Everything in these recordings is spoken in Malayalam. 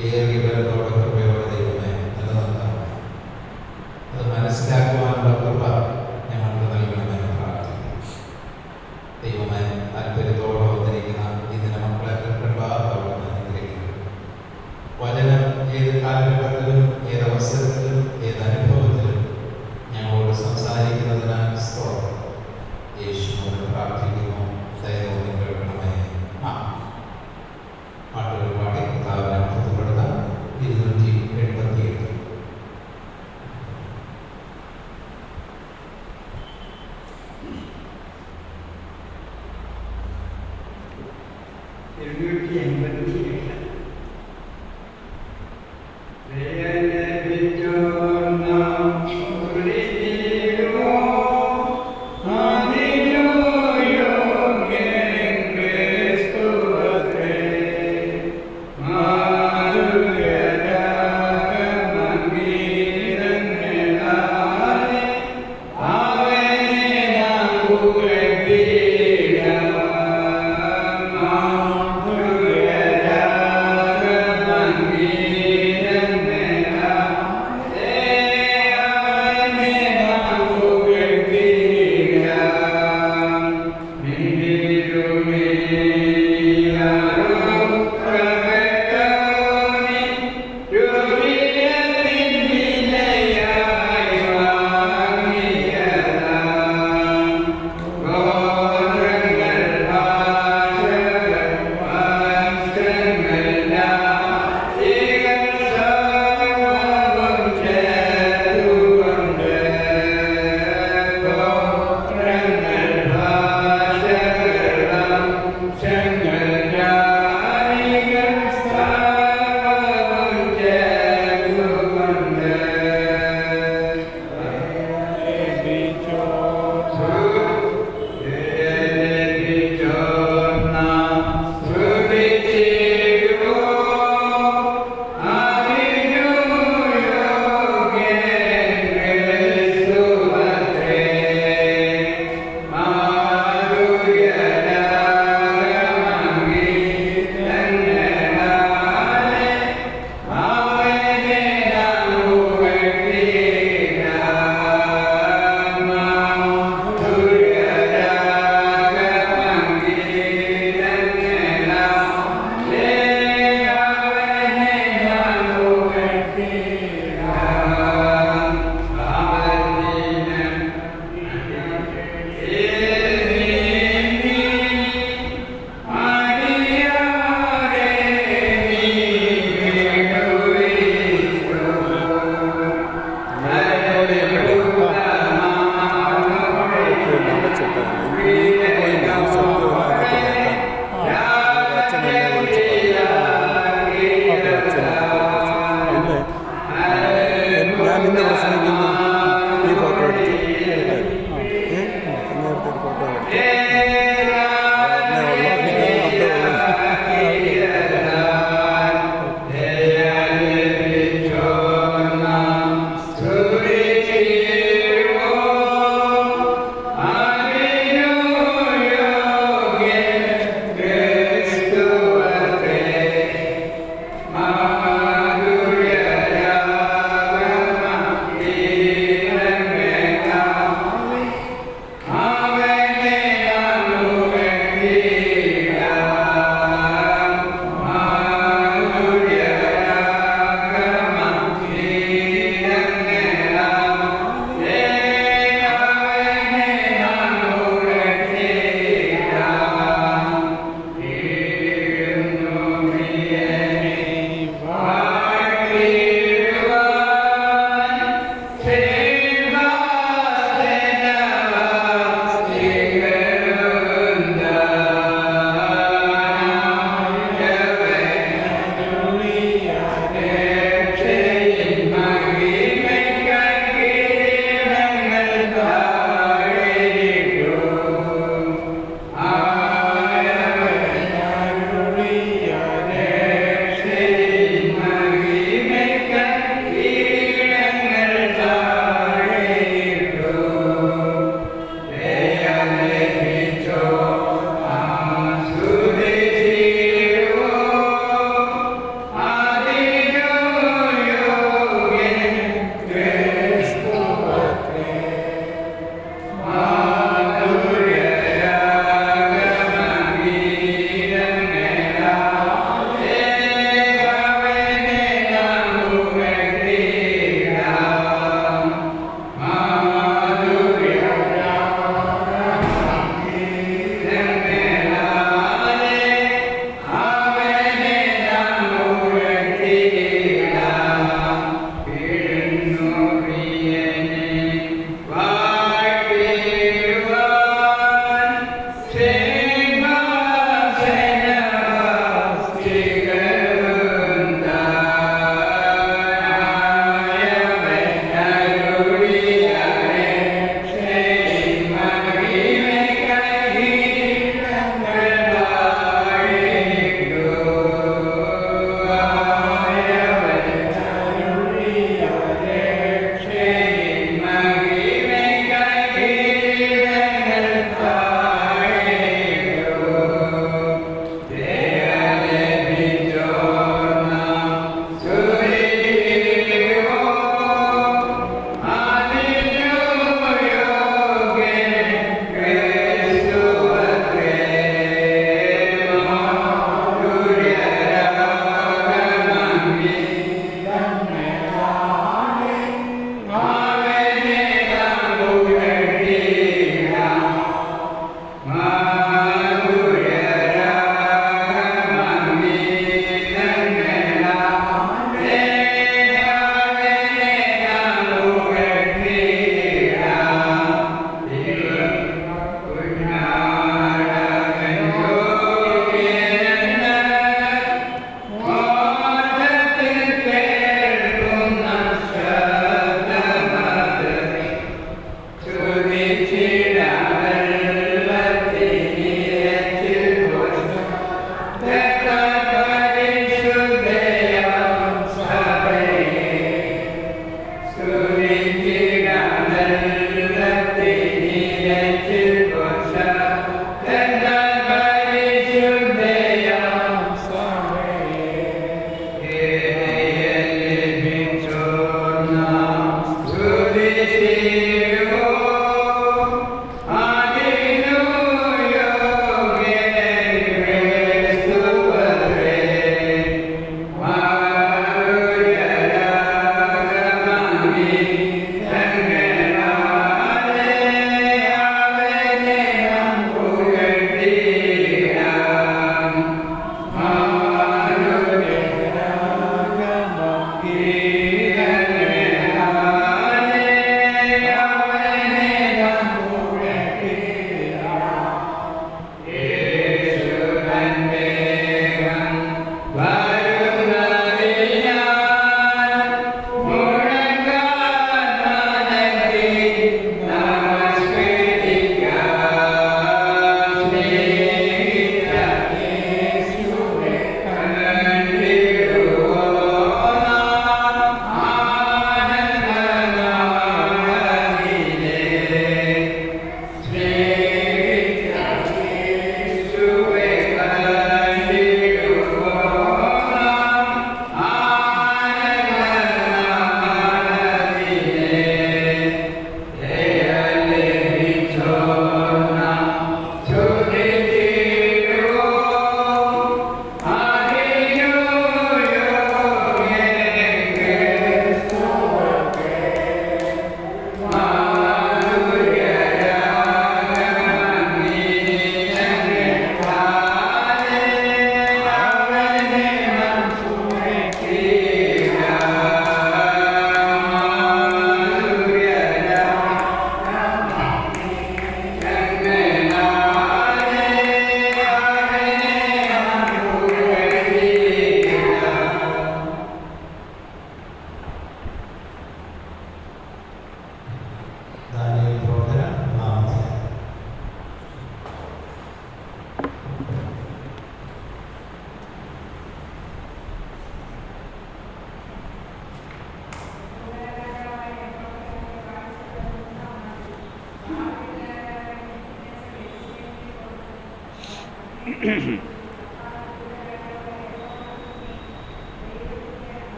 ഏറിയ ബലത്തോടെ കൃപയോടെ ദൈവമേ നിലനിർത്തണമേ. അത് മനസ്സിലാക്കുവാനുള്ള കൃപ ഞങ്ങൾക്ക് നൽകണമെന്ന് പ്രാർത്ഥിക്കുന്നു. ദൈവമേ താല്പര്യത്തോടെ വന്നിരിക്കുന്ന ഇതിന് മക്കളെ കൃപാത്തോടെ അനുഗ്രഹിക്കുന്നു. വചനം ഏത് കാലഘട്ടത്തിലും ഏത് അവസരത്തിലും ഏത് അനുഭവത്തിലും ഞങ്ങളോട് സംസാരിക്കുന്നതിനാൽ സ്തോത്രം. യേശുവിനോട് പ്രാർത്ഥിക്കുന്നു. ദൈവം കേൾക്കണമേ. പാട്ടുകൾ പാടി കർത്താവിനെ മഹത്വപ്പെടുത്താം. 288 Amen.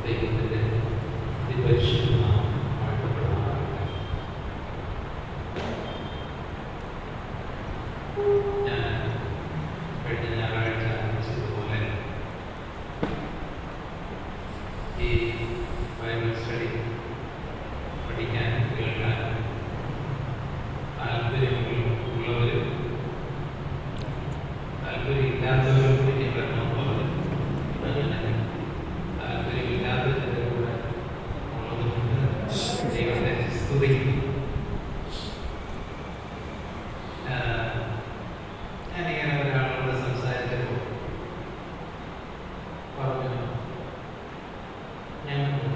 ദൈവത്തിൻ്റെ അതിപരിശുദ്ധനാമം വാഴ്ത്തപ്പെടുമാറാകട്ടെ. ഞാൻ കഴിഞ്ഞ ഞായറാഴ്ച ആരംഭിച്ചതുപോലെ ഈ ബൈബിൾ സ്റ്റഡി പഠിക്കാനും കേൾക്കാനും താല്പര്യമുള്ളവരും താല്പര്യമില്ലാത്തവരും പിന്നെ വരണമെന്നുള്ളത് അങ്ങനെ താല്പര്യമില്ലാത്തതിൻ്റെ കൂടെ ഉള്ളതുകൊണ്ട് ദൈവത്തെ സ്തുതിക്കുന്നു. ഞാനിങ്ങനെ ഒരാളോട് സംസാരിച്ചപ്പോൾ പറഞ്ഞു, ഞങ്ങൾക്കൊന്നും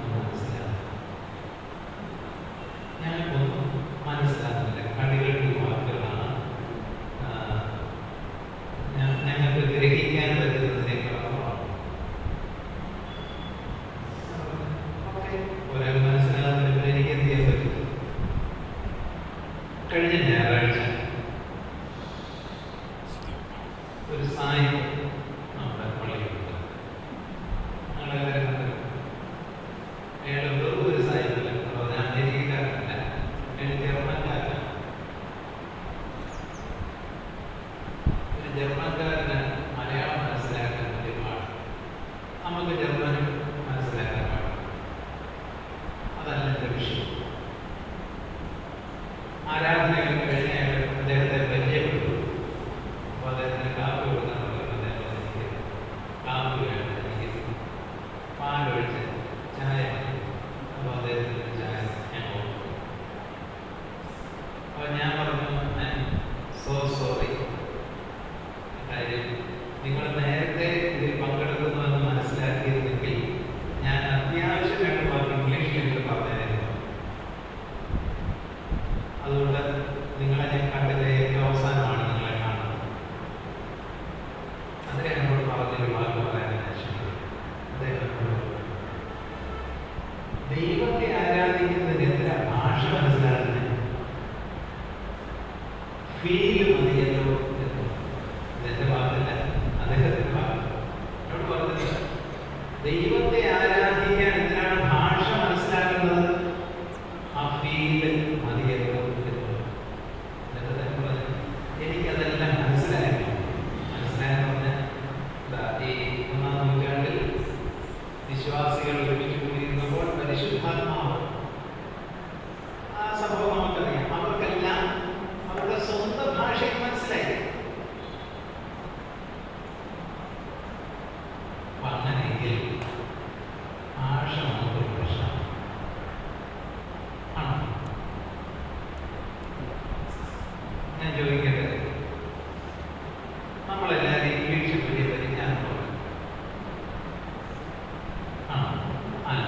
മനസ്സിലാകുന്നില്ല, കളികളുടെ വാക്കുകളാണ് ഞങ്ങൾക്ക് ഗ്രഹിക്കാൻ പറ്റുന്നതിനേക്കാളും ഒരാൾ മനസ്സിലാകുന്നതിന് എനിക്ക് എന്ത് ചെയ്യാൻ പറ്റും? കഴിഞ്ഞ ഞായറാഴ്ച ഒരു സായം നമ്മുടെ പള്ളിയിലുണ്ട്. ഞങ്ങളെല്ലാവരും കണ്ടു. അയാൾ വെറും ഒരു സായമല്ല, അത് അമേരിക്കക്കാരനല്ല, അയാൾ ജർമ്മൻകാരനാണ്. ഒരു ജർമ്മൻകാരന് മലയാളം മനസ്സിലാക്കാൻ വലിയ പാടാണ്. നമുക്ക് ജർമ്മനും മനസ്സിലാക്കാൻ പാടില്ല. അതല്ല എൻ്റെ വിഷയം. ആരാധനകൾ കഴിഞ്ഞ അദ്ദേഹത്തെ പരിചയപ്പെട്ടു. അപ്പോൾ അദ്ദേഹത്തിന് കാപ്പി കൊടുക്കാൻ പറഞ്ഞു. അദ്ദേഹം എനിക്ക് കാപ്പി വേണം, എനിക്ക് പാലൊഴിച്ച് ചായ മതി. അപ്പോൾ അദ്ദേഹത്തിന് ചായ ഞാൻ കൊടുത്തു. അപ്പോൾ ഞാൻ പറഞ്ഞു, സോറി, കാര്യം നിങ്ങൾ നേരത്തെ ഇതിൽ പങ്കെടുക്കുന്നുവെന്ന് മനസ്സിലാക്കിയിരുന്നെങ്കിൽ ഞാൻ അത്യാവശ്യം രണ്ട് വാക്ക് ഇംഗ്ലീഷിൽ പറഞ്ഞായിരുന്നു. അതുകൊണ്ട് നിങ്ങളെ ഞാൻ കണ്ടത് ഏറ്റവും അവസാനമാണ് നിങ്ങളെ കാണുന്നത്. അദ്ദേഹം എന്നോട് പറഞ്ഞൊരു വാക്ക് പറയാൻ അദ്ദേഹം ദൈവത്തെ ആരാധിക്കുന്നതിന് എത്ര ഭാഷ മനസ്സിലാകുന്നത്? ഫീല് മതിയല്ലോ എന്ന്. ഇതെന്റെ വാക്കല്ല, അദ്ദേഹത്തിന്റെ വാക്ക്. എന്നോട് പറഞ്ഞത് ദൈവത്തെ ആരാധിക്കാൻ എന്തിനാണ് ഭാഷ മനസ്സിലാക്കുന്നത്? ആ ഫീല് മതിയല്ലോ എന്ന്. അദ്ദേഹം പറഞ്ഞു, എനിക്കതെല്ലാം മനസ്സിലായിരുന്നു. മനസ്സിലായെന്ന് പറഞ്ഞാൽ ഈ 1-ാം നൂറ്റാണ്ടിൽ വിശ്വാസികൾ ഒരുമിച്ച് കൂടിയിരുന്നപ്പോൾ പരിശുദ്ധാത്മാവ്, ആ സംഭവം നമുക്കറിയാം, അവർക്കെല്ലാം അവരുടെ സ്വന്തം ഭാഷയിൽ മനസ്സിലായി. അപ്പൊ അങ്ങനെയെങ്കിൽ ഭാഷ നമുക്കൊരു പ്രശ്നമാണ്. ആണോ? ഞാൻ ചോദിക്കട്ടെ, നമ്മളെല്ലാവരും ഇംഗ്ലീഷ് വലിയ പരിജ്ഞാനമുള്ളവർ ആണോ? അല്ല.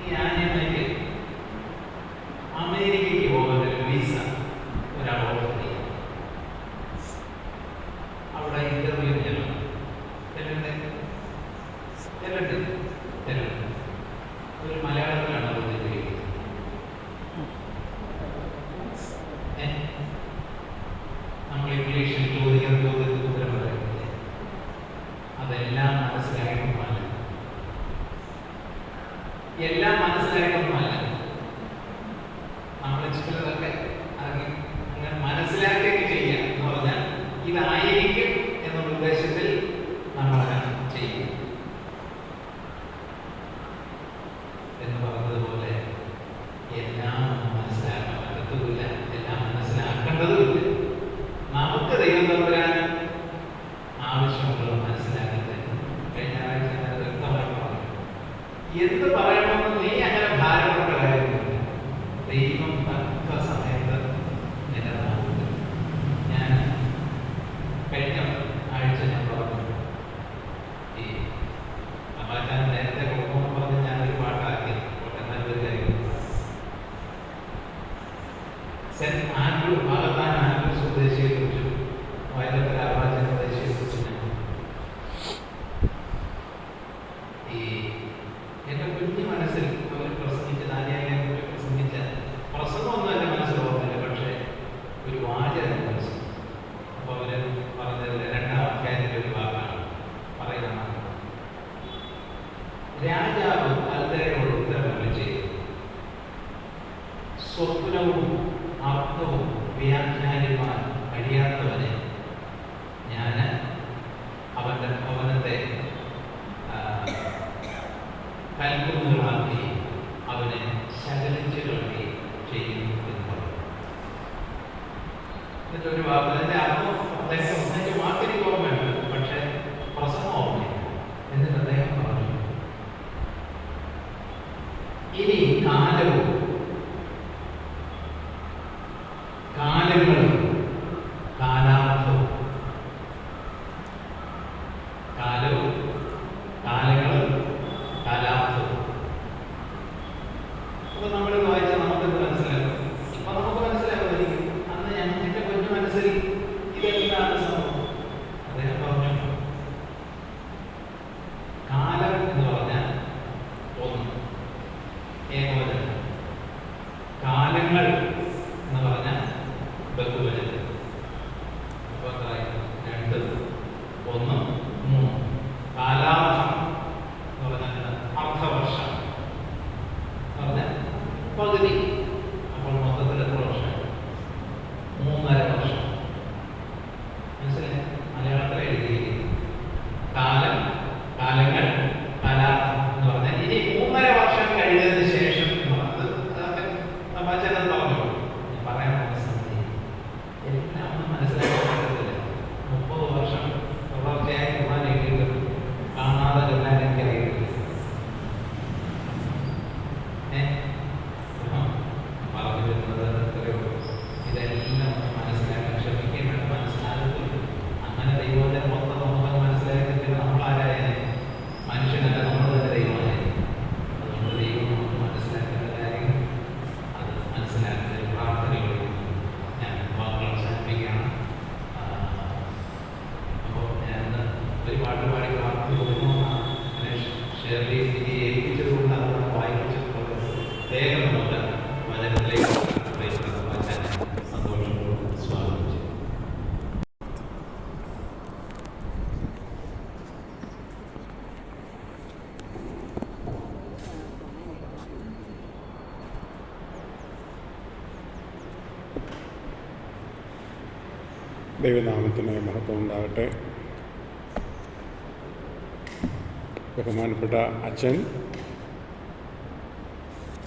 ഈ ആനിമയ്ക്ക് അമേരിക്കയ്ക്ക് പോകാൻ ഒരു വിസ ഒരാൾ ഓഫർ ചെയ്യും. അവിടെ ഇന്റർവ്യൂ ചെല്ലണം. ചെല്ലുന്നത് ചെല്ലട്ടെ ചെല്ലട്ടെ. ഒരു മലയാളത്തിലാണ് അത് നമ്മൾ ഇംഗ്ലീഷിൽ ചോദിക്കുന്ന ചോദ്യത്തിന് ഉത്തരം പറയുന്നില്ലേ? അതെല്ലാം മനസ്സിലായിട്ടൊന്നുമല്ല, എല്ലാം മനസ്സിലായിട്ടൊന്നുമല്ല. നമ്മൾ ചിലതൊക്കെ അങ്ങനെ മനസ്സിലാക്കുകയൊക്കെ ചെയ്യുക എന്ന് പറഞ്ഞാൽ ഇതായിരിക്കും എന്നുള്ള ഉദ്ദേശത്തിൽ നമ്മൾ ചെയ്യും എന്ന് പറഞ്ഞതുപോലെ എല്ലാം മനസ്സിലാക്കാൻ പറ്റത്തുമില്ല, എല്ലാം മനസ്സിലാക്കേണ്ടതുമില്ല. നമുക്ക് ദൈവം തമ്പുരാൻ ആവശ്യമുള്ളത് മനസ്സിലാക്കുന്നത് കഴിഞ്ഞ ആഴ്ച ഞാൻ വ്യക്തമായി പറഞ്ഞു. എന്ത് പറയണമെന്ന് നീ അങ്ങനെ ഭാരപ്പെട്ട കാര്യമൊന്നുമില്ല. ദൈവം തക്ക സമയത്ത് നിലനിർത്തും. ഞാൻ കഴിഞ്ഞ ആഴ്ച ഞാൻ പറഞ്ഞു, ഈ സമാചാരം നേരത്തെ കൊടുക്കുമെന്ന് പറഞ്ഞ് ഞാനൊരു പാട്ടാക്കി. കോട്ടയം കാര്യം സെന്റ് ആൻഡ്രൂ ഭാഗത്താൻ ആൻഡ്രൂ സ്വദേശിയെ കുറിച്ചും വയലത്തര അവാചന സ്വദേശിയെ കുറിച്ചും ഈ എൻ്റെ കുഞ്ഞു മനസ്സിൽ അവർ പ്രസംഗിച്ച ദാനിയേലിനെ കുറിച്ച് പ്രസംഗിച്ച പ്രസംഗമൊന്നും എൻ്റെ മനസ്സിൽ ഓർമ്മയില്ല, പക്ഷേ ഒരു വാചകം മനസ്സിൽ. അപ്പോൾ അവർ പറഞ്ഞത് 2-ാം അധ്യായത്തിൻ്റെ ഒരു ഭാഗമാണ് പറയുന്നത്. രാജാവ് കൽദയരോട് ഉത്തരമരുളി ചെയ്തു, സ്വപ്നവും അർത്ഥവും വ്യാഖ്യാനിക്കാൻ കഴിയാത്തവനെ ഞാൻ അവൻ്റെ ഭവനത്തെ കൽക്കുന്നുകളാക്കി അവനെ ശകലിച്ച് കളി ചെയ്യുന്നു എന്ന് പറഞ്ഞു. എന്നിട്ടൊരു അതിൻ്റെ അർത്ഥം അദ്ദേഹം വാക്കിന് ഓർമ്മയുണ്ട്, പക്ഷേ പ്രസംഗം ഓർമ്മയില്ല. എന്നിട്ട് അദ്ദേഹം പറഞ്ഞു, ഇനി കാലങ്ങളും കാലാർത്ഥവും കാലാർത്ഥവും അപ്പൊ നമ്മൾ വായിച്ചാൽ നമുക്കെന്ത് മനസ്സിലാക്കും? ഇപ്പൊ നമുക്ക് മനസ്സിലാക്കുമായിരിക്കും. അന്ന് എന്റെ കുഞ്ഞു മനസ്സിൽ ഇതെന്താണ് സംഭവം? അദ്ദേഹം പറഞ്ഞു, കാലം എന്ന് പറഞ്ഞാൽ ഒന്ന് ഏകവചനം, കാലങ്ങൾ എന്ന് പറഞ്ഞാൽ ബഹുവചനം. അപ്പൊ എന്തായി? 2, 1, 3. കാലാർത്ഥം എന്ന് പറഞ്ഞാൽ അർദ്ധവർഷം എന്ന് പറഞ്ഞാൽ പകുതി. അപ്പോൾ മൊത്തത്തിൽ എത്ര വർഷം? 3.5 വർഷം. മനസ്സിലായി? മലയാളത്തിൽ എഴുതിയിരിക്കുന്നു. കാലങ്ങൾ കാലാർത്ഥം എന്ന് പറഞ്ഞാൽ ഇനി 3.5 വർഷം കഴിഞ്ഞതിന് ശേഷം എന്ന് പറഞ്ഞത് സമാചാരം പറഞ്ഞു. പറയാൻ എല്ലാം ഒന്നും മനസ്സിലാക്കാൻ പറ്റത്തില്ല. 30 വർഷം തുടർച്ചയായി കുർബാന എഴുതിയിട്ട് കാണാതെ ചൊല്ലാൻ എനിക്കറിയില്ല. പറഞ്ഞു വരുന്നത് എത്രയോ ഇതെല്ലാം മനസ്സിലാക്കാൻ ശ്രമിക്കുകയും മനസ്സിലാകത്തില്ല. അങ്ങനെ ദൈവത്തെ മൊത്തം നമുക്ക് മനസ്സിലാക്കിയിട്ട് നമ്മളാരായ മനുഷ്യനല്ല, നമ്മൾ തന്നെ ദൈവമായ. അതുകൊണ്ട് ദൈവം നമുക്ക് മനസ്സിലാക്കേണ്ട കാര്യങ്ങൾ അത് മനസ്സിലാക്കുന്ന പ്രാർത്ഥനകളിൽ ഞാൻ വാക്കുകൾ അവസാനിപ്പിക്കുകയാണ്. അപ്പോൾ ഞാൻ ഒരു പാട്ട് പാടി പ്രാർത്ഥന കൊടുക്കണമെന്നാണ് ഷെർലി സ്ഥിതി ഏൽപ്പിച്ചതുകൊണ്ട് അത് വായിപ്പിച്ചിട്ടുള്ളത്. വേഗം നമുക്ക് വചനത്തിലേക്ക് സന്തോഷത്തോട് സ്വാഗതം ചെയ്യും. ദൈവനാമത്തിന് മഹത്വം ഉണ്ടാകട്ടെ. ബഹുമാനപ്പെട്ട അച്ഛൻ,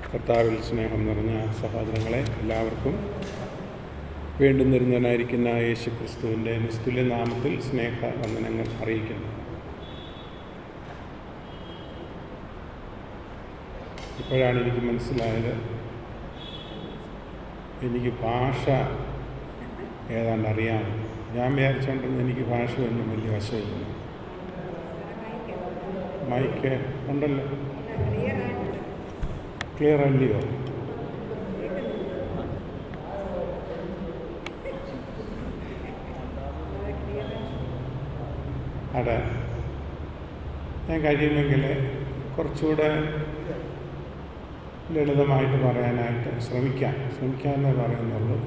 കർത്താവിൽ സ്നേഹം നിറഞ്ഞ സഹോദരങ്ങളെ, എല്ലാവർക്കും വീണ്ടും വരുന്നവനായിരിക്കുന്ന യേശു ക്രിസ്തുവിൻ്റെ നിസ്തുല്യ നാമത്തിൽ സ്നേഹ വന്ദനങ്ങൾ അറിയിക്കുന്നു. ഇപ്പോഴാണ് എനിക്ക് മനസ്സിലായത്, എനിക്ക് ഭാഷ ഏതാണ്ട് അറിയാം. ഞാൻ വിചാരിച്ചുകൊണ്ടിരുന്നു എനിക്ക് ഭാഷയൊന്നും വലിയ വശമില്ല. മൈക്ക് ഉണ്ടല്ലോ, ക്ലിയർ അല്ലയോ? അതെ, ഞാൻ കഴിയുമെങ്കിൽ കുറച്ചുകൂടെ ലളിതമായിട്ട് പറയാനായിട്ട് ശ്രമിക്കാമെന്നേ പറയുന്നുള്ളൂ.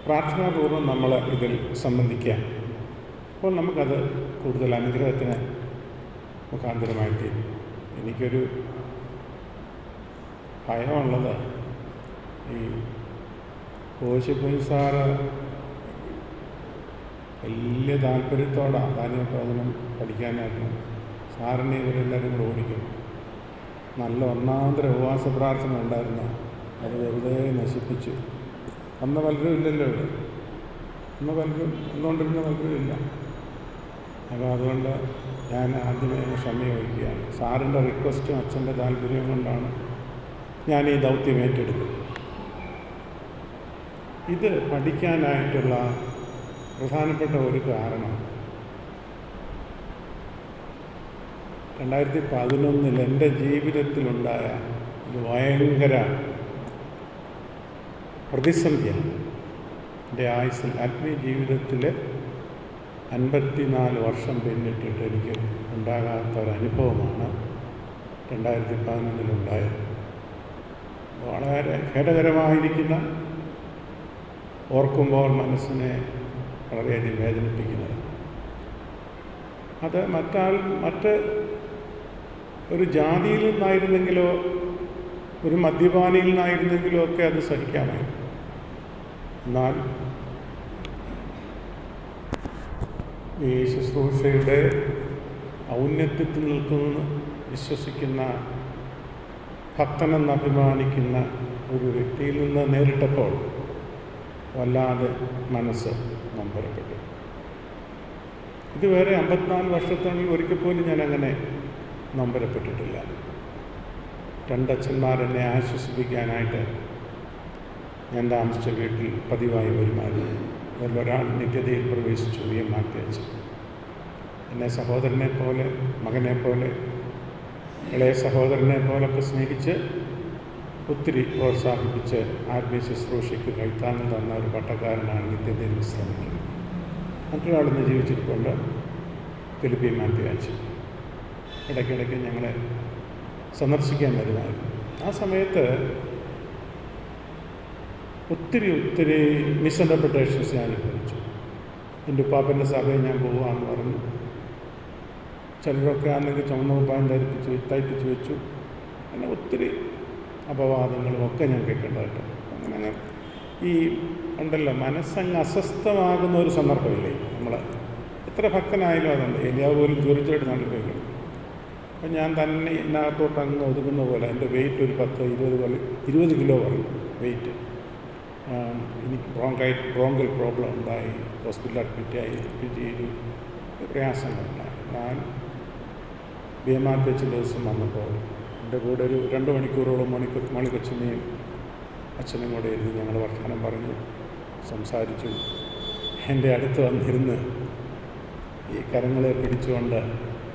പ്രാർത്ഥനാപൂർവ്വം നമ്മൾ ഇതിൽ സംബന്ധിക്കാം. അപ്പോൾ നമുക്കത് കൂടുതൽ അനുഗ്രഹത്തിന് മുഖാന്തരമായിട്ട് എനിക്കൊരു ഭയമുള്ളത് ഈ കോശിപ്പുൻ സാറ് വലിയ താല്പര്യത്തോടാണ് ദാനീയപ്രവചനം പഠിക്കാനായിട്ട് സാറിനെ ഇവരെല്ലാവരും കൂടെ ഓടിക്കും. നല്ല ഒന്നാന്തര ഉപവാസ പ്രാർത്ഥന ഉണ്ടായിരുന്നു, അത് വെറുതെ നശിപ്പിച്ചു. അന്ന് പലരും ഇല്ലല്ലോ ഇവിടെ, അന്ന് പലരും ഒന്നുകൊണ്ടിരുന്ന പലരും ഇല്ല. അപ്പോൾ അതുകൊണ്ട് ഞാൻ ആദ്യമേ ക്ഷമ ചോദിക്കുകയാണ്. സാറിൻ്റെ റിക്വസ്റ്റും അച്ഛൻ്റെ താല്പര്യവും കൊണ്ടാണ് ഞാൻ ഈ ദൗത്യം ഏറ്റെടുക്കുന്നത്. ഇത് പഠിക്കാനായിട്ടുള്ള പ്രധാനപ്പെട്ട ഒരു കാരണം 2011 എൻ്റെ ജീവിതത്തിലുണ്ടായ ഒരു ഭയങ്കര പ്രതിസന്ധിയാണ്. എൻ്റെ ആയുസ്സിൽ ആത്മീയ ജീവിതത്തിൽ 54 വർഷം പിന്നിട്ടിട്ട് എനിക്ക് ഉണ്ടാകാത്ത ഒരനുഭവമാണ് 2011 വളരെ ഖേദകരമായിരിക്കുന്ന, ഓർക്കുമ്പോൾ മനസ്സിനെ വളരെയധികം വേദനിപ്പിക്കുന്നത്. അത് മറ്റ് ഒരു ജാതിയിൽ നിന്നായിരുന്നെങ്കിലോ ഒരു മദ്യപാനിയിൽ നിന്നായിരുന്നെങ്കിലോ ഒക്കെ അത് സഹിക്കാമായിരുന്നു. എന്നാൽ ഈ ശുശ്രൂഷയുടെ ഔന്നത്യത്തിൽ നിൽക്കുമെന്ന് വിശ്വസിക്കുന്ന, ഭക്തനെന്ന് അഭിമാനിക്കുന്ന ഒരു വ്യക്തിയിൽ നിന്ന് നേരിട്ടപ്പോൾ വല്ലാതെ മനസ്സ് നൊമ്പരപ്പെട്ടു. ഇതുവരെ 54 വർഷത്തിനുള്ളിൽ ഒരിക്കൽ പോലും ഞാനങ്ങനെ നൊമ്പരപ്പെട്ടിട്ടില്ല. രണ്ടച്ഛന്മാരെന്നെ ആശ്വസിപ്പിക്കാനായിട്ട് ഞാൻ താമസിച്ച വീട്ടിൽ പതിവായി വരുമായിരുന്നു. അതിലൊരാൾ നിത്യതയിൽ പ്രവേശിച്ചു, മാറ്റിവെച്ചു. എന്നെ സഹോദരനെ പോലെ, മകനെ പോലെ, ഇളയ സഹോദരനെ പോലൊക്കെ സ്നേഹിച്ച് ഒത്തിരി പ്രോത്സാഹിപ്പിച്ച് ആത്മീയ ശുശ്രൂഷയ്ക്ക് കൈത്താങ്ങ് തന്ന ഒരു പട്ടക്കാരനാണ് നിത്യതയിൽ വിശ്രമിക്കുന്നത്. മറ്റൊരാളിന്ന് ജീവിച്ചിരിക്കൊണ്ട് ഫിലിപ്പി മാറ്റിവെച്ചു. ഇടയ്ക്കിടയ്ക്ക് ഞങ്ങളെ സന്ദർശിക്കാൻ വരുമായിരുന്നു. ആ സമയത്ത് ഒത്തിരി മിസ്ഇൻ്റർപ്രിട്ടേഷൻസ് ഞാൻ അനുഭവിച്ചു. എൻ്റെ ഉപ്പാപ്പൻ്റെ സഭയിൽ ഞാൻ പോകാമെന്ന് പറഞ്ഞു. ചിലരൊക്കെ ആണെങ്കിൽ ചുമന്ന കുപ്പായം തയ്പ്പിച്ച് വെച്ചു. അങ്ങനെ ഒത്തിരി അപവാദങ്ങളും ഒക്കെ ഞാൻ കേൾക്കേണ്ടതായിട്ട്. അങ്ങനെ ഈ ഉണ്ടല്ലോ, മനസ്സങ്ങ് അസ്വസ്ഥമാകുന്ന ഒരു സന്ദർഭമില്ലേ നമ്മൾ എത്ര ഭക്തനായാലും അതുണ്ട്. എലിയാവ് പോലും തീർച്ചയായിട്ടും നടക്കുകയാണ്. അപ്പം ഞാൻ തന്നെ ഇതിനകത്തോട്ട് അങ്ങ് ഒതുങ്ങുന്ന പോലെ എൻ്റെ വെയിറ്റ് ഒരു 20 കിലോ പറഞ്ഞു വെയിറ്റ്. എനിക്ക് ബ്രോങ്കൽ പ്രോബ്ലം ഉണ്ടായി, ഹോസ്പിറ്റലിൽ അഡ്മിറ്റായി, ചെയ്തു, പ്രയാസങ്ങളുണ്ടായി. ഞാൻ BMR വെച്ച ദിവസം വന്നപ്പോൾ എൻ്റെ കൂടെ ഒരു 2 മണിക്കൂറോളം മണിക്കൊച്ചിനെയും അച്ഛനും കൂടെ ഇരുന്ന് ഞങ്ങൾ വർത്തമാനം പറഞ്ഞു, സംസാരിച്ചു. എൻ്റെ അടുത്ത് വന്നിരുന്ന് ഈ കരങ്ങളെ പിടിച്ചുകൊണ്ട്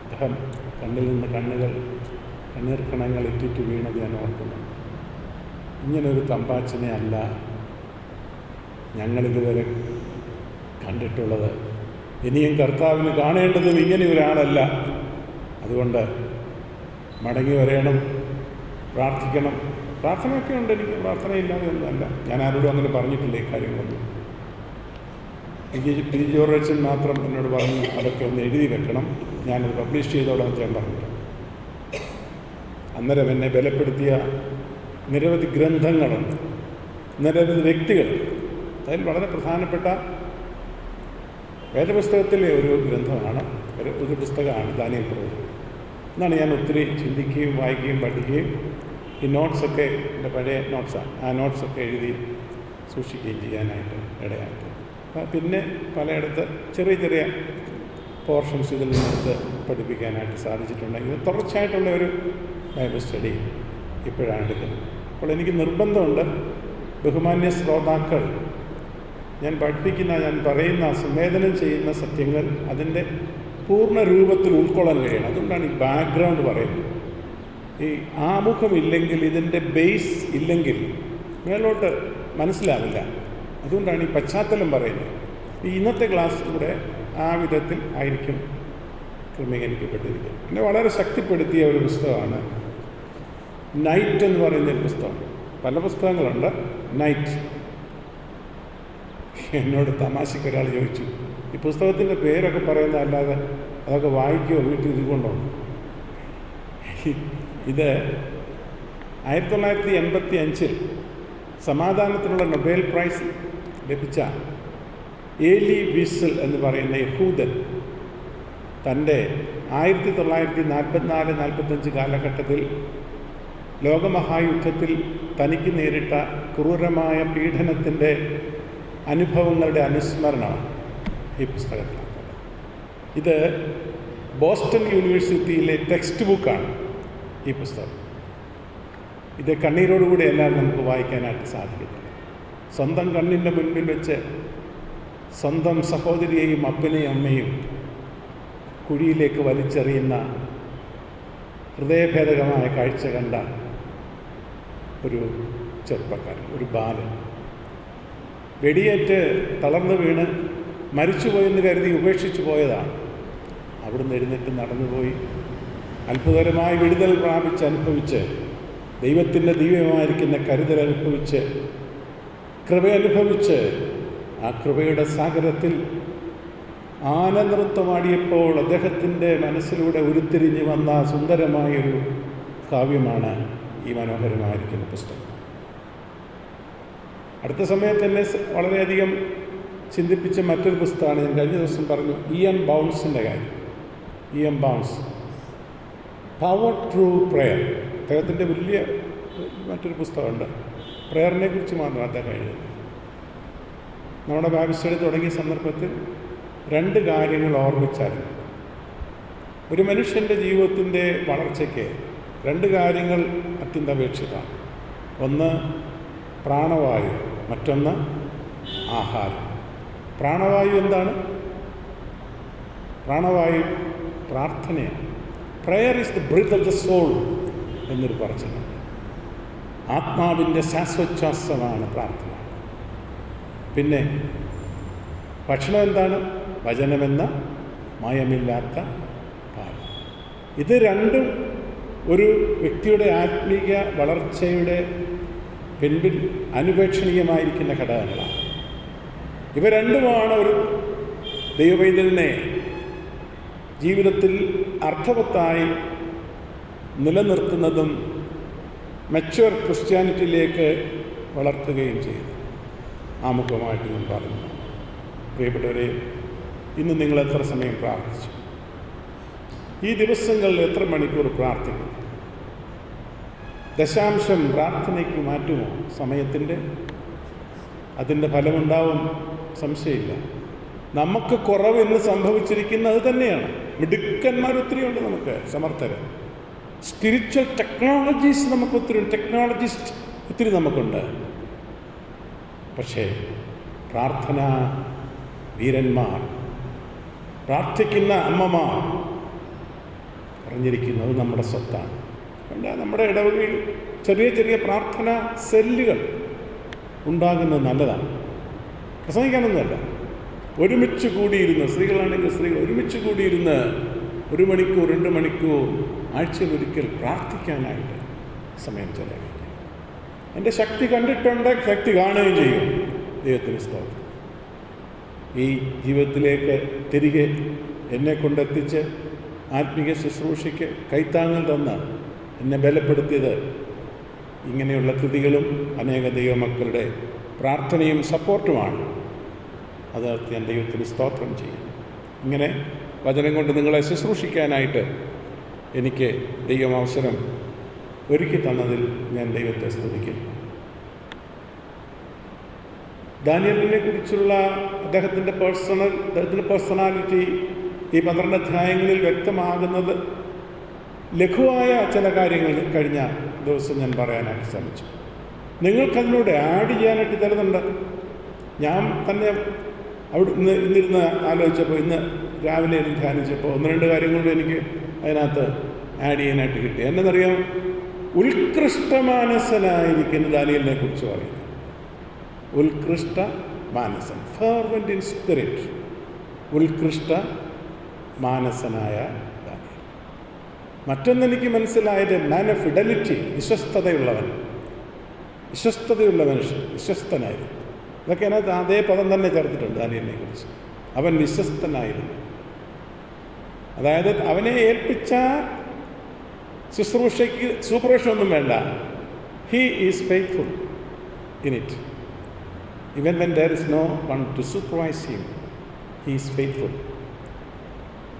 അദ്ദേഹം കണ്ണിൽ നിന്ന് കണ്ണീർക്കണങ്ങൾ ഇറ്റിറ്റ് വീണത് ഞാൻ ഓർക്കുന്നു. ഇങ്ങനൊരു തമ്പാച്ചനെ അല്ല ഞങ്ങളിതുവരെ കണ്ടിട്ടുള്ളത്. ഇനിയും കർത്താവിന് കാണേണ്ടതും ഇങ്ങനെ ഒരാളല്ല. അതുകൊണ്ട് മടങ്ങി വരണം, പ്രാർത്ഥിക്കണം. പ്രാർത്ഥനയൊക്കെ ഉണ്ട്, എനിക്ക് പ്രാർത്ഥനയില്ലാതെ ഒന്നുമല്ല. ഞാൻ ആരോടും അങ്ങനെ പറഞ്ഞിട്ടില്ല ഈ കാര്യങ്ങളൊന്നും. എനിക്ക് പി ജോർജൻ മാത്രം എന്നോട് പറഞ്ഞു അതൊക്കെ ഒന്ന് എഴുതി വെക്കണം, ഞാനത് പബ്ലിഷ് ചെയ്തോളാം ഞാൻ പറഞ്ഞിട്ട്. അന്നേരം എന്നെ ബലപ്പെടുത്തിയ നിരവധി ഗ്രന്ഥങ്ങളുണ്ട്, നിരവധി വ്യക്തികൾ. അതിൽ വളരെ പ്രധാനപ്പെട്ട വേദപുസ്തകത്തിലെ ഒരു ഗ്രന്ഥമാണ്, ഒരു പുസ്തകമാണ് ദാനിയേൽ പ്രവചനം. എന്നാണ് ഞാൻ ഒത്തിരി ചിന്തിക്കുകയും വായിക്കുകയും പഠിക്കുകയും ഈ നോട്ട്സൊക്കെ എൻ്റെ പഴയ നോട്ട്സാണ്, ആ നോട്ട്സൊക്കെ എഴുതി സൂക്ഷിക്കുകയും ചെയ്യാനായിട്ട് ഇടയായിട്ട്. പിന്നെ പലയിടത്ത് ചെറിയ പോർഷൻസ് ഇതിൽ നിന്നെടുത്ത് പഠിപ്പിക്കാനായിട്ട് സാധിച്ചിട്ടുണ്ടെങ്കിൽ തുടർച്ചയായിട്ടുള്ള ഒരു ബൈബിൾ സ്റ്റഡി ഇപ്പോഴാണ് എടുക്കുന്നത്. അപ്പോൾ എനിക്ക് നിർബന്ധമുണ്ട്, ബഹുമാന്യ ശ്രോതാക്കൾ, ഞാൻ പഠിപ്പിക്കുന്ന, ഞാൻ പറയുന്ന, സംവേദനം ചെയ്യുന്ന സത്യങ്ങൾ അതിൻ്റെ പൂർണ്ണ രൂപത്തിൽ ഉൾക്കൊള്ളാൻ കഴിയണം. അതുകൊണ്ടാണ് ഈ ബാക്ക്ഗ്രൗണ്ട് പറയുന്നത്. ഈ ആമുഖമില്ലെങ്കിൽ, ഇതിൻ്റെ ബേസ് ഇല്ലെങ്കിൽ മേലോട്ട് മനസ്സിലാവില്ല. അതുകൊണ്ടാണ് ഈ പശ്ചാത്തലം പറയുന്നത്. ഈ ഇന്നത്തെ ക്ലാസ് കൂടെ ആ വിധത്തിൽ ആയിരിക്കും ക്രമീകരിക്കപ്പെട്ടിരിക്കുന്നത്. എന്നെ വളരെ ശക്തിപ്പെടുത്തിയ ഒരു പുസ്തകമാണ് നൈറ്റ് എന്ന് പറയുന്ന ഒരു പുസ്തകം. പല പുസ്തകങ്ങളുണ്ട്. നൈറ്റ്. എന്നോട് തമാശയ്ക്ക് ഒരാൾ ചോദിച്ചു, ഈ പുസ്തകത്തിൻ്റെ പേരൊക്കെ പറയുന്നതല്ലാതെ അതൊക്കെ വായിക്കുമോ വീട്ടിൽ ഇതുകൊണ്ടുണ്ട്? ഇത് 1985 സമാധാനത്തിനുള്ള നൊബേൽ പ്രൈസ് ലഭിച്ച ഏലി വിസൽ എന്ന് പറയുന്ന യഹൂദൻ തൻ്റെ 1944-45 കാലഘട്ടത്തിൽ ലോകമഹായുദ്ധത്തിൽ തനിക്ക് നേരിട്ട ക്രൂരമായ പീഡനത്തിൻ്റെ അനുഭവങ്ങളുടെ അനുസ്മരണമാണ് ഈ പുസ്തകത്തിലുള്ളത്. ഇത് ബോസ്റ്റൺ യൂണിവേഴ്സിറ്റിയിലെ ടെക്സ്റ്റ് ബുക്കാണ് ഈ പുസ്തകം. ഇത് കണ്ണീരോടുകൂടി എല്ലാവരും നമുക്ക് വായിക്കാനായിട്ട് സാധിക്കുന്നില്ല. സ്വന്തം കണ്ണിൻ്റെ മുൻപിൽ വെച്ച് സ്വന്തം സഹോദരിയെയും അപ്പനെയും അമ്മയും കുഴിയിലേക്ക് വലിച്ചെറിയുന്ന ഹൃദയഭേദകമായ കാഴ്ച കണ്ട ഒരു ചെറുപ്പക്കാരൻ, ഒരു ബാലൻ, വെടിയേറ്റ് തളർന്നു വീണ് മരിച്ചുപോയെന്ന് കരുതി ഉപേക്ഷിച്ചു പോയതാണ്. അവിടുന്ന് എഴുന്നേറ്റ് നടന്നുപോയി അത്ഭുതകരമായ വിടുതൽ അനുഭവിച്ച് ദൈവത്തിൻ്റെ ദിവ്യമായിരിക്കുന്ന കരുതൽ അനുഭവിച്ച് കൃപയനുഭവിച്ച് ആ കൃപയുടെ സാഗരത്തിൽ ആനനൃത്തമാടിയപ്പോൾ അദ്ദേഹത്തിൻ്റെ മനസ്സിലൂടെ ഉരുത്തിരിഞ്ഞ് വന്ന സുന്ദരമായൊരു കാവ്യമാണ് ഈ മനോഹരമായിരിക്കുന്ന പുസ്തകം. അടുത്ത സമയത്ത് എന്നെ വളരെയധികം ചിന്തിപ്പിച്ച മറ്റൊരു പുസ്തകമാണ്, ഞാൻ കഴിഞ്ഞ ദിവസം പറഞ്ഞു, ഇ.എം. ബൗൺസിൻ്റെ കാര്യം. E M. Bounds, power through prayer. അദ്ദേഹത്തിൻ്റെ വലിയ മറ്റൊരു പുസ്തകമുണ്ട്, പ്രെയറിനെ കുറിച്ച് മാത്രം അദ്ദേഹം എഴുതുന്നത്. നമ്മുടെ ബൈബിൾ സ്റ്റഡി തുടങ്ങിയ സന്ദർഭത്തിൽ 2 കാര്യങ്ങൾ ഓർമ്മിച്ചായിരുന്നു. ഒരു മനുഷ്യൻ്റെ ജീവിതത്തിൻ്റെ വളർച്ചയ്ക്ക് 2 കാര്യങ്ങൾ അത്യന്താപേക്ഷിതമാണ്. ഒന്ന് പ്രാണവായു, മറ്റൊന്ന് ആഹാരം. പ്രാണവായു എന്താണ്? പ്രാണവായു പ്രാർത്ഥനയാണ്. Prayer is the breath of the soul എന്നൊരു പറച്ചിലുണ്ട്. ആത്മാവിൻ്റെ ശ്വാസോച്ഛ്വാസമാണ് പ്രാർത്ഥന. പിന്നെ ഭക്ഷണം എന്താണ്? വചനമെന്ന മയമില്ലാത്ത പാൽ. ഇത് രണ്ടും ഒരു വ്യക്തിയുടെ ആത്മീയ വളർച്ചയുടെ പിൻപിൽ അനുപേക്ഷണീയമായിരിക്കുന്ന ഘടകങ്ങളാണ്. ഇവ രണ്ടുമാണ് ഒരു ദൈവപൈതലിനെ ജീവിതത്തിൽ അർത്ഥവത്തായി നിലനിർത്തുന്നതും മെച്വർ ക്രിസ്ത്യാനിറ്റിയിലേക്ക് വളർത്തുകയും ചെയ്തു. ആമുഖമായിട്ട് ഞാൻ പറഞ്ഞു. പ്രിയപ്പെട്ടവരെ, ഇന്ന് നിങ്ങൾ എത്ര സമയം പ്രാർത്ഥിച്ചു? ഈ ദിവസങ്ങളിൽ എത്ര മണിക്കൂർ പ്രാർത്ഥിക്കുന്നു? ദശാംശം പ്രാർത്ഥനയ്ക്ക് മാറ്റുമോ സമയത്തിൻ്റെ? അതിൻ്റെ ഫലമുണ്ടാവും, സംശയമില്ല. നമുക്ക് കുറവ് എന്ന് സംഭവിച്ചിരിക്കുന്നത് തന്നെയാണ്. മിടുക്കന്മാർ ഒത്തിരിയുണ്ട്, നമുക്ക് സമർത്ഥര്. സ്പിരിച്വൽ ടെക്നോളജീസ് ടെക്നോളജിസ്റ്റ് ഒത്തിരി നമുക്കുണ്ട്. പക്ഷേ പ്രാർത്ഥനാ വീരന്മാർ, പ്രാർത്ഥിക്കുന്ന അമ്മമാർ പറഞ്ഞിരിക്കുന്നത് നമ്മുടെ സ്വത്താണ്. അതുകൊണ്ട് നമ്മുടെ ഇടവകയിൽ ചെറിയ ചെറിയ പ്രാർത്ഥന സെല്ലുകൾ ഉണ്ടാകുന്നത് നല്ലതാണ്. പ്രസംഗിക്കാനൊന്നുമല്ല, ഒരുമിച്ച് കൂടിയിരുന്ന്, സ്ത്രീകളാണെങ്കിൽ സ്ത്രീകൾ ഒരുമിച്ച് കൂടിയിരുന്ന് 1 മണിക്കൂർ 2 മണിക്കൂർ ആഴ്ചയിൽ ഒരിക്കൽ പ്രാർത്ഥിക്കാനായിട്ട് സമയം ചെലവഴിക്കും. എൻ്റെ ശക്തി കണ്ടിട്ടുണ്ട്, ശക്തി കാണുകയും ചെയ്യും. ദൈവത്തിന് സ്തോത്രം. ഈ ജീവിതത്തിലേക്ക് തിരികെ എന്നെ കൊണ്ടെത്തിച്ച് ആത്മീയ ശുശ്രൂഷയ്ക്ക് കൈത്താങ്ങൽ തന്ന് എന്നെ ബലപ്പെടുത്തിയത് ഇങ്ങനെയുള്ള കൃതികളും അനേക ദൈവമക്കളുടെ പ്രാർത്ഥനയും സപ്പോർട്ടുമാണ്. അത് ഞാൻ ദൈവത്തിന് സ്തോത്രം ചെയ്യും. ഇങ്ങനെ വചനം കൊണ്ട് നിങ്ങളെ ശുശ്രൂഷിക്കാനായിട്ട് എനിക്ക് ദൈവം അവസരം ഒരുക്കി തന്നതിൽ ഞാൻ ദൈവത്തെ സ്തുതിക്കുന്നു. ദാനിയേലിനെ കുറിച്ചുള്ള അദ്ദേഹത്തിൻ്റെ പേഴ്സണാലിറ്റി ഈ 12 അധ്യായങ്ങളിൽ വ്യക്തമാകുന്നത് ലഘുവായ ചില കാര്യങ്ങൾ കഴിഞ്ഞ ദിവസം ഞാൻ പറയാനായിട്ട് ശ്രമിച്ചു. നിങ്ങൾക്കതിലൂടെ ആഡ് ചെയ്യാനായിട്ട് തരുന്നുണ്ട്. ഞാൻ തന്നെ അവിടെ ഇന്നിരുന്ന് ആലോചിച്ചപ്പോൾ, ഇന്ന് രാവിലെ എനിക്ക് ധ്യാനിച്ചപ്പോൾ 1-2 കാര്യങ്ങളും എനിക്ക് അതിനകത്ത് ആഡ് ചെയ്യാനായിട്ട് കിട്ടി. എന്നറിയാം, ഉത്കൃഷ്ട മാനസനായിരിക്കുന്ന ദാനിയേലിനെ കുറിച്ച് പറയും. ഉത്കൃഷ്ട മാനസൻ, ഫെർവെൻ്റ് ഇൻ സ്പിരിറ്റ്. ഉത്കൃഷ്ട മാനസനായ ദാനിയേൽ. മറ്റൊന്നെനിക്ക് മനസ്സിലായത് മാൻ ഓഫ് ഫിഡലിറ്റി, വിശ്വസ്തതയുള്ളവൻ, വിശ്വസ്തതയുള്ള മനുഷ്യൻ, വിശ്വസ്തനായിരുന്നു. ഇതൊക്കെ അതിനകത്ത് അതേ പദം തന്നെ ചേർത്തിട്ടുണ്ട് ദാനിയേലിനെ കുറിച്ച്. അവൻ വിശ്വസ്തനായിരുന്നു. അതായത് അവനെ ഏൽപ്പിച്ച ശുശ്രൂഷയ്ക്ക് സൂപ്പർവിഷൻ ഒന്നും വേണ്ട. He is faithful in it. Even when there is no one to supervise him, he is faithful.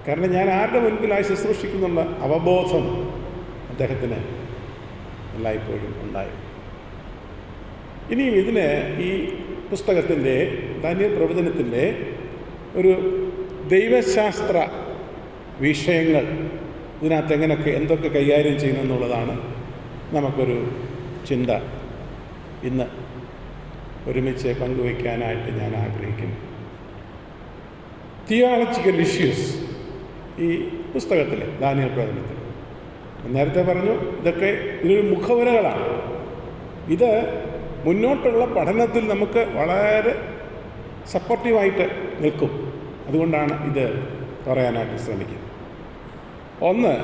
കാരണം ഞാൻ ആരുടെ മുൻപിലായി ശുശ്രൂഷിക്കുന്നുള്ള അവബോധം അദ്ദേഹത്തിന് എല്ലായ്പ്പോഴും ഉണ്ടായിരുന്നു. ഇനിയും ഇതിന് ഈ പുസ്തകത്തിൻ്റെ, ദാനിയേൽ പ്രവചനത്തിൻ്റെ ഒരു ദൈവശാസ്ത്ര വിഷയങ്ങൾ ഇതിനകത്ത് എന്തൊക്കെ കൈകാര്യം ചെയ്യുന്നു എന്നുള്ളതാണ് നമുക്കൊരു ചിന്ത ഇന്ന് ഒരുമിച്ച് പങ്കുവയ്ക്കാനായിട്ട് ഞാൻ ആഗ്രഹിക്കുന്നു. തിയോളജിക്കൽ ഇഷ്യൂസ് ഈ പുസ്തകത്തിൽ, ദാനിയേൽ പ്രവചനത്തിൽ നേരത്തെ പറഞ്ഞു, ഇതൊക്കെ ഇതിനൊരു മുഖവുരകളാണ്. ഇത് മുന്നോട്ടുള്ള പഠനത്തിൽ നമുക്ക് വളരെ സപ്പോർട്ടീവായിട്ട് നിൽക്കും. അതുകൊണ്ടാണ് ഇത് പറയാനായിട്ട് ശ്രമിക്കുന്നത്. ഒന്ന്,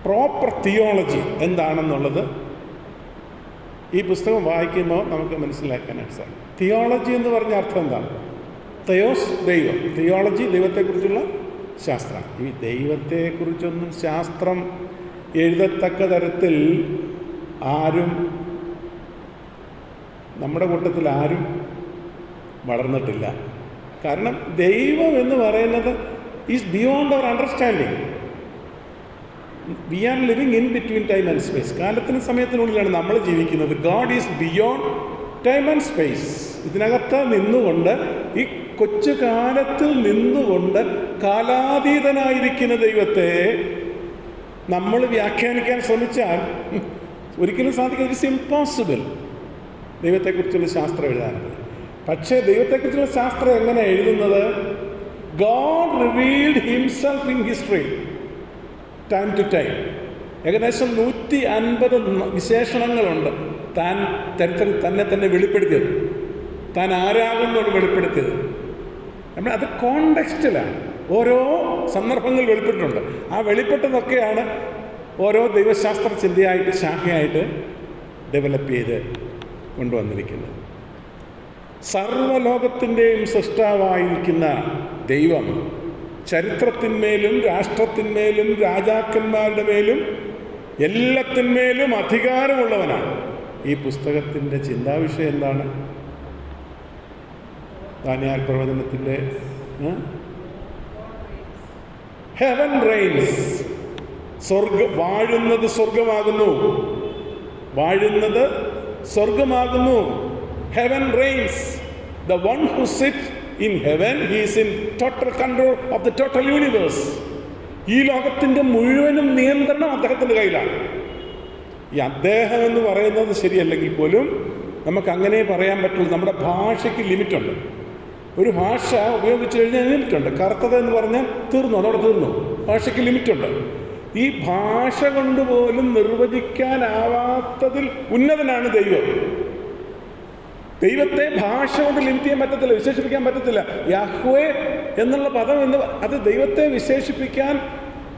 പ്രോപ്പർ തിയോളജി എന്താണെന്നുള്ളത് ഈ പുസ്തകം വായിക്കുമ്പോൾ നമുക്ക് മനസ്സിലാക്കാനായിട്ട് സാധിക്കും. തിയോളജി എന്ന് പറഞ്ഞ അർത്ഥം എന്താണ്? തെയോസ്, ദൈവം. തിയോളജി ദൈവത്തെക്കുറിച്ചുള്ള ശാസ്ത്രം. ഈ ദൈവത്തെക്കുറിച്ചൊന്നും ശാസ്ത്രം എഴുതത്തക്ക തരത്തിൽ ആരും നമ്മുടെ കൂട്ടത്തിൽ ആരും വളർന്നിട്ടില്ല. കാരണം ദൈവം എന്ന് പറയുന്നത് is beyond our understanding. We are living in between time and space. കാലത്തിനും സമയത്തിനുള്ളിലാണ് നമ്മൾ ജീവിക്കുന്നത്. God is beyond time and space. ഇതിനകത്ത് നിന്നുകൊണ്ട്, ഈ കൊച്ചു കാലത്തിൽ നിന്നുകൊണ്ട് കാലാതീതനായിരിക്കുന്ന ദൈവത്തെ നമ്മൾ വ്യാഖ്യാനിക്കാൻ ശ്രമിച്ചാൽ ഒരിക്കലും സാധിക്കില്ല. ഇറ്റ്സ് ഇംപോസിബിൾ ദൈവത്തെക്കുറിച്ചുള്ള ശാസ്ത്രം എഴുതാനുള്ളത്. പക്ഷേ ദൈവത്തെക്കുറിച്ചുള്ള ശാസ്ത്രം എങ്ങനെ എഴുതുന്നത്? God revealed himself in history, time to time. ഏകദേശം 150 വിശേഷണങ്ങളുണ്ട് താൻ ചരിത്രത്തിൽ തന്നെ വെളിപ്പെടുത്തിയത്, താൻ ആരാകുന്നോട് വെളിപ്പെടുത്തിയത്. നമ്മൾ അത് കോണ്ടെക്സ്റ്റിലാണ്. ഓരോ സന്ദർഭങ്ങൾ വെളിപ്പെട്ടിട്ടുണ്ട്. ആ വെളിപ്പെട്ടതൊക്കെയാണ് ഓരോ ദൈവശാസ്ത്ര ചിന്തയായിട്ട്, ശാഖയായിട്ട് ഡെവലപ്പ് ചെയ്ത് കൊണ്ടുവന്നിരിക്കുന്നത്. സർവ്വലോകത്തിൻ്റെയും സൃഷ്ടാവായിരിക്കുന്ന ദൈവം ചരിത്രത്തിന്മേലും രാഷ്ട്രത്തിന്മേലും രാജാക്കന്മാരുടെ മേലും എല്ലാത്തിന്മേലും അധികാരമുള്ളവനാണ്. ഈ പുസ്തകത്തിൻ്റെ ചിന്താവിഷയം എന്താണ്? ദാനിയേൽ പ്രവചനത്തിൻ്റെ ഹെവൻ റെയിൻസ്, വാഴുന്നത് സ്വർഗമാകുന്നു, വാഴുന്നത് സ്വർഗമാകുന്നു. Heaven reigns. The one who sits in heaven, he is in total control of the total universe. ഈ ലോകത്തിൻ്റെ മുഴുവനും നിയന്ത്രണം അദ്ദേഹത്തിൻ്റെ കയ്യിലാണ്. ഈ അദ്ദേഹം എന്ന് പറയുന്നത് ശരിയല്ലെങ്കിൽ പോലും നമുക്ക് അങ്ങനെ പറയാൻ പറ്റുള്ളൂ. നമ്മുടെ ഭാഷയ്ക്ക് ലിമിറ്റുണ്ട്. ഒരു ഭാഷ ഉപയോഗിച്ച് കഴിഞ്ഞാൽ ലിമിറ്റുണ്ട്. കറുത്തത് എന്ന് പറഞ്ഞാൽ തീർന്നു, അതോടെ തീർന്നു. ഭാഷയ്ക്ക് ലിമിറ്റുണ്ട്. ഈ ഭാഷ കൊണ്ടുപോലും നിർവചിക്കാനാവാത്തതിൽ ഉന്നതനാണ് ദൈവം. ദൈവത്തെ ഭാഷ കൊണ്ട് ലിമിറ്റ് ചെയ്യാൻ പറ്റത്തില്ല, വിശേഷിപ്പിക്കാൻ പറ്റത്തില്ല. യാഹ്വേ എന്നുള്ള പദം അത് ദൈവത്തെ വിശേഷിപ്പിക്കാൻ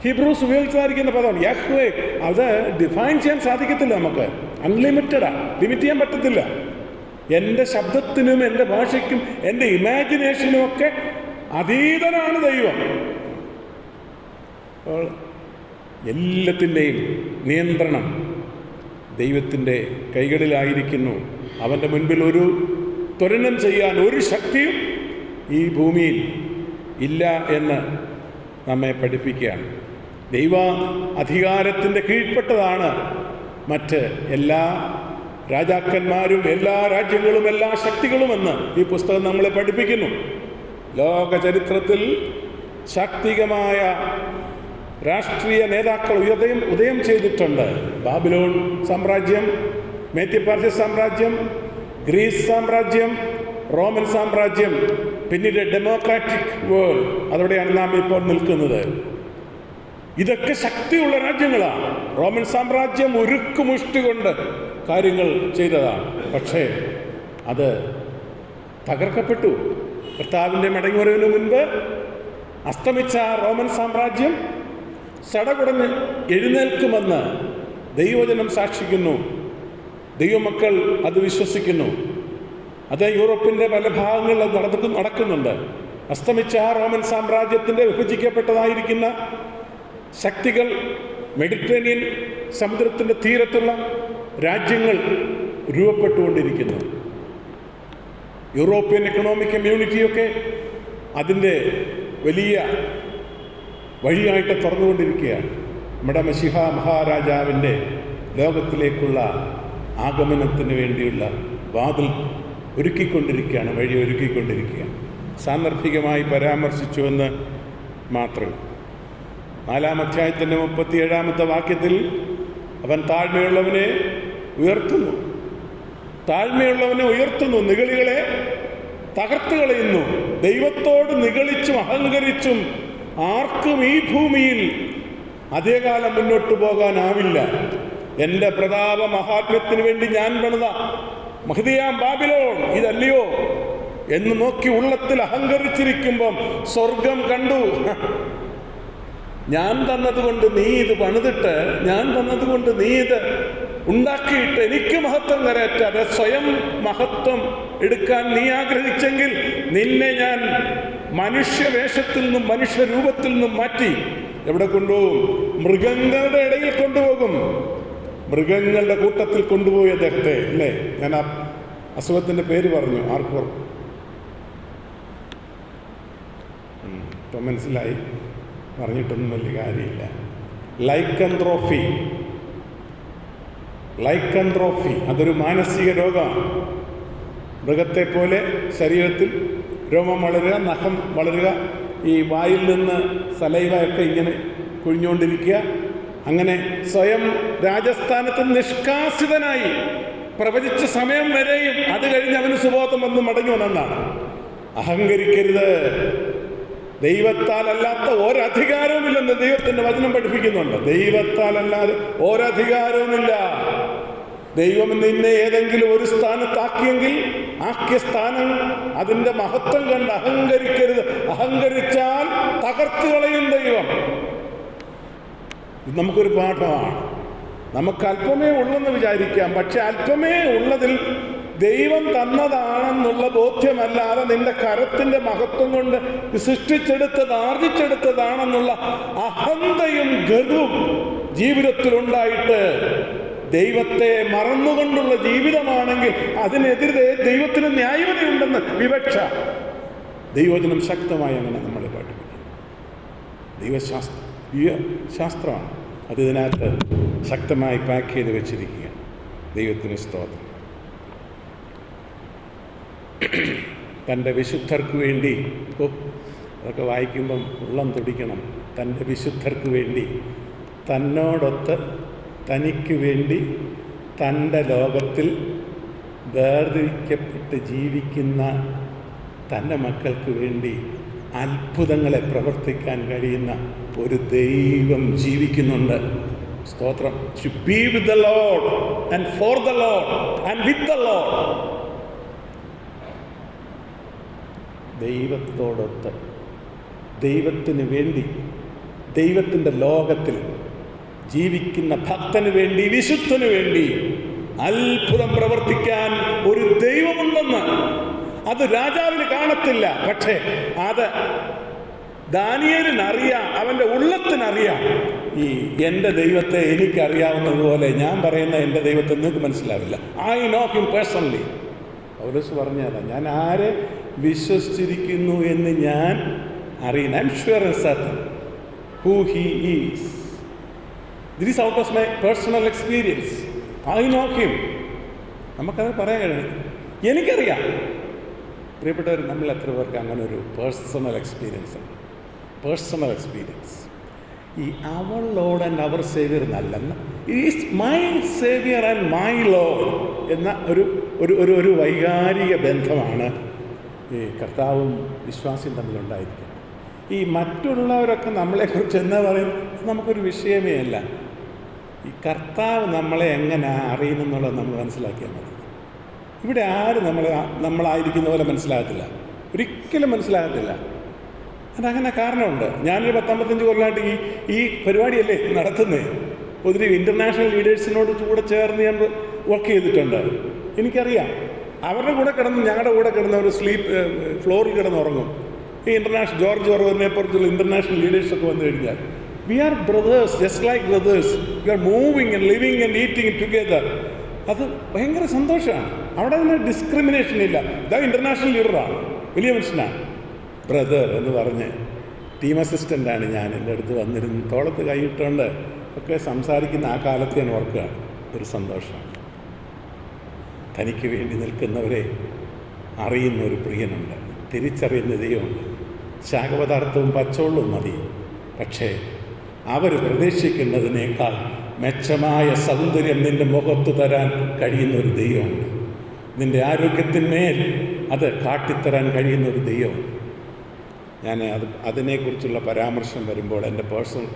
ഹീബ്രൂസ് ഉപയോഗിച്ചായിരിക്കുന്ന പദമാണ് യാഹ്വേ. അത് ഡിഫൈൻ ചെയ്യാൻ സാധിക്കത്തില്ല നമുക്ക്. അൺലിമിറ്റഡാണ്, ലിമിറ്റ് ചെയ്യാൻ പറ്റത്തില്ല. എൻ്റെ ശബ്ദത്തിനും എൻ്റെ ഭാഷയ്ക്കും എൻ്റെ ഇമാജിനേഷനും ഒക്കെ അതീതനാണ് ദൈവം. അപ്പോൾ എല്ലാത്തിൻ്റെയും നിയന്ത്രണം ദൈവത്തിൻ്റെ കൈകളിലായിരിക്കുന്നു. അവൻ്റെ മുൻപിൽ ഒരു ത്വരണം ചെയ്യാൻ ഒരു ശക്തിയും ഈ ഭൂമിയിൽ ഇല്ല എന്ന് നമ്മെ പഠിപ്പിക്കുകയാണ്. ദൈവ അധികാരത്തിൻ്റെ കീഴ്പ്പെട്ടതാണ് മറ്റ് എല്ലാ രാജാക്കന്മാരും, എല്ലാ രാജ്യങ്ങളും, എല്ലാ ശക്തികളുമെന്ന് ഈ പുസ്തകം നമ്മളെ പഠിപ്പിക്കുന്നു. ലോക ചരിത്രത്തിൽ ശാക്തികമായ രാഷ്ട്രീയ നേതാക്കൾ ഉദയം ചെയ്തിട്ടുണ്ട്. ബാബിലോൺ സാമ്രാജ്യം, മേദ്യപാർശ്യ സാമ്രാജ്യം, ഗ്രീസ് സാമ്രാജ്യം, റോമൻ സാമ്രാജ്യം, പിന്നീട് ഡെമോക്രാറ്റിക് വേൾഡ്, അതോടെയാണ് നാം ഇപ്പോൾ നിൽക്കുന്നത്. ഇതൊക്കെ ശക്തിയുള്ള രാജ്യങ്ങളാണ്. റോമൻ സാമ്രാജ്യം ഉരുക്കുമുഷ്ടി കൊണ്ട് കാര്യങ്ങൾ ചെയ്തതാണ്. പക്ഷേ അത് തകർക്കപ്പെട്ടു. കർത്താവിൻ്റെ മടങ്ങിവരവിന് മുൻപ് അസ്തമിച്ച റോമൻ സാമ്രാജ്യം സടകുടഞ്ഞ് എഴുന്നേൽക്കുമെന്ന് ദൈവവചനം സാക്ഷിക്കുന്നു. ദൈവമക്കൾ അത് വിശ്വസിക്കുന്നു. അത് യൂറോപ്പിൻ്റെ പല ഭാഗങ്ങളിൽ നടക്കുന്നുണ്ട്. അസ്തമിച്ച റോമൻ സാമ്രാജ്യത്തിൻ്റെ വിഭജിക്കപ്പെട്ടതായിരിക്കുന്ന ശക്തികൾ മെഡിറ്ററേനിയൻ സമുദ്രത്തിൻ്റെ തീരത്തുള്ള രാജ്യങ്ങൾ രൂപപ്പെട്ടുകൊണ്ടിരിക്കുന്നു. യൂറോപ്യൻ എക്കണോമിക് കമ്മ്യൂണിറ്റിയൊക്കെ അതിൻ്റെ വലിയ വഴിയായിട്ട് തുറന്നുകൊണ്ടിരിക്കുകയാണ്. നമ്മുടെ മശിഹ മഹാരാജാവിൻ്റെ ലോകത്തിലേക്കുള്ള ആഗമനത്തിന് വേണ്ടിയുള്ള വാതിൽ ഒരുക്കിക്കൊണ്ടിരിക്കുകയാണ്, വഴി ഒരുക്കിക്കൊണ്ടിരിക്കുകയാണ്. സാന്ദർഭികമായി പരാമർശിച്ചുവെന്ന് മാത്രം. 4-ാം അധ്യായത്തിൻ്റെ 37-ാമത്തെ വാക്യത്തിൽ അവൻ താഴ്മയുള്ളവനെ ഉയർത്തുന്നു, താഴ്മയുള്ളവനെ ഉയർത്തുന്നു, നിഗളികളെ തകർത്ത് കളയുന്നു. ദൈവത്തോട് നിഗളിച്ചും അഹങ്കരിച്ചും ആർക്കും ഈ ഭൂമിയിൽ അധികകാലം മുന്നോട്ട് പോകാനാവില്ല. എൻ്റെ പ്രതാപ മഹാത്മ്യത്തിന് വേണ്ടി ഞാൻ പണിത മഹതിയാം ബാബിലോൺ ഇതല്ലയോ എന്ന് നോക്കി ഉള്ളത്തിൽ അഹങ്കരിച്ചിരിക്കുമ്പം സ്വർഗം കണ്ടു. ഞാൻ തന്നതുകൊണ്ട് നീ ഇത് പണിതിട്ട്, ഞാൻ തന്നതുകൊണ്ട് നീ ഇത് ഉണ്ടാക്കിയിട്ട് എനിക്ക് മഹത്വം കരയറ്റാതെ സ്വയം മഹത്വം എടുക്കാൻ നീ ആഗ്രഹിച്ചെങ്കിൽ നിന്നെ ഞാൻ മനുഷ്യവേഷത്തിൽ നിന്നും മനുഷ്യരൂപത്തിൽ നിന്നും മാറ്റി എവിടെ കൊണ്ടുപോകും? മൃഗങ്ങളുടെ ഇടയിൽ കൊണ്ടുപോകും. മൃഗങ്ങളുടെ കൂട്ടത്തിൽ കൊണ്ടുപോയി അദ്ദേഹത്തെ, അല്ലേ? ഞാൻ ആ അസുഖത്തിൻ്റെ പേര് പറഞ്ഞു, ആർക്കും ഇപ്പം മനസ്സിലായി, പറഞ്ഞിട്ടൊന്നും വലിയ കാര്യമില്ല. ലൈക്കൻട്രോഫി അതൊരു മാനസിക രോഗമാണ്. മൃഗത്തെ പോലെ ശരീരത്തിൽ രോമം വളരുക, നഖം വളരുക, ഈ വായിൽ നിന്ന് സലൈവയൊക്കെ ഇങ്ങനെ കുഴിഞ്ഞുകൊണ്ടിരിക്കുക. അങ്ങനെ സ്വയം രാജസ്ഥാനത്ത് നിഷ്കാസിതനായി പ്രവചിച്ച സമയം വരെയും അത് കഴിഞ്ഞ് അവന് സുബോധം വന്ന് മടങ്ങി വന്നെന്നാണ്. അഹങ്കരിക്കരുത്. ദൈവത്താൽ അല്ലാത്ത ഒരധികാരവുമില്ലെന്ന് ദൈവത്തിൻ്റെ വചനം പഠിപ്പിക്കുന്നുണ്ട്. ദൈവത്താൽ അല്ലാതെ ഒരധികാരവുമില്ല. ദൈവം നിന്നെ ഏതെങ്കിലും ഒരു സ്ഥാനത്താക്കിയെങ്കിൽ ആക്കിയ സ്ഥാനം അതിൻ്റെ മഹത്വം കണ്ട് അഹങ്കരിക്കരുത്. അഹങ്കരിച്ചാൽ തകർത്ത് കളയും ദൈവം. ഇത് നമുക്കൊരു പാഠമാണ്. നമുക്ക് അല്പമേ ഉള്ളെന്ന് വിചാരിക്കാം, പക്ഷെ അല്പമേ ഉള്ളതിൽ ദൈവം തന്നതാണെന്നുള്ള ബോധ്യമല്ലാതെ നിന്റെ കരത്തിൻ്റെ മഹത്വം കൊണ്ട് സൃഷ്ടിച്ചെടുത്തത് ആർജിച്ചെടുത്തതാണെന്നുള്ള അഹന്തയും ഗർവവും ജീവിതത്തിലുണ്ടായിട്ട് ദൈവത്തെ മറന്നുകൊണ്ടുള്ള ജീവിതമാണെങ്കിൽ അതിനെതിരെ ദൈവത്തിന് ന്യായീനതയുണ്ടെന്ന് വിവക്ഷ. ദൈവവചനം ശക്തമായി അങ്ങനെ നമ്മളെ പഠിപ്പിക്കും. ദൈവശാസ്ത്രമാണ് അത് ഇതിനകത്ത് ശക്തമായി പാക്ക് ചെയ്ത് വെച്ചിരിക്കുകയാണ്. ദൈവത്തിന് സ്തോത്രം. തൻ്റെ വിശുദ്ധർക്ക് വേണ്ടി, അതൊക്കെ വായിക്കുമ്പം ഉള്ളം തുടിക്കണം. തൻ്റെ വിശുദ്ധർക്ക് വേണ്ടി, തന്നോടൊത്ത് തനിക്ക് വേണ്ടി, തൻ്റെ ലോകത്തിൽ വേർതിരിക്കപ്പെട്ട് ജീവിക്കുന്ന തൻ്റെ മക്കൾക്ക് വേണ്ടി അത്ഭുതങ്ങളെ പ്രവർത്തിക്കാൻ കഴിയുന്ന ഒരു ദൈവം ജീവിക്കുന്നുണ്ട്. സ്തോത്രം. To be with the Lord and for the Lord and with the Lord. ദൈവത്തോടൊത്ത്, ദൈവത്തിന് വേണ്ടി, ദൈവത്തിൻ്റെ ലോകത്തിൽ ജീവിക്കുന്ന ഭക്തന് വേണ്ടി, വിശുദ്ധന് വേണ്ടി അത്ഭുതം പ്രവർത്തിക്കാൻ ഒരു ദൈവമുണ്ടെന്ന് അത് രാജാവിന് കാണത്തില്ല. പക്ഷേ അത് ദാനിയേലിനറിയാം, അവൻ്റെ ഉള്ളത്തിനറിയാം. ഈ എൻ്റെ ദൈവത്തെ എനിക്കറിയാവുന്നതുപോലെ ഞാൻ പറയുന്ന എൻ്റെ ദൈവത്തെ നിങ്ങൾക്ക് മനസ്സിലാവില്ല. I know him personally. പൗലോസ് പറഞ്ഞതാണ്, ഞാൻ ആരെ വിശ്വസിച്ചിരിക്കുന്നു എന്ന് ഞാൻ അറിയുന്നു. I am sure and certain who he is. This is out of my personal experience. I know him. നമുക്കത് പറയാൻ കഴിയും. എനിക്കറിയാം. പ്രിയപ്പെട്ടവർ, നമ്മൾ എത്ര പേർക്ക് അങ്ങനെ ഒരു പേഴ്സണൽ എക്സ്പീരിയൻസ് ഉണ്ട്? Personal experience. ഈ our Lord and our Saviour എന്നല്ലെന്ന്, is my Saviour and my Lord എന്ന ഒരു വൈകാരിക ബന്ധമാണ് ഈ കർത്താവും വിശ്വാസിയും തമ്മിലുണ്ടായിരിക്കുന്നത്. ഈ മറ്റുള്ളവരൊക്കെ നമ്മളെക്കുറിച്ച് എന്താ പറയും, നമുക്കൊരു വിഷയമേ അല്ല. ഈ കർത്താവ് നമ്മളെ എങ്ങനെ അറിയുന്നെന്നുള്ളത് നമ്മൾ മനസ്സിലാക്കിയാൽ മതി. ഇവിടെ ആരും നമ്മളായിരിക്കുന്ന പോലെ മനസ്സിലാകത്തില്ല, ഒരിക്കലും മനസ്സിലാകത്തില്ല. അതങ്ങനെ കാരണമുണ്ട്. ഞാനൊരു 10-15 കൊല്ലമായിട്ട് ഈ പരിപാടിയല്ലേ നടത്തുന്നത്. ഒത്തിരി ഇൻ്റർനാഷണൽ ലീഡേഴ്സിനോട് കൂടെ ചേർന്ന് ഞാൻ വർക്ക് ചെയ്തിട്ടുണ്ട്. എനിക്കറിയാം, അവരുടെ കൂടെ കിടന്ന്, ഞങ്ങളുടെ കൂടെ കിടന്ന് അവർ ഫ്ലോറിൽ കിടന്ന് ഉറങ്ങും. ഈ ജോർജ് ഓർവലിനെ പോലത്തുള്ള ഇൻ്റർനാഷണൽ ലീഡേഴ്സൊക്കെ വന്നു കഴിഞ്ഞാൽ we are brothers, just like brothers, we are moving and living and eating together. അത് ഭയങ്കര സന്തോഷമാണ്. അവിടെ നിന്ന് ഡിസ്ക്രിമിനേഷൻ ഇല്ല. ഇതാ ഇൻ്റർനാഷണൽ ലീഡറാണ്, വലിയ മനുഷ്യനാണ്, ബ്രദർ എന്ന് പറഞ്ഞ് ടീം അസിസ്റ്റൻ്റാണ് ഞാൻ. എൻ്റെ അടുത്ത് വന്നിരുന്ന് തോളത്ത് കൈയിട്ടുകൊണ്ട് ഒക്കെ സംസാരിക്കുന്ന ആ കാലത്ത് ഞാൻ ഓർക്കുകയാണ്. ഒരു സന്തോഷമാണ്. തനിക്ക് വേണ്ടി നിൽക്കുന്നവരെ അറിയുന്ന ഒരു പ്രിയനുണ്ട്, തിരിച്ചറിയുന്ന ദൈവമുണ്ട്. ശാഖപദാർത്ഥവും പച്ചവെള്ളവും മതി, പക്ഷേ അവർ പ്രതീക്ഷിക്കുന്നതിനേക്കാൾ മെച്ചമായ സൗന്ദര്യം നിൻ്റെ മുഖത്ത് തരാൻ കഴിയുന്ന ഒരു ദൈവമുണ്ട്. നിൻ്റെ ആരോഗ്യത്തിന്മേൽ അത് കാട്ടിത്തരാൻ കഴിയുന്ന ഒരു ദൈവമുണ്ട്. ഞാൻ അതിനെക്കുറിച്ചുള്ള പരാമർശം വരുമ്പോൾ എൻ്റെ പേഴ്സണൽ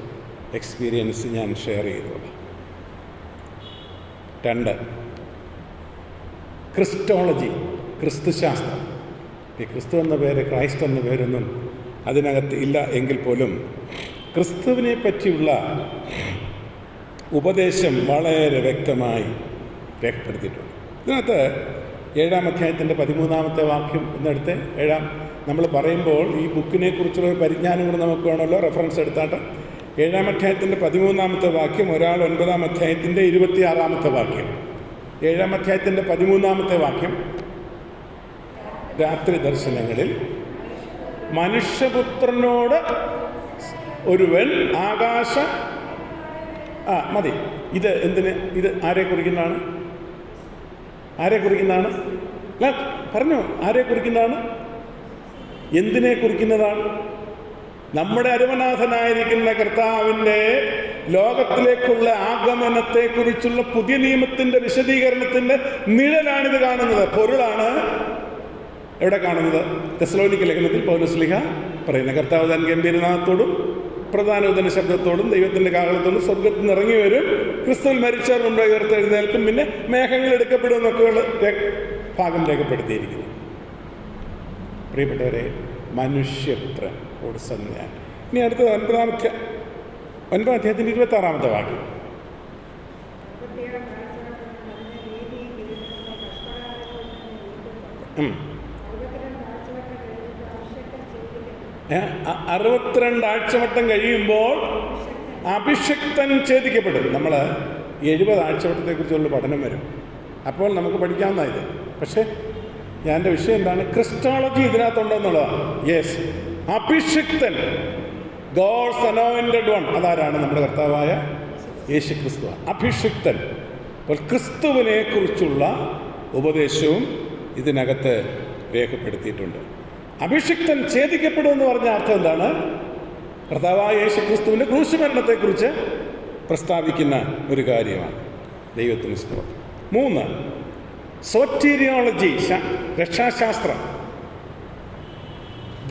എക്സ്പീരിയൻസ് ഞാൻ ഷെയർ ചെയ്തോളാം. 2, ക്രിസ്റ്റോളജി, ക്രിസ്തുശാസ്ത്രം. ഈ ക്രിസ്തു എന്ന പേര്, ക്രൈസ്റ്റ് എന്ന പേരൊന്നും അതിനകത്ത് ഇല്ല എങ്കിൽ പോലും ക്രിസ്തുവിനെ പറ്റിയുള്ള ഉപദേശം വളരെ വ്യക്തമായി രേഖപ്പെടുത്തിയിട്ടുണ്ട്. ഇതിനകത്ത് 7-ാം അധ്യായത്തിൻ്റെ 13-ാമത്തെ വാക്യം എന്നെടുത്ത് നമ്മൾ പറയുമ്പോൾ ഈ ബുക്കിനെ കുറിച്ചുള്ള പരിജ്ഞാനം കൂടെ നമുക്ക് വേണമല്ലോ, റെഫറൻസ് എടുത്താട്ട്. 7-ാം അധ്യായത്തിൻ്റെ 13-ാമത്തെ വാക്യം, ഒരാൾ 9-ാം അധ്യായത്തിൻ്റെ 26-ാമത്തെ വാക്യം. 7-ാം അധ്യായത്തിൻ്റെ 13-ാമത്തെ വാക്യം, രാത്രി ദർശനങ്ങളിൽ മനുഷ്യപുത്രനോട് ഒരുവൻ മതി. ഇത് എന്തിന്? ഇത് ആരെ കുറിക്കുന്നതാണ്? അല്ല, പറഞ്ഞോ, ആരെ കുറിക്കുന്നതാണ്? എന്തിനെ കുറിക്കുന്നതാണ്? നമ്മുടെ അരുമനാഥനായിരിക്കുന്ന കർത്താവിൻ്റെ ലോകത്തിലേക്കുള്ള ആഗമനത്തെക്കുറിച്ചുള്ള പുതിയ നിയമത്തിൻ്റെ വിശദീകരണത്തിൻ്റെ നിഴലാണിത് കാണുന്നത്. പൊരുളാണ് എവിടെ കാണുന്നത്? തെസ്സലോനിക്ക ലേഖനത്തിൽ പൗലോസ്ലീഹ പറയുന്ന കർത്താവ് താൻ ഗംഭീരനാഥത്തോടും പ്രധാനോദന ശബ്ദത്തോടും ദൈവത്തിൻ്റെ കാഹളത്തോടും സ്വർഗത്തിൽ നിന്ന് ഇറങ്ങി വരും, ക്രിസ്തുവിൽ മരിച്ചവർ മുമ്പ് ഉയർത്തെഴുന്നേൽക്കും, പിന്നെ മേഘങ്ങൾ എടുക്കപ്പെടും എന്നൊക്കെയുള്ള ഭാഗം രേഖപ്പെടുത്തിയിരിക്കുന്നു. പ്രിയപ്പെട്ടവരെ, മനുഷ്യപുത്രനോട് സംജ്ഞ. ഇനി അടുത്തത് 9-ാം അധ്യായത്തിൻ്റെ 26-ാമത്തെ വാക്യം. ഉം 62 ആഴ്ചവട്ടം കഴിയുമ്പോൾ അഭിഷിക്തൻ ഛേദിക്കപ്പെടും. നമ്മൾ 70 ആഴ്ചവട്ടത്തെക്കുറിച്ചുള്ള പഠനം വരും, അപ്പോൾ നമുക്ക് പഠിക്കാവുന്ന ഇത്. പക്ഷേ എൻ്റെ വിഷയം എന്താണ്? ക്രിസ്റ്റോളജി ഇതിനകത്തുണ്ടോ എന്നുള്ളതാണ്. യെസ്, അഭിഷിക്തൻ, ഗോഡ്സ് അനോയിന്റഡ് വൺ. അതാരാണ്? നമ്മുടെ കർത്താവായ യേശു ക്രിസ്തു, അഭിഷിക്തൻ. അപ്പോൾ ക്രിസ്തുവിനെ കുറിച്ചുള്ള ഉപദേശവും ഇതിനകത്ത് രേഖപ്പെടുത്തിയിട്ടുണ്ട്. അഭിഷിക്തൻ ഛേദിക്കപ്പെടുമെന്ന് പറഞ്ഞ അർത്ഥം എന്താണ്? കർത്താവായ യേശു ക്രിസ്തുവിൻ്റെ ക്രൂശുമരണത്തെക്കുറിച്ച് പ്രസ്താവിക്കുന്ന ഒരു കാര്യമാണ്. ദൈവത്തിന് സ്തോത്രം. 3, സോറ്റീരിയോളജി, രക്ഷാശാസ്ത്രം.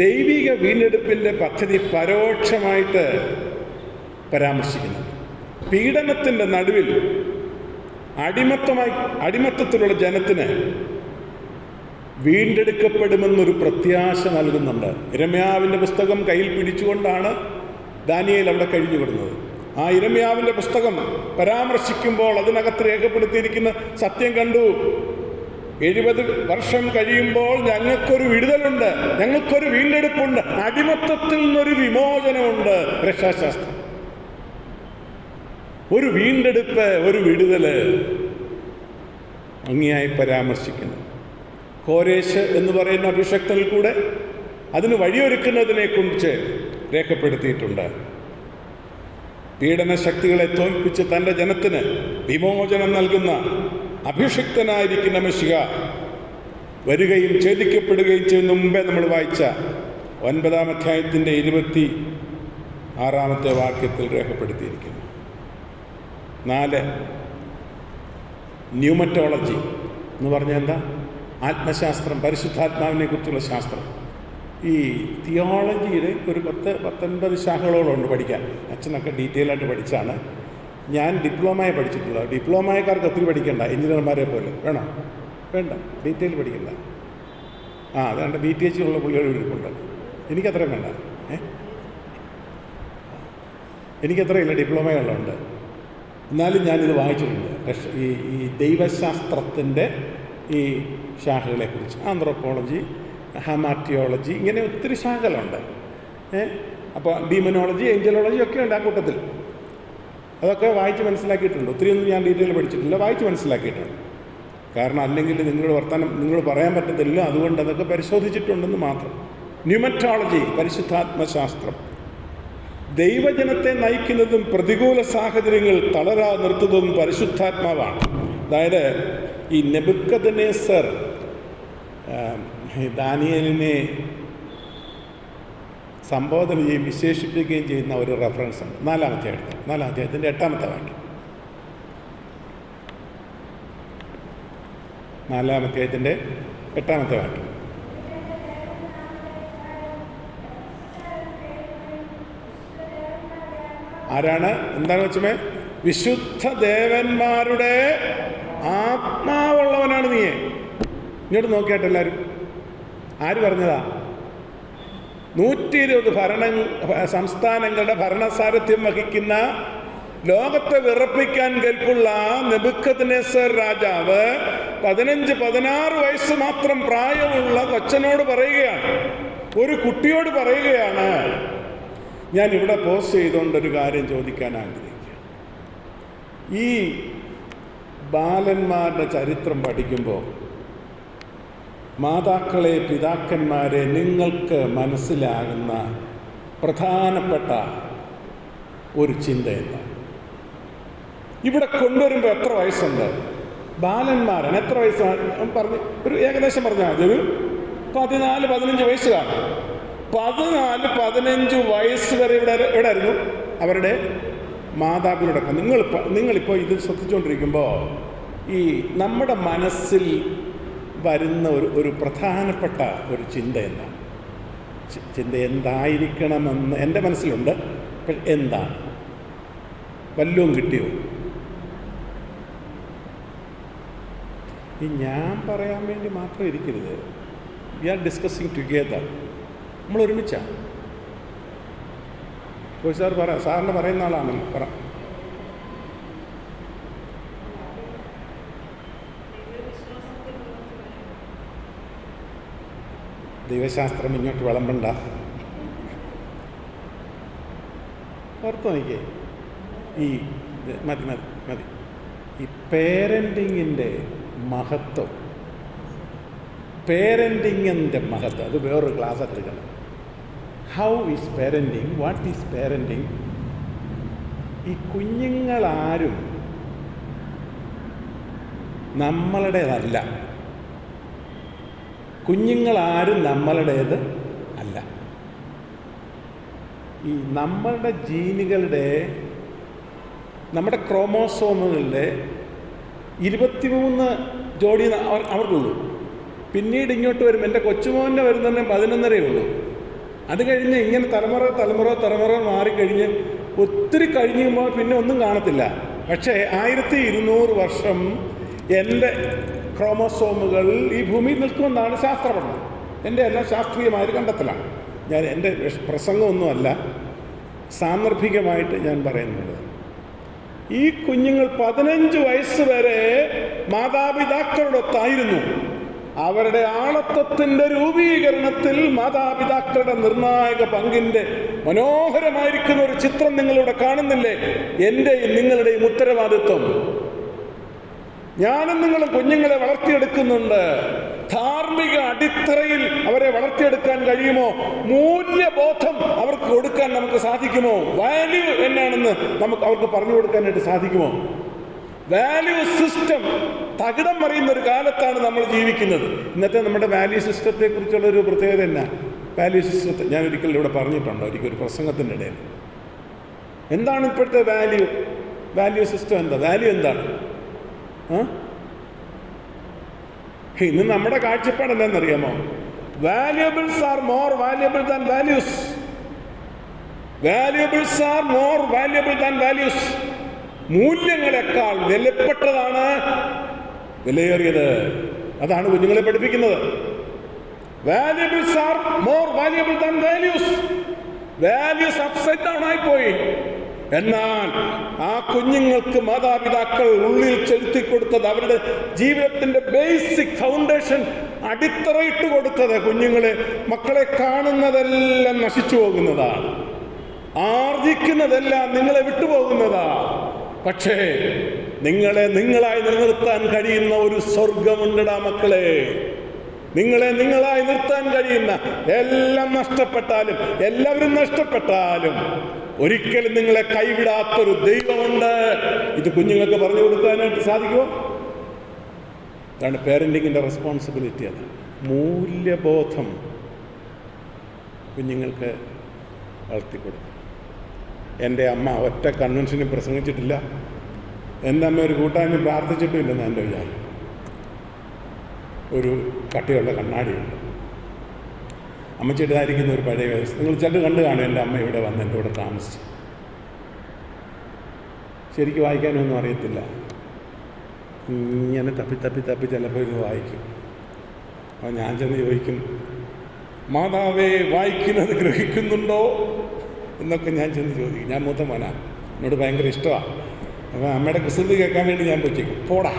ദൈവിക വീണ്ടെടുപ്പിൻ്റെ പദ്ധതി പരോക്ഷമായിട്ട് പരാമർശിക്കുന്നു. പീഡനത്തിൻ്റെ നടുവിൽ അടിമത്തത്തിലുള്ള ജനത്തിന് വീണ്ടെടുക്കപ്പെടുമെന്നൊരു പ്രത്യാശ നൽകുന്നുണ്ട്. യിരെമ്യാവിൻ്റെ പുസ്തകം കയ്യിൽ പിടിച്ചുകൊണ്ടാണ് ദാനിയേൽ അവിടെ കഴിഞ്ഞുവിടുന്നത്. ആ യിരെമ്യാവിൻ്റെ പുസ്തകം പരാമർശിക്കുമ്പോൾ അതിനകത്ത് രേഖപ്പെടുത്തിയിരിക്കുന്ന സത്യം കണ്ടു. 70 വർഷം കഴിയുമ്പോൾ ഞങ്ങൾക്കൊരു വിടുതലുണ്ട്, ഞങ്ങൾക്കൊരു വീണ്ടെടുപ്പുണ്ട്, അടിമത്തത്തിൽ നിന്നൊരു വിമോചനമുണ്ട്. രക്ഷാശാസ്ത്രം, ഒരു വീണ്ടെടുപ്പ്, ഒരു വിടുതല് ഭംഗിയായി പരാമർശിക്കുന്നു. കോരേശ് എന്ന് പറയുന്ന അഭിഷക്തനിൽ കൂടെ അതിന് വഴിയൊരുക്കുന്നതിനെക്കുറിച്ച് രേഖപ്പെടുത്തിയിട്ടുണ്ട്. പീഡനശക്തികളെ തോൽപ്പിച്ച് തൻ്റെ ജനത്തിന് വിമോചനം നൽകുന്ന അഭിഷിക്തനായിരിക്കുന്ന മെശിഹ വരികയും ഛേദിക്കപ്പെടുകയും ചെയ്യുന്ന മുമ്പേ നമ്മൾ വായിച്ച 9-ാം അധ്യായത്തിൻ്റെ 26-ാമത്തെ വാക്യത്തിൽ രേഖപ്പെടുത്തിയിരിക്കുന്നു. 4, ന്യൂമറ്റോളജി എന്ന് പറഞ്ഞാൽ എന്താ? ആത്മശാസ്ത്രം, പരിശുദ്ധാത്മാവിനെ കുറിച്ചുള്ള ശാസ്ത്രം. ഈ തിയോളജിയുടെ ഒരു 10-19 ശാഖകളോടുണ്ട് പഠിക്കാൻ. അച്ഛനൊക്കെ ഡീറ്റെയിലായിട്ട് പഠിച്ചാണ്. ഞാൻ ഡിപ്ലോമയെ പഠിച്ചിട്ടുള്ളത്. ഡിപ്ലോമക്കാർക്ക് ഒത്തിരി പഠിക്കണ്ട, എഞ്ചിനീയർമാരെ പോലെ. വേണ്ട ഡീറ്റെയിൽ പഠിക്കണ്ട. അതാണ്ട് BTH ഉള്ള പുള്ളികൾ ഇരിപ്പുണ്ട്. എനിക്കത്രയും വേണ്ട. എനിക്കത്രയില്ല, ഡിപ്ലോമകളുണ്ട്. എന്നാലും ഞാനിത് വായിച്ചിട്ടുണ്ട്. ഈ ദൈവശാസ്ത്രത്തിൻ്റെ ഈ ശാഖകളെക്കുറിച്ച് ആന്ത്രോപോളജി, ഹമാറ്റിയോളജി, ഇങ്ങനെ ഒത്തിരി ശാഖകളുണ്ട്. അപ്പോൾ ഡീമനോളജി, ഏഞ്ചലോളജി ഒക്കെ ഉണ്ട് ആ കൂട്ടത്തിൽ. അതൊക്കെ വായിച്ച് മനസ്സിലാക്കിയിട്ടുണ്ട്. ഒത്തിരിയൊന്നും ഞാൻ ഡീറ്റെയിൽ പഠിച്ചിട്ടില്ല, വായിച്ച് മനസ്സിലാക്കിയിട്ടുണ്ട്. കാരണം അല്ലെങ്കിൽ നിങ്ങൾ പറയാൻ പറ്റത്തില്ല. അതുകൊണ്ട് അതൊക്കെ പരിശോധിച്ചിട്ടുണ്ടെന്ന് മാത്രം. ന്യൂമറ്റോളജി, പരിശുദ്ധാത്മശാസ്ത്രം, ദൈവജനത്തെ നയിക്കുന്നതും പ്രതികൂല സാഹചര്യങ്ങൾ തളരാതെ നിർത്തുന്നതും പരിശുദ്ധാത്മാവാണ്. അതായത് ഈ നെബൂഖദ്നേസർ ദാനിയേലിനെ സംബോധന ചെയ്യുകയും വിശേഷിപ്പിക്കുകയും ചെയ്യുന്ന ഒരു റെഫറൻസ് ഉണ്ട്. 4-ാം അധ്യായത്തിൻ്റെ 8-ാമത്തെ വാക്യം. 4-ാം അധ്യായത്തിൻ്റെ 8-ാമത്തെ വാക്യം. ആരാണ്? എന്താണ് വെച്ചമേ? വിശുദ്ധ ദേവന്മാരുടെ ആത്മാവുള്ളവനാണ് നീ. ഇങ്ങോട്ട് നോക്കിയാട്ടെ എല്ലാവരും. ആര് പറഞ്ഞതാ? 120 സംസ്ഥാനങ്ങളുടെ ഭരണസാരഥ്യം വഹിക്കുന്ന, ലോകത്തെ വിറപ്പിക്കാൻ കെൽപ്പുള്ള നെബൂഖദ്നേസർ രാജാവ് 15-16 വയസ്സ് മാത്രം പ്രായമുള്ള കൊച്ചനോട് പറയുകയാണ്, ഒരു കുട്ടിയോട് പറയുകയാണ്, ഞാൻ ഇവിടെ പോസ്റ്റ് ചെയ്തുകൊണ്ടൊരു കാര്യം ചോദിക്കാൻ ആഗ്രഹിക്കുക. ഈ ബാലന്മാരുടെ ചരിത്രം പഠിക്കുമ്പോൾ മാതാക്കളെ, പിതാക്കന്മാരെ, നിങ്ങൾക്ക് മനസ്സിലാകുന്ന പ്രധാനപ്പെട്ട ഒരു ചിന്ത എന്താണ്? ഇവിടെ കൊണ്ടുവരുമ്പോൾ എത്ര വയസ്സുണ്ട്? ബാലന്മാരാണ്. എത്ര വയസ്സാണ് പറഞ്ഞ് ഒരു ഏകദേശം പറഞ്ഞാൽ മതി. ഒരു 14-15 വയസ്സ് കാണും. 14-15 വയസ്സ് വരെ ഇവിടെ ആയിരുന്നു അവരുടെ മാതാപിതാക്കളൊക്കെ. നിങ്ങളിപ്പോൾ ഇത് ശ്രദ്ധിച്ചുകൊണ്ടിരിക്കുമ്പോൾ ഈ നമ്മുടെ മനസ്സിൽ വരുന്ന ഒരു പ്രധാനപ്പെട്ട ഒരു ചിന്ത എന്താണ്? ചിന്ത എന്തായിരിക്കണമെന്ന് എൻ്റെ മനസ്സിലുണ്ട്. എന്താണ്? വല്ലതും കിട്ടിയോ? ഈ ഞാൻ പറയാൻ വേണ്ടി മാത്രം ഇരിക്കരുത്. We are discussing together. നമ്മൾ ഒരുമിച്ചാണ്. സാർ പറ, സാറിന് പറയുന്ന ആളാണല്ലോ, പറ. ദൈവശാസ്ത്രം ഇങ്ങോട്ട് വിളമ്പണ്ട. ഓർത്ത് നോക്കിയേ, ഈ മതി. ഈ പേരൻറ്റിങ്ങിൻ്റെ മഹത്വം, അത് വേറൊരു ക്ലാസ് എടുക്കണം. How is parenting, what is parenting? ഈ കുഞ്ഞുങ്ങളാരും നമ്മളുടേതല്ല. കുഞ്ഞുങ്ങളാരും നമ്മളുടേത് അല്ല. ഈ നമ്മളുടെ ജീനുകളുടെ, നമ്മുടെ ക്രോമോസോമുകളുടെ 23 ജോഡി അവർക്കുള്ളൂ. പിന്നീട് ഇങ്ങോട്ട് വരും. എൻ്റെ കൊച്ചുമോൻ്റെ വരുന്നതന്നെ 11.5 ഉള്ളൂ. അത് കഴിഞ്ഞ് ഇങ്ങനെ തലമുറ മാറിക്കഴിഞ്ഞ് ഒത്തിരി കഴിയുമ്പോൾ പിന്നെ ഒന്നും കാണത്തില്ല. പക്ഷേ 1200 വർഷം എൻ്റെ ക്രോമോസോമുകൾ ഈ ഭൂമിയിൽ നിൽക്കുമെന്നാണ് ശാസ്ത്രപഠനം. എൻ്റെ എല്ലാം ശാസ്ത്രീയമായൊരു കണ്ടെത്തലാണ്. എൻ്റെ പ്രസംഗമൊന്നുമല്ല, സാന്ദർഭികമായിട്ട് ഞാൻ പറയുന്നത്. ഈ കുഞ്ഞുങ്ങൾ 15 വയസ്സ് വരെ മാതാപിതാക്കളോടൊത്തായിരുന്നു. അവരുടെ ആളത്വത്തിൻ്റെ രൂപീകരണത്തിൽ മാതാപിതാക്കളുടെ നിർണായക പങ്കിൻ്റെ മനോഹരമായിരിക്കുന്ന ഒരു ചിത്രം നിങ്ങളിവിടെ കാണുന്നില്ലേ? എൻ്റെയും നിങ്ങളുടെയും ഉത്തരവാദിത്വം. ഞാനും നിങ്ങളും കുഞ്ഞുങ്ങളെ വളർത്തിയെടുക്കുന്നുണ്ട്. ധാർമ്മിക അടിത്തറയിൽ അവരെ വളർത്തിയെടുക്കാൻ കഴിയുമോ? മൂല്യബോധം അവർക്ക് കൊടുക്കാൻ നമുക്ക് സാധിക്കുമോ? വാല്യൂ എന്നാണെന്ന് നമുക്ക് അവർക്ക് പറഞ്ഞു കൊടുക്കാനായിട്ട് സാധിക്കുമോ? വാല്യൂ സിസ്റ്റം തകിടം മറിയുന്ന ഒരു കാലത്താണ് നമ്മൾ ജീവിക്കുന്നത്. ഇന്നത്തെ നമ്മുടെ വാല്യൂ സിസ്റ്റത്തെ കുറിച്ചുള്ളൊരു പ്രത്യേകത എന്നാ? വാല്യൂ സിസ്റ്റത്തെ ഞാൻ ഒരിക്കലും ഇവിടെ പറഞ്ഞിട്ടുണ്ടോ? ഒരിക്കലും ഒരു പ്രസംഗത്തിൻ്റെ ഇടയിൽ. എന്താണ് ഇപ്പോഴത്തെ വാല്യൂ സിസ്റ്റം? എന്താ വാല്യൂ? എന്താണ് ഇന്ന് നമ്മുടെ കാഴ്ചപ്പാട് എന്താണെന്നറിയാമോ? Valuables are more valuable than values. Valuables are more valuable than values. മൂല്യങ്ങളെക്കാൾ വിലപ്പെട്ടതാണ് വിലയേറിയത്. അതാണ് കുഞ്ഞുങ്ങളെ പഠിപ്പിക്കുന്നത്. Valuables are more valuable than values. Values upside down ആയിപ്പോയി. എന്നാൽ ആ കുഞ്ഞുങ്ങൾക്ക് മാതാപിതാക്കൾ ഉള്ളിൽ ചെലുത്തി കൊടുത്തത്, അവരുടെ ജീവിതത്തിന്റെ ബേസിക് ഫൗണ്ടേഷൻ അടിത്തറയിട്ട് കൊടുത്തത്, മക്കളെ കാണുന്നതെല്ലാം നശിച്ചു പോകുന്നതാണ്, ആർജിക്കുന്നതെല്ലാം നിങ്ങളെ വിട്ടുപോകുന്നതാ. പക്ഷേ നിങ്ങളായി നിലനിർത്താൻ കഴിയുന്ന ഒരു സ്വർഗമുണ്ടടാ മക്കളെ. നിങ്ങളായി നിർത്താൻ കഴിയുന്ന, എല്ലാം നഷ്ടപ്പെട്ടാലും, എല്ലാവരും നഷ്ടപ്പെട്ടാലും ഒരിക്കലും നിങ്ങളെ കൈവിടാത്തൊരു ദൈവമുണ്ട്. ഇത് കുഞ്ഞുങ്ങൾക്ക് പറഞ്ഞു കൊടുക്കാനായിട്ട് സാധിക്കുമോ? അതാണ് പേരൻറ്റിങ്ങിൻ്റെ റെസ്പോൺസിബിലിറ്റി. അത് മൂല്യബോധം കുഞ്ഞുങ്ങൾക്ക് വളർത്തിക്കൊടുക്കും. എൻ്റെ അമ്മ ഒറ്റ കൺവെൻഷനും പ്രസംഗിച്ചിട്ടില്ല, എൻ്റെ അമ്മ ഒരു കൂട്ടായ്മ പ്രാർത്ഥിച്ചിട്ടുമില്ലെന്ന് എൻ്റെ വിചാരം. ഒരു കട്ടിയുള്ള കണ്ണാടിയുണ്ട്, അമ്മച്ചിട്ടായിരിക്കുന്ന ഒരു പഴയ വ്യവസ്ഥ. നിങ്ങൾ ചിലർ കണ്ടു കാണും, എൻ്റെ അമ്മ ഇവിടെ വന്ന് എൻ്റെ കൂടെ താമസിച്ചു. ശരിക്കും വായിക്കാനൊന്നും അറിയത്തില്ല, ഇങ്ങനെ തപ്പി ചിലപ്പോൾ ഇത് വായിക്കും. അപ്പോൾ ഞാൻ ചെന്ന് ചോദിക്കും, മാതാവേ വായിക്കുന്നത് ഗ്രഹിക്കുന്നുണ്ടോ എന്നൊക്കെ ഞാൻ ചെന്ന് ചോദിക്കും. ഞാൻ മൂത്ത മോനാ, എന്നോട് ഭയങ്കര ഇഷ്ടമാണ്. അപ്പോൾ അമ്മയുടെ കുസൃതി കേൾക്കാൻ വേണ്ടി ഞാൻ പോയിക്കും, പോടാ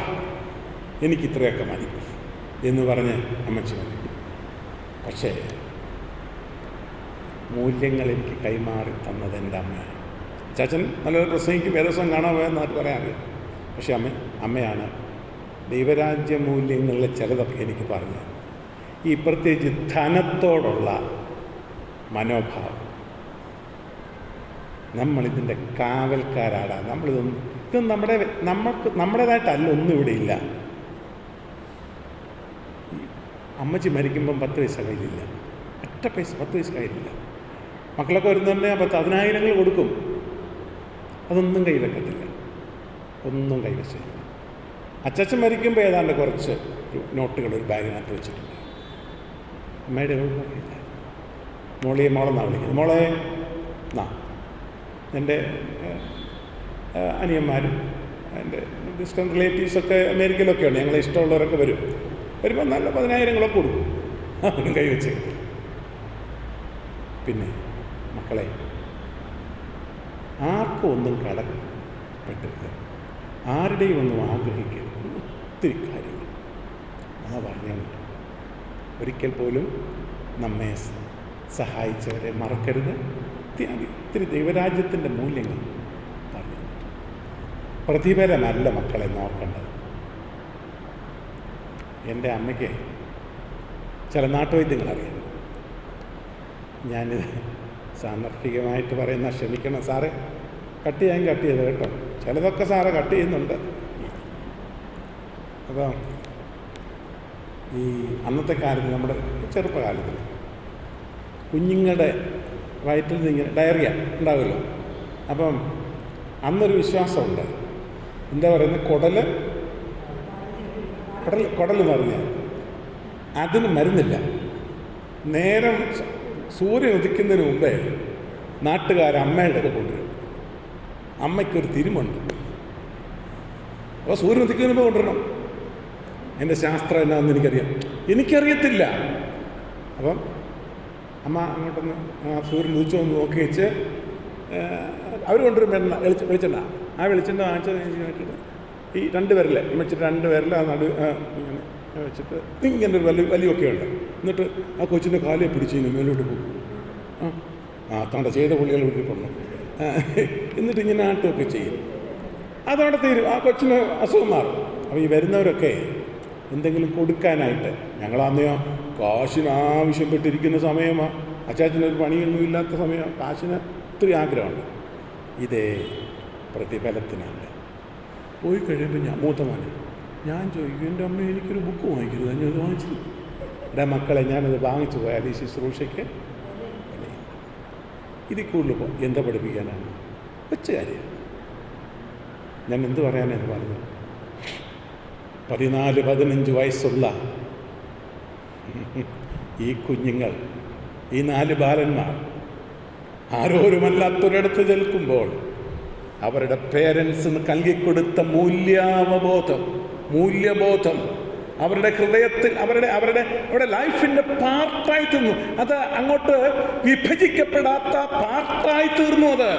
എനിക്കിത്രയൊക്കെ മതി എന്ന് പറഞ്ഞ് അമ്മച്ചി മതി. പക്ഷേ മൂല്യങ്ങൾ എനിക്ക് കൈമാറി തന്നത് എൻ്റെ അമ്മയാണ്. ചാച്ചൻ നല്ലൊരു പ്രസംഗിക്കും, വേദസം കാണാൻ പോയെന്നായിട്ട് പറയാറില്ല. പക്ഷെ അമ്മയാണ് ദൈവരാജ്യ മൂല്യങ്ങളിലെ ചിലതൊക്കെ എനിക്ക് പറഞ്ഞു. ഈ പ്രത്യേകിച്ച് ധനത്തോടുള്ള മനോഭാവം, നമ്മളിതിൻ്റെ കാവൽക്കാരാണ്. ഇത് നമ്മുടേതായിട്ടല്ല, ഒന്നും ഇവിടെ ഇല്ല. അമ്മച്ചി മരിക്കുമ്പം 10 പൈസ കയ്യിലില്ല, ഒറ്റ പൈസ 10 പൈസ കയ്യിലില്ല. മക്കളൊക്കെ വരുന്നതന്നെ 10,000 കൊടുക്കും, അതൊന്നും കൈവെക്കത്തില്ല, ഒന്നും കൈവച്ചില്ല. അച്ചച്ചൻ മരിക്കുമ്പോൾ ഏതാണ്ട് കുറച്ച് നോട്ടുകൾ ഒരു ബാഗിനകത്ത് വെച്ചിട്ടുണ്ട്. അമ്മയുടെ മോളെന്നാണ് വിളിക്കുന്നത്. മോളെ എൻ്റെ അനിയന്മാരും എൻ്റെ ഡിസ്റ്റൻറ്റ് റിലേറ്റീവ്സൊക്കെ അമേരിക്കയിലൊക്കെ ഉണ്ട്, ഞങ്ങളെ ഇഷ്ടമുള്ളവരൊക്കെ വരുമ്പോൾ നല്ല 10,000 കൊടുക്കും, അവനും കൈവച്ച്. പിന്നെ മക്കളെ, ആർക്കും ഒന്നും കടപ്പെട്ടരുത്, ആരുടെയും ഒന്നും ആഗ്രഹിക്കരുത്. ഒത്തിരി കാര്യങ്ങൾ അതാ പറഞ്ഞാൽ ഒരിക്കൽ പോലും നമ്മെ സഹായിച്ചവരെ മറക്കരുത്. ഇത്തിരി ദൈവരാജ്യത്തിൻ്റെ മൂല്യങ്ങൾ പറഞ്ഞു. പ്രതിഫലമല്ല മക്കളെ നോക്കേണ്ടത്. എൻ്റെ അമ്മയ്ക്ക് ചില നാട്ടുവൈദ്യങ്ങൾ അറിയാം. ഞാനിത് സാന്ദർഭികമായിട്ട് പറയുന്ന ക്ഷമിക്കണം സാറേ, കട്ട് ചെയ്തത് കേട്ടോ, ചിലതൊക്കെ സാറ് കട്ട് ചെയ്യുന്നുണ്ട്. അപ്പം ഈ അന്നത്തെ കാലത്ത്, നമ്മുടെ ചെറുപ്പകാലത്തിൽ കുഞ്ഞുങ്ങളുടെ വയറ്റിൽ നിന്ന് ഇങ്ങനെ ഡയറിയ ഉണ്ടാവുമല്ലോ. അപ്പം അന്നൊരു വിശ്വാസമുണ്ട്, എന്താ പറയുന്നത്, കുടൽ മറിഞ്ഞാൽ അതിന് മരുന്നില്ല. നേരം സൂര്യൻ ഉദിക്കുന്നതിന് മുമ്പേ നാട്ടുകാരമ്മയുടെ ഒക്കെ കൊണ്ടുവരും. അമ്മയ്ക്കൊരു തിരുമുണ്ട്, അപ്പോൾ സൂര്യൻ ഉദിക്കുന്നതിന് മുമ്പ് കൊണ്ടുവരണം. എൻ്റെ ശാസ്ത്രം എന്നാന്ന് എനിക്കറിയത്തില്ല. അപ്പം അമ്മ അങ്ങോട്ടൊന്ന് സൂര്യൻ ഉദിച്ചൊന്ന് നോക്കി വെച്ച് അവർ കൊണ്ടുവരും വെളിച്ചെണ്ണ. ആ വെളിച്ചെണ്ണ വാങ്ങിച്ചത് കഴിഞ്ഞിട്ട് ഈ 2 വിരൽ വെച്ചിട്ട് 2 വിരൽ ആ ഇങ്ങനെ വെച്ചിട്ട് ഇങ്ങനെ ഒരു വലിയൊക്കെ ഉണ്ട്. എന്നിട്ട് ആ കൊച്ചിൻ്റെ കാലിൽ പിടിച്ച് കഴിഞ്ഞ് മേലോട്ട് പോകും. തങ്ങളുടെ ചെയ്ത പുള്ളികൾ വിട്ടിട്ടുണ്ട്. എന്നിട്ട് ഇങ്ങനെ ആട്ടുമൊക്കെ ചെയ്യും. അതോടെ തീരും, ആ കൊച്ചിന് അസുഖം മാറും. അപ്പോൾ ഈ വരുന്നവരൊക്കെ എന്തെങ്കിലും കൊടുക്കാനായിട്ട്, ഞങ്ങളന്നോ കാശിന് ആവശ്യപ്പെട്ടിരിക്കുന്ന സമയമാണ്, അച്ചാച്ചനൊരു പണിയൊന്നും ഇല്ലാത്ത സമയമാണ്, കാശിന് ഒത്തിരി ആഗ്രഹമുണ്ട്. ഇതേ പ്രതിഫലത്തിനല്ല. പോയി കഴിയുമ്പോൾ മൂത്തമാനെ ഞാൻ ചോദിക്കും, എൻ്റെ അമ്മ എനിക്കൊരു ബുക്ക് വാങ്ങിക്കരുത്, ഞാനത് വാങ്ങിച്ചത്. എൻ്റെ മക്കളെ ഞാനത് വാങ്ങിച്ചു പോയാൽ ഈ ശുശ്രൂഷയ്ക്ക് ഇതിൽ കൂടുതൽ എന്താ പഠിപ്പിക്കാനാണ്? വെച്ച കാര്യം ഞാൻ എന്ത് പറയാനെന്ന് പറഞ്ഞു. 14-15 വയസ്സുള്ള ഈ കുഞ്ഞുങ്ങൾ, ഈ 4 ബാലന്മാർ ആരോരുമല്ലാത്തൊരിടത്ത് നിൽക്കുമ്പോൾ അവരുടെ പേരൻസിന് നൽകിക്കൊടുത്ത മൂല്യബോധം അവരുടെ ഹൃദയത്തിൽ അവരുടെ ലൈഫിൻ്റെ പാർട്ടായി തീർന്നു. അത് അങ്ങോട്ട് വിഭജിക്കപ്പെടാത്ത പാർട്ടായി തീർന്നു. അത്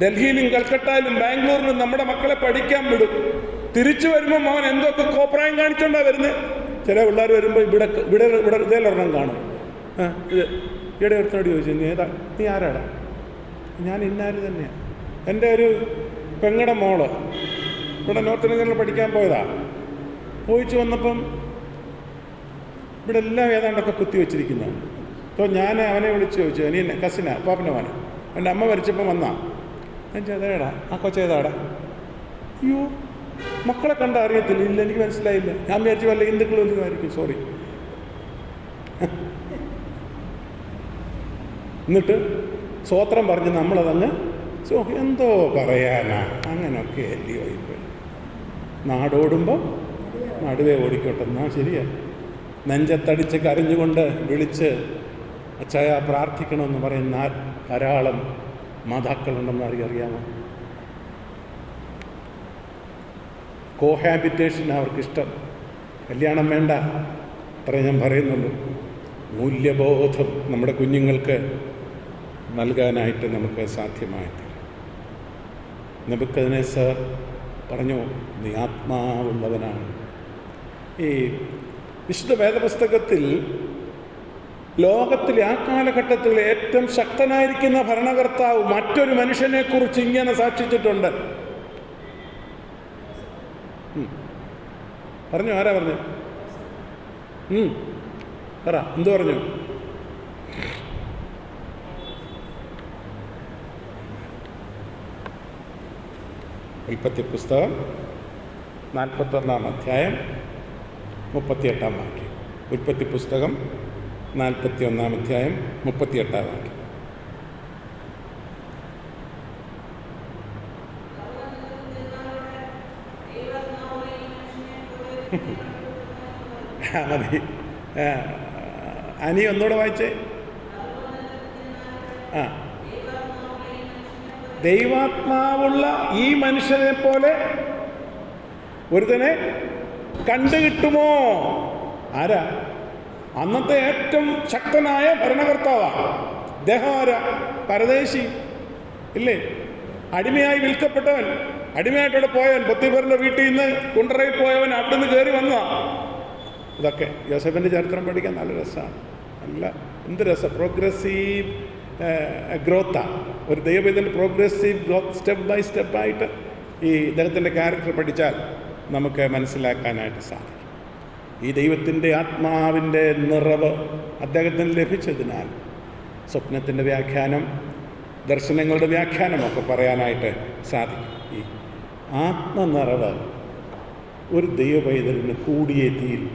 ഡൽഹിയിലും കൽക്കട്ടയിലും ബാംഗ്ലൂരിലും നമ്മുടെ മക്കളെ പഠിക്കാൻ വിടും. തിരിച്ചു വരുമ്പോൾ മോൻ എന്തൊക്കെ കോപ്രായം കാണിച്ചോണ്ടാ വരുന്നത്. ചില പിള്ളേർ വരുമ്പോൾ ഇവിടെ ഇതേലൊരെണ്ണം കാണും. ഇത് ഇവിടെ ഒരുത്തോട് ചോദിച്ചു, നീ ആരാടാ? ഞാൻ ഇന്നാര് തന്നെയാണ്. എൻ്റെ ഒരു പെങ്ങടെ മോള് ഇവിടെ നോർത്ത് ഇന്ത്യയിൽ പഠിക്കാൻ പോയതാ. പോയിച്ചു വന്നപ്പം ഇവിടെ എല്ലാം ഏതാണ്ടൊക്കെ കുത്തി വെച്ചിരിക്കുന്നതാണ്. അപ്പോൾ ഞാൻ അവനെ വിളിച്ച് ചോദിച്ചു, നീ കസിനാ പാപ്പൻ്റെ മോനെ, എൻ്റെ അമ്മ മരിച്ചപ്പം വന്നാ. ഞാൻ ചെയ്തേടാ ആ കൊച്ചേതാടാ? അയ്യോ, മക്കളെ കണ്ട അറിയത്തില്ല. ഇല്ല, എനിക്ക് മനസ്സിലായില്ല. ഞാൻ വിചാരിച്ചു വല്ല ഹിന്ദുക്കൾ വല്ലതും ആയിരിക്കും, സോറി. എന്നിട്ട് സ്വോത്രം പറഞ്ഞ് നമ്മളതങ്ങ് എന്തോ പറയാനാ, അങ്ങനെയൊക്കെ അല്ലയോ ഇപ്പോൾ. നാടോടുമ്പോൾ നടുവേ ഓടിക്കോട്ടെ എന്നാ ശരിയാ. നെഞ്ചത്തടിച്ച് കരഞ്ഞുകൊണ്ട് വിളിച്ച് അച്ചായ പ്രാർത്ഥിക്കണമെന്ന് പറയുന്ന ധാരാളം മാതാക്കളുണ്ടെന്ന് അറിയാമോ? കോഹാബിറ്റേഷൻ അവർക്കിഷ്ടം. കല്യാണം വേണ്ട, അത്രേ ഞാൻ പറയുന്നുള്ളൂ. മൂല്യബോധം നമ്മുടെ കുഞ്ഞുങ്ങൾക്ക് നൽകാനായിട്ട് നമുക്ക് സാധ്യമായിട്ട്. നെബൂഖദ്നേസർ പറഞ്ഞു, നീ ആത്മാവുള്ളവനാണ്. ഈ വിശുദ്ധ വേദപുസ്തകത്തിൽ ലോകത്തിലെ ആ കാലഘട്ടത്തിൽ ഏറ്റവും ശക്തനായിരിക്കുന്ന ഭരണകർത്താവ് മറ്റൊരു മനുഷ്യനെക്കുറിച്ച് ഇങ്ങനെ സാക്ഷിച്ചിട്ടുണ്ട്. പറഞ്ഞു, ആരാ പറഞ്ഞു? പറ, എന്തു പറഞ്ഞു? ഉൽപ്പത്തി പുസ്തകം 41-ാം അധ്യായം 38-ാം വാക്യം. ഉൽപ്പത്തി പുസ്തകം 41-ാം അധ്യായം 38-ാം വാക്യം. മതി. അനി ഒന്നുകൂടെ വായിച്ചേ. ദൈവാത്മാവുള്ള ഈ മനുഷ്യനെ പോലെ ഒരുത്തനെ കണ്ടുകിട്ടുമോ? ആരാ? അന്നത്തെ ഏറ്റവും ശക്തനായ ഭരണകർത്താവാണ് അദ്ദേഹം. ആരാ? പരദേശി ഇല്ലേ? അടിമയായി വിൽക്കപ്പെട്ടവൻ, അടിമയായിട്ടവിടെ പോയവൻ, പൊത്തിഫറിന്റെ വീട്ടിൽ നിന്ന് കുണ്ടറയിൽ പോയവൻ, അവിടെ നിന്ന് കയറി വന്നതാ. ഇതൊക്കെ യോസേഫിൻ്റെ ചരിത്രം പഠിക്കാൻ നല്ല രസമാണ്. നല്ല എന്ത് രസം. പ്രോഗ്രസീവ് ഗ്രോത്താണ്. ഒരു ദൈവത്തിൻ്റെ പ്രോഗ്രസീവ് ഗ്രോത്ത്, സ്റ്റെപ്പ് ബൈ സ്റ്റെപ്പായിട്ട് ഈ ഇദ്ദേഹത്തിൻ്റെ ക്യാരക്ടർ പഠിച്ചാൽ നമുക്ക് മനസ്സിലാക്കാനായിട്ട് സാധിക്കും. ഈ ദൈവത്തിൻ്റെ ആത്മാവിൻ്റെ നിറവ് അദ്ദേഹത്തിന് ലഭിച്ചതിനാൽ സ്വപ്നത്തിൻ്റെ വ്യാഖ്യാനം, ദർശനങ്ങളുടെ വ്യാഖ്യാനമൊക്കെ പറയാനായിട്ട് സാധിക്കും. ഈ ആത്മനിറവ് ഒരു ദൈവപൈതലിന് കൂടിയേ തീരും.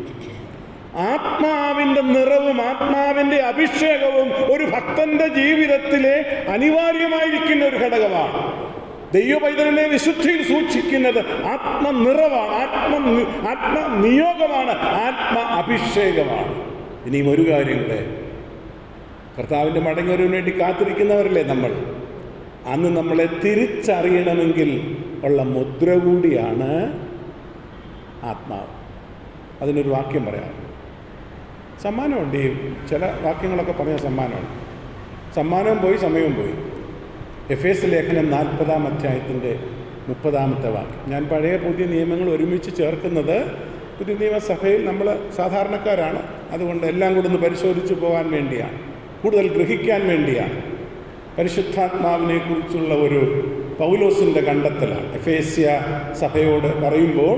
ആത്മാവിൻ്റെ നിറവും ആത്മാവിൻ്റെ അഭിഷേകവും ഒരു ഭക്തന്റെ ജീവിതത്തിലെ അനിവാര്യമായിരിക്കുന്ന ഒരു ഘടകമാണ്. ദൈവപൈതലിനെ വിശുദ്ധിയിൽ സൂക്ഷിക്കുന്നത് ആത്മനിറവാണ്, ആത്മനിയോഗമാണ്, ആത്മ അഭിഷേകമാണ്. ഇനിയും ഒരു കാര്യം കൂടെ, കർത്താവിൻ്റെ മടങ്ങിവരവിന് വേണ്ടി കാത്തിരിക്കുന്നവരല്ലേ നമ്മൾ. അന്ന് നമ്മളെ തിരിച്ചറിയണമെങ്കിൽ ഉള്ള മുദ്ര കൂടിയാണ് ആത്മാവ്. അതിനൊരു വാക്യം പറയാം. സമ്മാനമുണ്ട്. ഈ ചില വാക്യങ്ങളൊക്കെ പറഞ്ഞ സമ്മാനമുണ്ട്. സമ്മാനവും പോയി, സമയവും പോയി. എഫേസ് ലേഖനം 40-ാം അധ്യായത്തിൻ്റെ 30-ാമത്തെ വാക്യം. ഞാൻ പഴയ പുതിയ നിയമങ്ങൾ ഒരുമിച്ച് ചേർക്കുന്നത് പുതിയ നിയമസഭയിൽ നമ്മൾ സാധാരണക്കാരാണ്, അതുകൊണ്ട് എല്ലാം കൂടെ ഒന്ന് പരിശോധിച്ച് പോകാൻ വേണ്ടിയാണ്, കൂടുതൽ ഗ്രഹിക്കാൻ വേണ്ടിയാണ്. പരിശുദ്ധാത്മാവിനെ കുറിച്ചുള്ള ഒരു പൗലോസിൻ്റെ കണ്ടെത്തലാണ് എഫേസ്യ സഭയോട് പറയുമ്പോൾ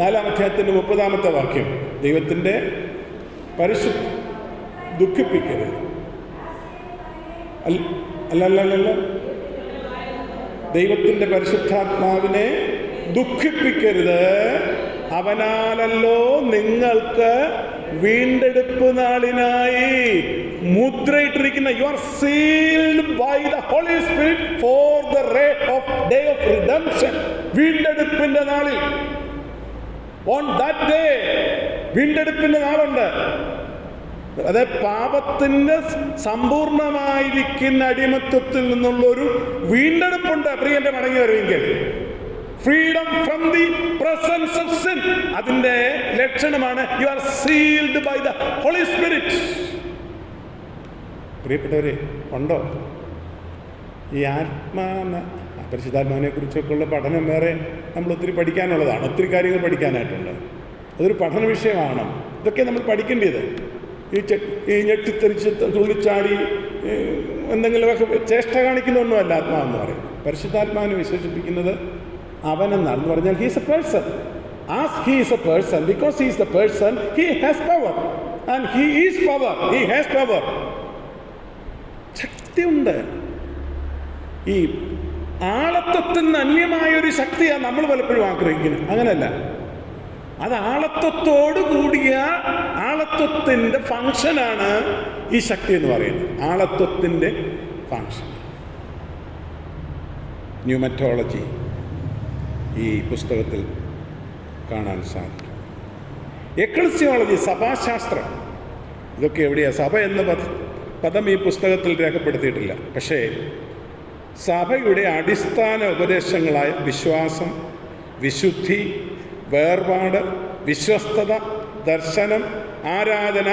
4-ാം അധ്യായത്തിൻ്റെ 30-ാമത്തെ വാക്യം. ദൈവത്തിൻ്റെ ദുഃഖിപ്പിക്കരുത്. അല്ലല്ല, ദൈവത്തിൻ്റെ പരിശുദ്ധാത്മാവിനെ ദുഃഖിപ്പിക്കരുത്, അവനാലല്ലോ നിങ്ങൾക്ക് വീണ്ടെടുപ്പ് നാളിനായി മുദ്രയിട്ടിരിക്കുന്ന, you are sealed by the Holy Spirit for the day of redemption. വീണ്ടെടുപ്പിന്റെ നാളിൽ, ഓൺ ദാറ്റ് ഡേ, വീണ്ടെടുപ്പിന്റെ നാളുണ്ട്. അതെ, പാപത്തിന്റെ സമ്പൂർണമായിരിക്കുന്ന അടിമത്വത്തിൽ നിന്നുള്ളൊരു വീണ്ടെടുപ്പുണ്ട് പ്രിയന്റെ മടങ്ങി വരുമെങ്കിൽ. Freedom from the presence of sin. അതിന്റെ ലക്ഷണമാണ് you are sealed by the Holy Spirit. പ്രിയപ്പെട്ടവരെ, ഉണ്ടോ ഈ പരിശുദ്ധാത്മാവിനെ കുറിച്ചൊക്കെയുള്ള പഠനം? വേറെ നമ്മൾ ഒത്തിരി പഠിക്കാനുള്ളതാണ്, ഒത്തിരി കാര്യങ്ങൾ പഠിക്കാനായിട്ടുണ്ട്. അതൊരു പഠന വിഷയമാണ്. ഇതൊക്കെ നമ്മൾ പഠിക്കേണ്ടത്. ഈ ഞെട്ടിത്തെറിച്ച് തുള്ളിച്ചാടി എന്തെങ്കിലുമൊക്കെ ചേഷ്ട കാണിക്കുന്നൊന്നുമല്ല ആത്മാവെന്ന് പറയും. പരിശുദ്ധാത്മാവിനെ വിശേഷിപ്പിക്കുന്നത് അവനെന്നാണ്. എന്ന് പറഞ്ഞാൽ he's A person. As he is A person, because he is A person, he has power. And he is power, he has power. ശക്തിയുണ്ട്. ഈ ആളത്വത്തിന് അന്യമായൊരു ശക്തിയാണ് നമ്മൾ പലപ്പോഴും ആഗ്രഹിക്കുന്നത്. അങ്ങനെയല്ല, അത് ആളത്വത്തോട് കൂടിയ ആളത്വത്തിൻ്റെ ഫങ്ഷനാണ് ഈ ശക്തി എന്ന് പറയുന്നത്. ആളത്വത്തിൻ്റെ ഫങ്ഷൻ. ന്യൂമറ്റോളജി ഈ പുസ്തകത്തിൽ കാണാൻ സാധിക്കും. എക്ലസിയോളജി, സഭാശാസ്ത്രം, ഇതൊക്കെ എവിടെയാണ്? സഭ എന്ന പദം ഈ പുസ്തകത്തിൽ രേഖപ്പെടുത്തിയിട്ടില്ല. പക്ഷേ സഭയുടെ അടിസ്ഥാന ഉപദേശങ്ങളായ വിശ്വാസം, വിശുദ്ധി, വേർപാട്, വിശ്വസ്തത, ദർശനം, ആരാധന,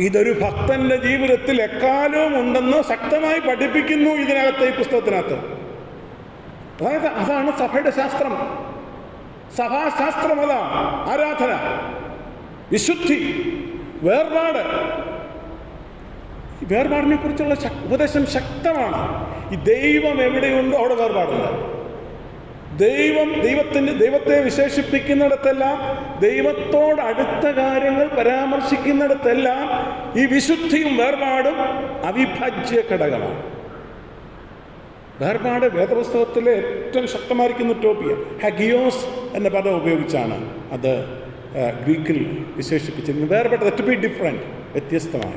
ഇതൊരു ഭക്തന്റെ ജീവിതത്തിൽ എക്കാലവും ഉണ്ടെന്ന് ശക്തമായി പഠിപ്പിക്കുന്നു ഇതിനകത്ത്, ഈ പുസ്തകത്തിനകത്ത്. അതായത് അതാണ് സഭയുടെ ശാസ്ത്രം. സഭാശാസ്ത്രം അതാണ്. ആരാധന, വിശുദ്ധി, വേർപാട്. ഈ വേർപാടിനെ കുറിച്ചുള്ള ഉപദേശം ശക്തമാണ്. ഈ ദൈവം എവിടെയുണ്ടോ അവിടെ വേർപാടില്ല. ദൈവത്തെ വിശേഷിപ്പിക്കുന്നിടത്തെല്ലാം, ദൈവത്തോട് അടുത്ത കാര്യങ്ങൾ പരാമർശിക്കുന്നിടത്തെല്ലാം ഈ വിശുദ്ധിയും വേർപാടും അവിഭാജ്യ ഘടകമാണ്. വേർപാട് വേദപുസ്തകത്തിലെ ഏറ്റവും ശക്തമായിരിക്കുന്ന ടോപ്പിയ ഹഗിയോസ് എന്ന പദം ഉപയോഗിച്ചാണ് അത് ഗ്രീക്കിൽ വിശേഷിപ്പിച്ചിരുന്നത്. വേർപാട്, ടു ബി ഡിഫറെൻറ്റ്, വ്യത്യസ്തമായ.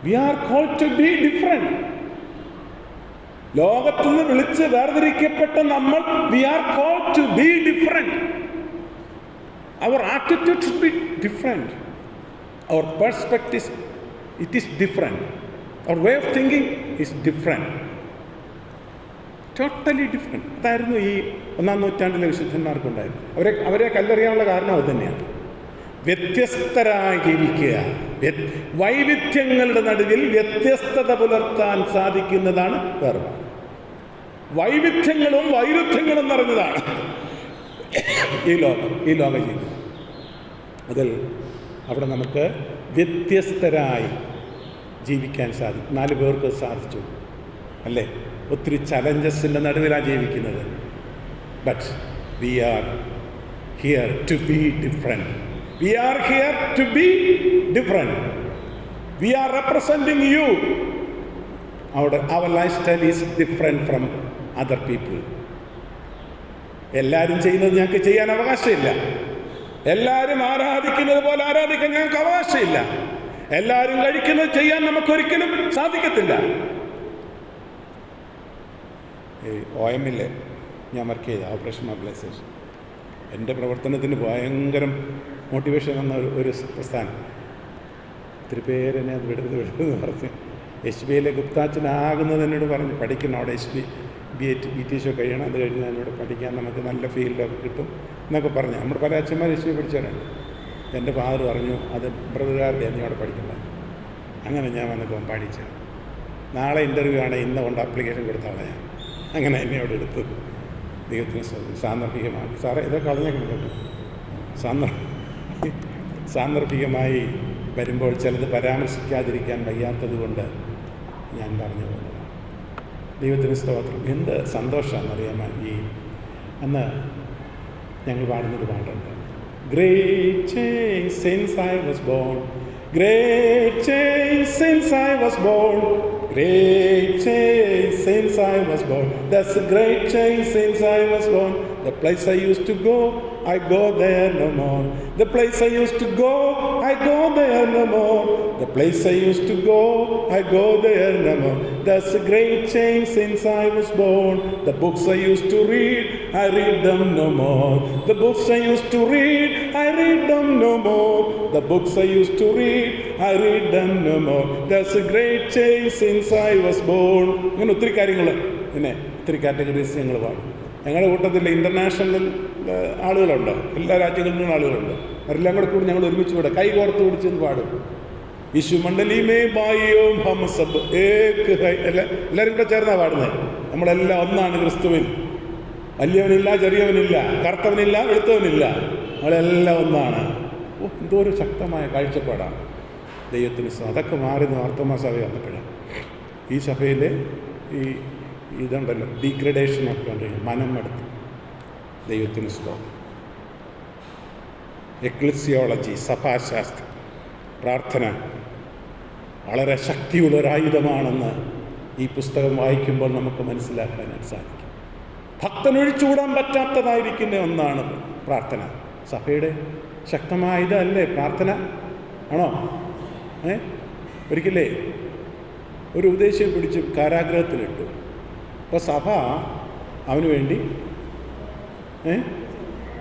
We are called to be different. ലോകത്തുനിന്ന് വിളിച്ച് വേർതിരിക്കപ്പെട്ട നമ്മൾ, we are called to be different. Our attitude should be different. Our perspective it is different. Our way of thinking is different. Totally different. അതായിരുന്നു ഈ 1-ാം നൂറ്റാണ്ടിലെ വിശുദ്ധന്മാർക്കുണ്ടായിരുന്നു. അവരെ കല്ലെറിയാനുള്ള കാരണം അത് തന്നെയാണ്. വ്യത്യസ്തരായി ജീവിക്കുക. വൈവിധ്യങ്ങളുടെ നടുവിൽ വ്യത്യസ്തത പുലർത്താൻ സാധിക്കുന്നതാണ് വേർപാട്. വൈവിധ്യങ്ങളും വൈരുദ്ധ്യങ്ങളും നിറഞ്ഞതാണ് ഈ ലോക ജീവിതം. അതിൽ അവിടെ നമുക്ക് വ്യത്യസ്തരായി ജീവിക്കാൻ സാധിക്കും. 4 പേർക്ക് സാധിച്ചു അല്ലേ? ഒത്തിരി ചലഞ്ചസിൻ്റെ നടുവിലാണ് ജീവിക്കുന്നത്. But we are here to be different. We are here to be different. We are representing you. Our lifestyle is different from other people. എല്ലാവരും ചെയ്യുന്നത് ഞങ്ങൾക്ക് ചെയ്യാൻ അവകാശമില്ല. എല്ലാവരും ആരാധിക്കുന്നത് പോലെ ആരാധിക്കാൻ ഞങ്ങൾക്ക് അവകാശമില്ല. എല്ലാവരും കഴിക്കുന്നത് ചെയ്യാൻ നമുക്കൊരിക്കലും സാധിക്കത്തില്ല. OM-ൽ ഞാൻ വർക്ക് ചെയ്ത ഓപ്പറേഷൻ മൊബിലൈസേഷൻ, എൻ്റെ പ്രവർത്തനത്തിന് ഭയങ്കരം മോട്ടിവേഷൻ എന്ന ഒരു പ്രസ്ഥാനം. ഒത്തിരി പേരെന്നെ അത് വിടരുതെന്ന് പറഞ്ഞ് HBA ഗുപ്താച്ചനാകുന്നത് എന്നോട് പറഞ്ഞ് പഠിക്കണം, അവിടെ BTSO കഴിയണം, അത് കഴിഞ്ഞ് എന്നോട് പഠിക്കാൻ നമുക്ക് നല്ല ഫീൽഡൊക്കെ കിട്ടും എന്നൊക്കെ പറഞ്ഞു. നമ്മുടെ പല അച്ഛന്മാർ HBA പഠിച്ചവരാണ്. എൻ്റെ ഫാദർ പറഞ്ഞു അത് ബ്രദറുകാരുടെ നീ അവിടെ പഠിക്കുന്നത്. അങ്ങനെ ഞാൻ വന്നപ്പോൾ പഠിച്ചത്. നാളെ ഇൻ്റർവ്യൂ ആണ്, ഇന്ന് കൊണ്ട് ആപ്ലിക്കേഷൻ കൊടുത്താളെ ഞാൻ. അങ്ങനെ എന്നെ അവിടെ എടുത്തു. ദൈവത്തിന് സാന്ദർഭികമാണ്. സാറേ ഇതൊക്കെ കളഞ്ഞേക്കണം കേട്ടോ. സാന്ദർഭികമായി വരുമ്പോൾ ചിലത് പരാമർശിക്കാതിരിക്കാൻ വയ്യാത്തത് കൊണ്ട് ഞാൻ പറഞ്ഞു പോകുന്നത്. ദൈവത്തിന് സ്തോത്രം. എന്ത് സന്തോഷമാണെന്നറിയാമോ? അന്ന് ഞങ്ങൾ പാടുന്നൊരു പാട്ടുണ്ട്. Great change since I was born. Great change since I was born. Great change since I was born. That's a great change since I was born. The place I used to go, I go there no more. The place I used to go, I go there no more. The place I used to go, I go there no more. That's a great change since I was born. The books I used to read, I read them no more. The books I used to read, I read them no more. The books I used to read, I read them no more. There's a great change since I was born. അങ്ങനെ ഒത്തിരി കാര്യങ്ങൾ, പിന്നെ ഒത്തിരി കാറ്റഗറീസ് ഞങ്ങൾ പാടും. ഞങ്ങളുടെ കൂട്ടത്തിൽ ഇൻ്റർനാഷണൽ ആളുകളുണ്ട്, എല്ലാ രാജ്യങ്ങളിൽ നിന്നും ആളുകളുണ്ട്. അവരെല്ലാം കൂടി ഞങ്ങൾ ഒരുമിച്ച് വിടാം, കൈ കോർത്ത് പിടിച്ചെന്ന് പാടും. വിശു മണ്ഡലി മേ ബായിയോം ഹം സബ് ഏക് ഹൈ. എല്ലാവരും കൂടെ ചേർന്നാണ് പാടുന്നത്. നമ്മളെല്ലാം ഒന്നാണ് ക്രിസ്തുവിൽ. വലിയവനില്ല, ചെറിയവനില്ല, കറുത്തവനില്ല, വെളുത്തവനില്ല, നമ്മളെല്ലാം ഒന്നാണ്. എന്തോ ഒരു ശക്തമായ കാഴ്ചപ്പാടാണ് ദൈവത്തിന്. അതൊക്കെ മാറി മാർത്തോമാ സഭ വന്നപ്പോഴാണ് ഈ സഭയിലെ ഇതുണ്ടല്ലോ ഡീഗ്രഡേഷനൊക്കെ ഉണ്ടെങ്കിൽ മനം എടുത്ത് ദൈവത്തിന് സ്തോത്രം. എക്ലിസിയോളജി, സഭാശാസ്ത്രം, പ്രാർത്ഥന വളരെ ശക്തിയുള്ളൊരായുധമാണെന്ന് ഈ പുസ്തകം വായിക്കുമ്പോൾ നമുക്ക് മനസ്സിലാക്കാനായിട്ട് സാധിക്കും. ഭക്തനൊഴിച്ചുകൂടാൻ പറ്റാത്തതായിരിക്കുന്ന ഒന്നാണ് പ്രാർത്ഥന. സഭയുടെ ശക്തമായ ഇതല്ലേ പ്രാർത്ഥന? ആണോ? ഒരിക്കലേ ഒരു ഉപദേശിയെ പിടിച്ച് കാരാഗ്രഹത്തിലിട്ടു. അപ്പോൾ സഭ അവന് വേണ്ടി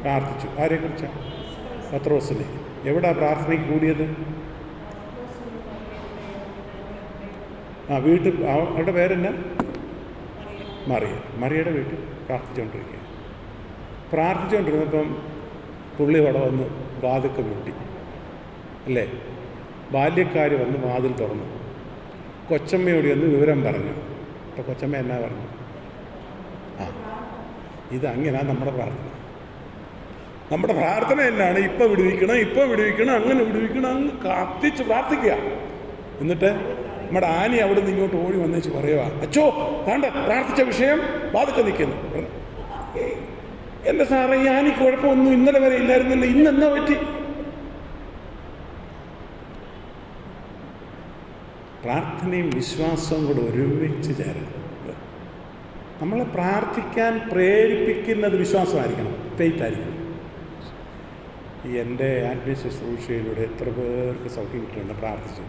പ്രാർത്ഥിച്ചു. ആരെക്കുറിച്ചാണ്? പത്രോസിനെ. എവിടാ പ്രാർത്ഥനയ്ക്ക് കൂടിയത്? വീട്ടിൽ. അവരുടെ പേരെന്നാ? മറിയയുടെ വീട്ടിൽ പ്രാർത്ഥിച്ചുകൊണ്ടിരുന്നപ്പം പുള്ളി അവിടെ വന്ന് വാതിൽക്ക് മുട്ടി, അല്ലേ? ബാല്യക്കാർ വന്ന് വാതിൽ തുറന്നു. കൊച്ചമ്മയോട് ഒന്ന് വിവരം പറഞ്ഞു. അപ്പോൾ കൊച്ചമ്മ എന്നാ പറഞ്ഞു? ഇതങ്ങനെയാണ് നമ്മുടെ പ്രാർത്ഥന. നമ്മുടെ പ്രാർത്ഥന എന്നാണ്? ഇപ്പം വിടുവിക്കണം, അങ്ങനെ വിടുവിക്കണം, അങ്ങ് കത്തിച്ച് പ്രാർത്ഥിക്കുക. എന്നിട്ട് നമ്മുടെ ആനി അവിടെ നിന്ന് ഇങ്ങോട്ട് ഓടി വന്നേച്ച് പറയുക, അച്ചോ താണ്ട പ്രാർത്ഥിച്ച വിഷയം വാതിൽക്ക് നിൽക്കുന്നു. എൻ്റെ സാറേ, ഈ ആനിക്ക് കുഴപ്പമൊന്നും ഇന്നലെ വരെ ഇല്ലായിരുന്നല്ലോ, ഇന്നെന്നാ പറ്റി? പ്രാർത്ഥനയും വിശ്വാസവും കൂടെ ഒരുമിച്ച് ചേരണം. നമ്മളെ പ്രാർത്ഥിക്കാൻ പ്രേരിപ്പിക്കുന്നത് വിശ്വാസമായിരിക്കണം, ഫെയ്ത്ത് ആയിരിക്കണം. ഈ എൻ്റെ ആത്മീയ ശുശ്രൂഷയിലൂടെ എത്ര പേർക്ക് സൗഖ്യം കിട്ടുന്നുണ്ട് പ്രാർത്ഥിച്ചു.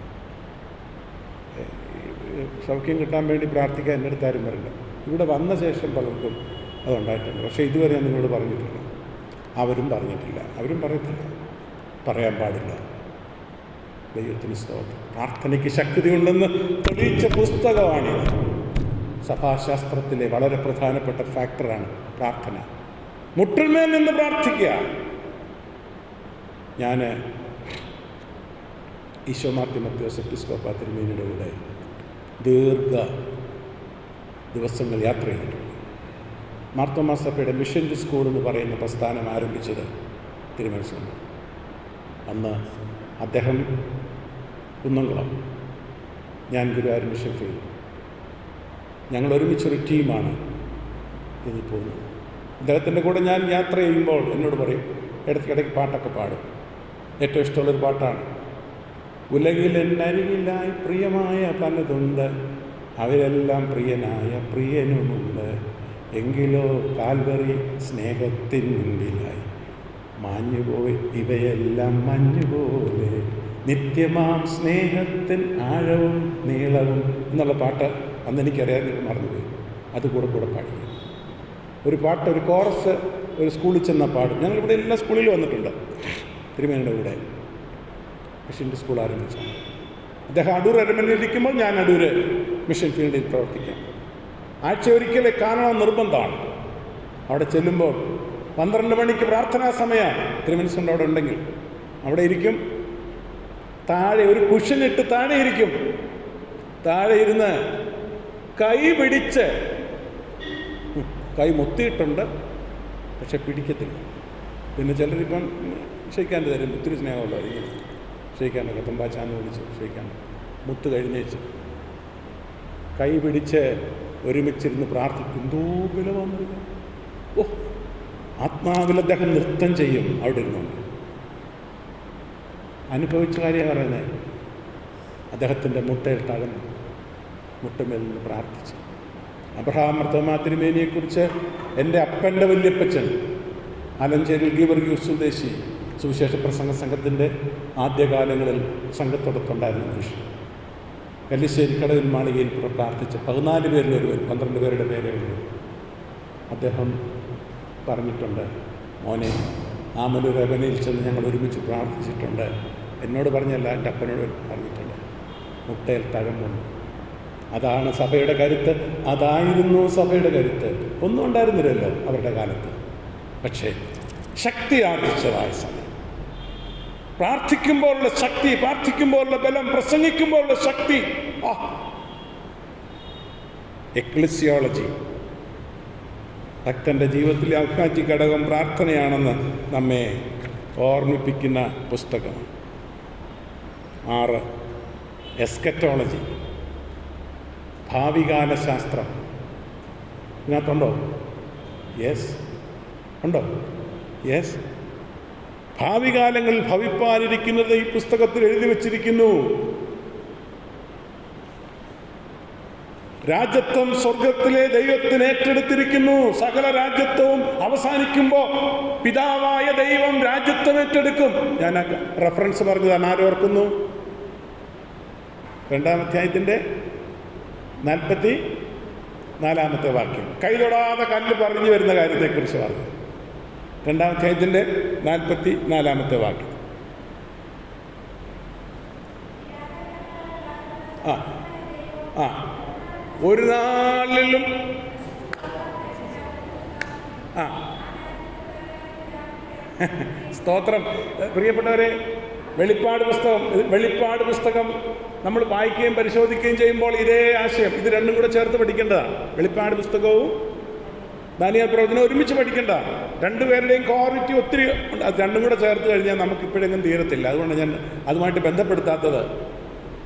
സൗഖ്യം കിട്ടാൻ വേണ്ടി പ്രാർത്ഥിക്കാൻ എൻ്റെ അടുത്ത് ആരും വരില്ല. ഇവിടെ വന്ന ശേഷം പലർക്കും അതുണ്ടായിട്ടുണ്ട്. പക്ഷേ ഇതുവരെ ഞാൻ നിങ്ങളോട് പറഞ്ഞിട്ടില്ല, അവരും പറഞ്ഞിട്ടില്ല, അവരും പറയത്തില്ല, പറയാൻ പാടില്ല. ദൈവത്തിന് സ്തോത്രം. പ്രാർത്ഥനയ്ക്ക് ശക്തിയുണ്ടെന്ന് തെളിയിച്ച പുസ്തകമാണിത്. സഭാശാസ്ത്രത്തിലെ വളരെ പ്രധാനപ്പെട്ട ഫാക്ടറാണ് പ്രാർത്ഥന. മുട്ടിന്മേൽ നിന്ന് പ്രാർത്ഥിക്കുക. ഞാൻ ഈശോ മാർത്തിമത്യോസ് എപ്പിസ്കോപ്പ തിരുമേനിയുടെ കൂടെ ദീർഘ ദിവസങ്ങൾ യാത്ര ചെയ്തിട്ടുണ്ട്. മാർത്തോമാ സഭയുടെ മിഷൻ സ്കൂൾ എന്ന് പറയുന്ന പ്രസ്ഥാനം ആരംഭിച്ചത് തിരുമനസ്സുണ്ട്. അന്ന് അദ്ദേഹം കുന്നംകുളം, ഞാൻ ഗുരുവായൂർ മിഷൻ ഫീൽഡ്, ഞങ്ങൾ ഒരുമിച്ചൊരു ടീമാണ് ഇതിൽ പോകുന്നത്. അദ്ദേഹത്തിൻ്റെ കൂടെ ഞാൻ യാത്ര ചെയ്യുമ്പോൾ എന്നോട് പറയും, ഇടയ്ക്കിടയ്ക്ക് പാട്ടൊക്കെ പാടും. ഏറ്റവും ഇഷ്ടമുള്ളൊരു പാട്ടാണ്, ഉലകിൽ എന്നരികിലായി പ്രിയമായ പലതുണ്ട്, അവരെല്ലാം പ്രിയനായ പ്രിയനുമുണ്ട്, എങ്കിലോ കാൽവറി സ്നേഹത്തിൻ മുൻപിലായി മാഞ്ഞുപോയി ഇവയെല്ലാം മഞ്ഞുപോലെ, നിത്യമാം സ്നേഹത്തിൻ ആഴവും നീളവും എന്നുള്ള പാട്ട് അന്ന് എനിക്കറിയാതെ മറന്നുപോയി. അത് കൂടെ പാടി ഒരു പാട്ട്, ഒരു കോറസ് ഒരു സ്കൂളിൽ ചെന്നാൽ പാടും. ഞങ്ങളിവിടെ എല്ലാ സ്കൂളിലും വന്നിട്ടുണ്ട്. തിരുമേനിയുടെ കൂടെ മിഷൻ സ്കൂൾ ആരംഭിച്ചാണ്. അദ്ദേഹം അടൂർ അരമനയിലിരിക്കുമ്പോൾ ഞാൻ അടൂർ മിഷൻ ഫീൽഡിൽ പ്രവർത്തിക്കാം. ആഴ്ച ഒരിക്കലേ കാണണം നിർബന്ധമാണ്. അവിടെ ചെല്ലുമ്പോൾ 12 മണിക്ക് പ്രാർത്ഥനാ സമയമാണ്. തിരുമനസ്സുണ്ട് അവിടെ ഉണ്ടെങ്കിൽ അവിടെ ഇരിക്കും. താഴെ ഒരു കുഷനിട്ട് താഴെ ഇരിക്കും. താഴെ ഇരുന്ന് കൈ പിടിച്ച്, കൈ മുത്തിയിട്ടുണ്ട് പക്ഷെ പിടിക്കത്തില്ല. പിന്നെ ചിലരിപ്പം ക്ഷയിക്കാണ്ട് തരും, ഒത്തിരി സ്നേഹമുള്ള ഇങ്ങനെ ക്ഷയിക്കാനൊക്കെ തുമ്പാച്ചാന്ന് വിളിച്ച് ക്ഷയിക്കാൻ മുത്ത് കഴിഞ്ഞേച്ച് കൈ പിടിച്ച് ഒരുമിച്ചിരുന്ന് പ്രാർത്ഥിക്കും. എന്തോ വില വന്നിരിക്കും. ആത്മാവിൽ അദ്ദേഹം നൃത്തം ചെയ്യും അവിടെ ഇരുന്നുണ്ട്. അനുഭവിച്ച കാര്യമാണ് പറയുന്നത്. അദ്ദേഹത്തിൻ്റെ മുട്ടയിൽ തഴഞ്ഞു, മുട്ടുമേൽ നിന്ന് പ്രാർത്ഥിച്ചു. അബ്രഹാം മാർത്തോമാ തിരുമേനിയെക്കുറിച്ച് എൻ്റെ അപ്പൻ്റെ വല്യപ്പച്ചൻ ആലഞ്ചേരിയിൽ ഗീവർഗീസ് സ്വദേശി സുവിശേഷ പ്രസംഗ സംഘത്തിൻ്റെ ആദ്യകാലങ്ങളിൽ സംഘത്തോടൊത്തുണ്ടായിരുന്ന മനുഷ്യൻ. കല്ലിശ്ശേരി കടവിൽ മാളികയിൽ പ്രാർത്ഥിച്ച് 14 പേരിൽ ഒരുവൻ, 12 പേരുടെ പേരേ ഉള്ളൂ. അദ്ദേഹം പറഞ്ഞിട്ടുണ്ട്, മോനെ ആമലൂർ രവനയിൽ ചെന്ന് ഞങ്ങൾ ഒരുമിച്ച് പ്രാർത്ഥിച്ചിട്ടുണ്ട്, എന്നോട് പറഞ്ഞല്ല, എൻ്റെ അപ്പനോട് പറഞ്ഞിട്ടുണ്ട്. മുട്ടയിൽ തഴമ്പുണ്ട്. അതാണ് സഭയുടെ കരുത്ത്. അതായിരുന്നു സഭയുടെ കരുത്ത്. ഒന്നും ഉണ്ടായിരുന്നില്ലല്ലോ അവരുടെ കാലത്ത്. പക്ഷേ ശക്തി ആർജിച്ചതായ സമയം, പ്രാർത്ഥിക്കുമ്പോഴുള്ള ശക്തി, പ്രാർത്ഥിക്കുമ്പോഴുള്ള ബലം, പ്രസംഗിക്കുമ്പോഴുള്ള ശക്തി, എക്ലിസിയോളജി. ഭക്തൻ്റെ ജീവിതത്തിലെ അവിഭാജ്യ ഘടകം പ്രാർത്ഥനയാണെന്ന് നമ്മെ ഓർമ്മിപ്പിക്കുന്ന പുസ്തകം. 6 എസ്കറ്റോളജി, ഭാവികാല ശാസ്ത്രം. ഇതിനകത്തുണ്ടോ? യെസ്, ഉണ്ടോ? യെസ്. ഭാവി കാലങ്ങളിൽ ഭവിപ്പാനിരിക്കുന്നത് ഈ പുസ്തകത്തിൽ എഴുതി വച്ചിരിക്കുന്നു. രാജ്യത്വം സ്വർഗത്തിലെ ദൈവത്തിന് ഏറ്റെടുത്തിരിക്കുന്നു. സകല രാജ്യത്വവും അവസാനിക്കുമ്പോൾ പിതാവായ ദൈവം രാജ്യത്വം ഏറ്റെടുക്കും. ഞാൻ റെഫറൻസ് പറഞ്ഞതാണ്, ആരോർക്കുന്നു? 2-ാം അധ്യായത്തിൻ്റെ 44-ാമത്തെ വാക്യം. കൈതൊടാതെ കല്ല് പറഞ്ഞു വരുന്ന കാര്യത്തെക്കുറിച്ച് പറഞ്ഞു. 2-ാം അധ്യായത്തിൻ്റെ 44-ാമത്തെ വാക്യം. ഒരു നാളിലും സ്തോത്രം. പ്രിയപ്പെട്ടവരെ, വെളിപ്പാട് പുസ്തകം നമ്മൾ വായിക്കുകയും പരിശോധിക്കുകയും ചെയ്യുമ്പോൾ ഇതേ ആശയം, ഇത് രണ്ടും കൂടെ ചേർത്ത് പഠിക്കേണ്ടതാണ്. വെളിപ്പാട് പുസ്തകവും ദാനിയേൽ പ്രവചനം ഒരുമിച്ച് പഠിക്കേണ്ടതാണ്. രണ്ടുപേരുടെയും ക്വാളിറ്റി ഒത്തിരി ഉണ്ട്. അത് രണ്ടും കൂടെ ചേർത്ത് കഴിഞ്ഞാൽ നമുക്കിപ്പോഴെങ്കിലും തീരത്തില്ല. അതുകൊണ്ട് ഞാൻ അതുമായിട്ട് ബന്ധപ്പെടുത്താത്തത്.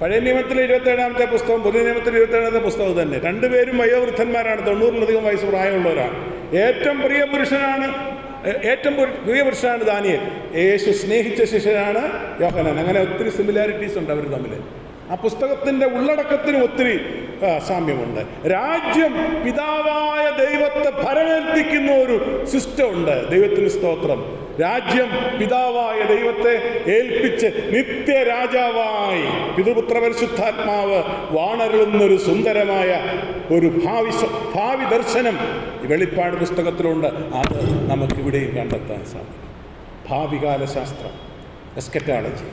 പഴയ നിയമത്തിലെ 27-ാമത്തെ പുസ്തകം, പുതിയ നിയമത്തിലെ 27-ാമത്തെ പുസ്തകം തന്നെ. രണ്ടുപേരും വയോവൃദ്ധന്മാരാണ്, 90-ലധികം വയസ്സ് പ്രായമുള്ളവരാണ്. ഏറ്റവും പ്രിയ പുരുഷനാണ് ദാനിയേൽ. യേശു സ്നേഹിച്ച ശിഷ്യനാണ് യോഹന്നാൻ. അങ്ങനെ ഒത്തിരി സിമിലാരിറ്റീസ് ഉണ്ട് അവർ തമ്മിൽ. ആ പുസ്തകത്തിൻ്റെ ഉള്ളടക്കത്തിന് ഒത്തിരി സാമ്യമുണ്ട്. രാജ്യം പിതാവായ ദൈവത്തെ ഭരമേൽപ്പിക്കുന്ന ഒരു സിസ്റ്റം ഉണ്ട്. ദൈവത്തിന് സ്തോത്രം. രാജ്യം പിതാവായ ദൈവത്തെ ഏൽപ്പിച്ച് നിത്യരാജാവായി പിതൃപുത്ര പരിശുദ്ധാത്മാവ് വാണരുളുന്നൊരു സുന്ദരമായ ഒരു ഭാവി ദർശനം വെളിപ്പാട് പുസ്തകത്തിലുണ്ട്. അത് നമുക്കിവിടെയും കണ്ടെത്താൻ സാധിക്കും. ഭാവികാല ശാസ്ത്രം, എസ്കറ്റോളജി.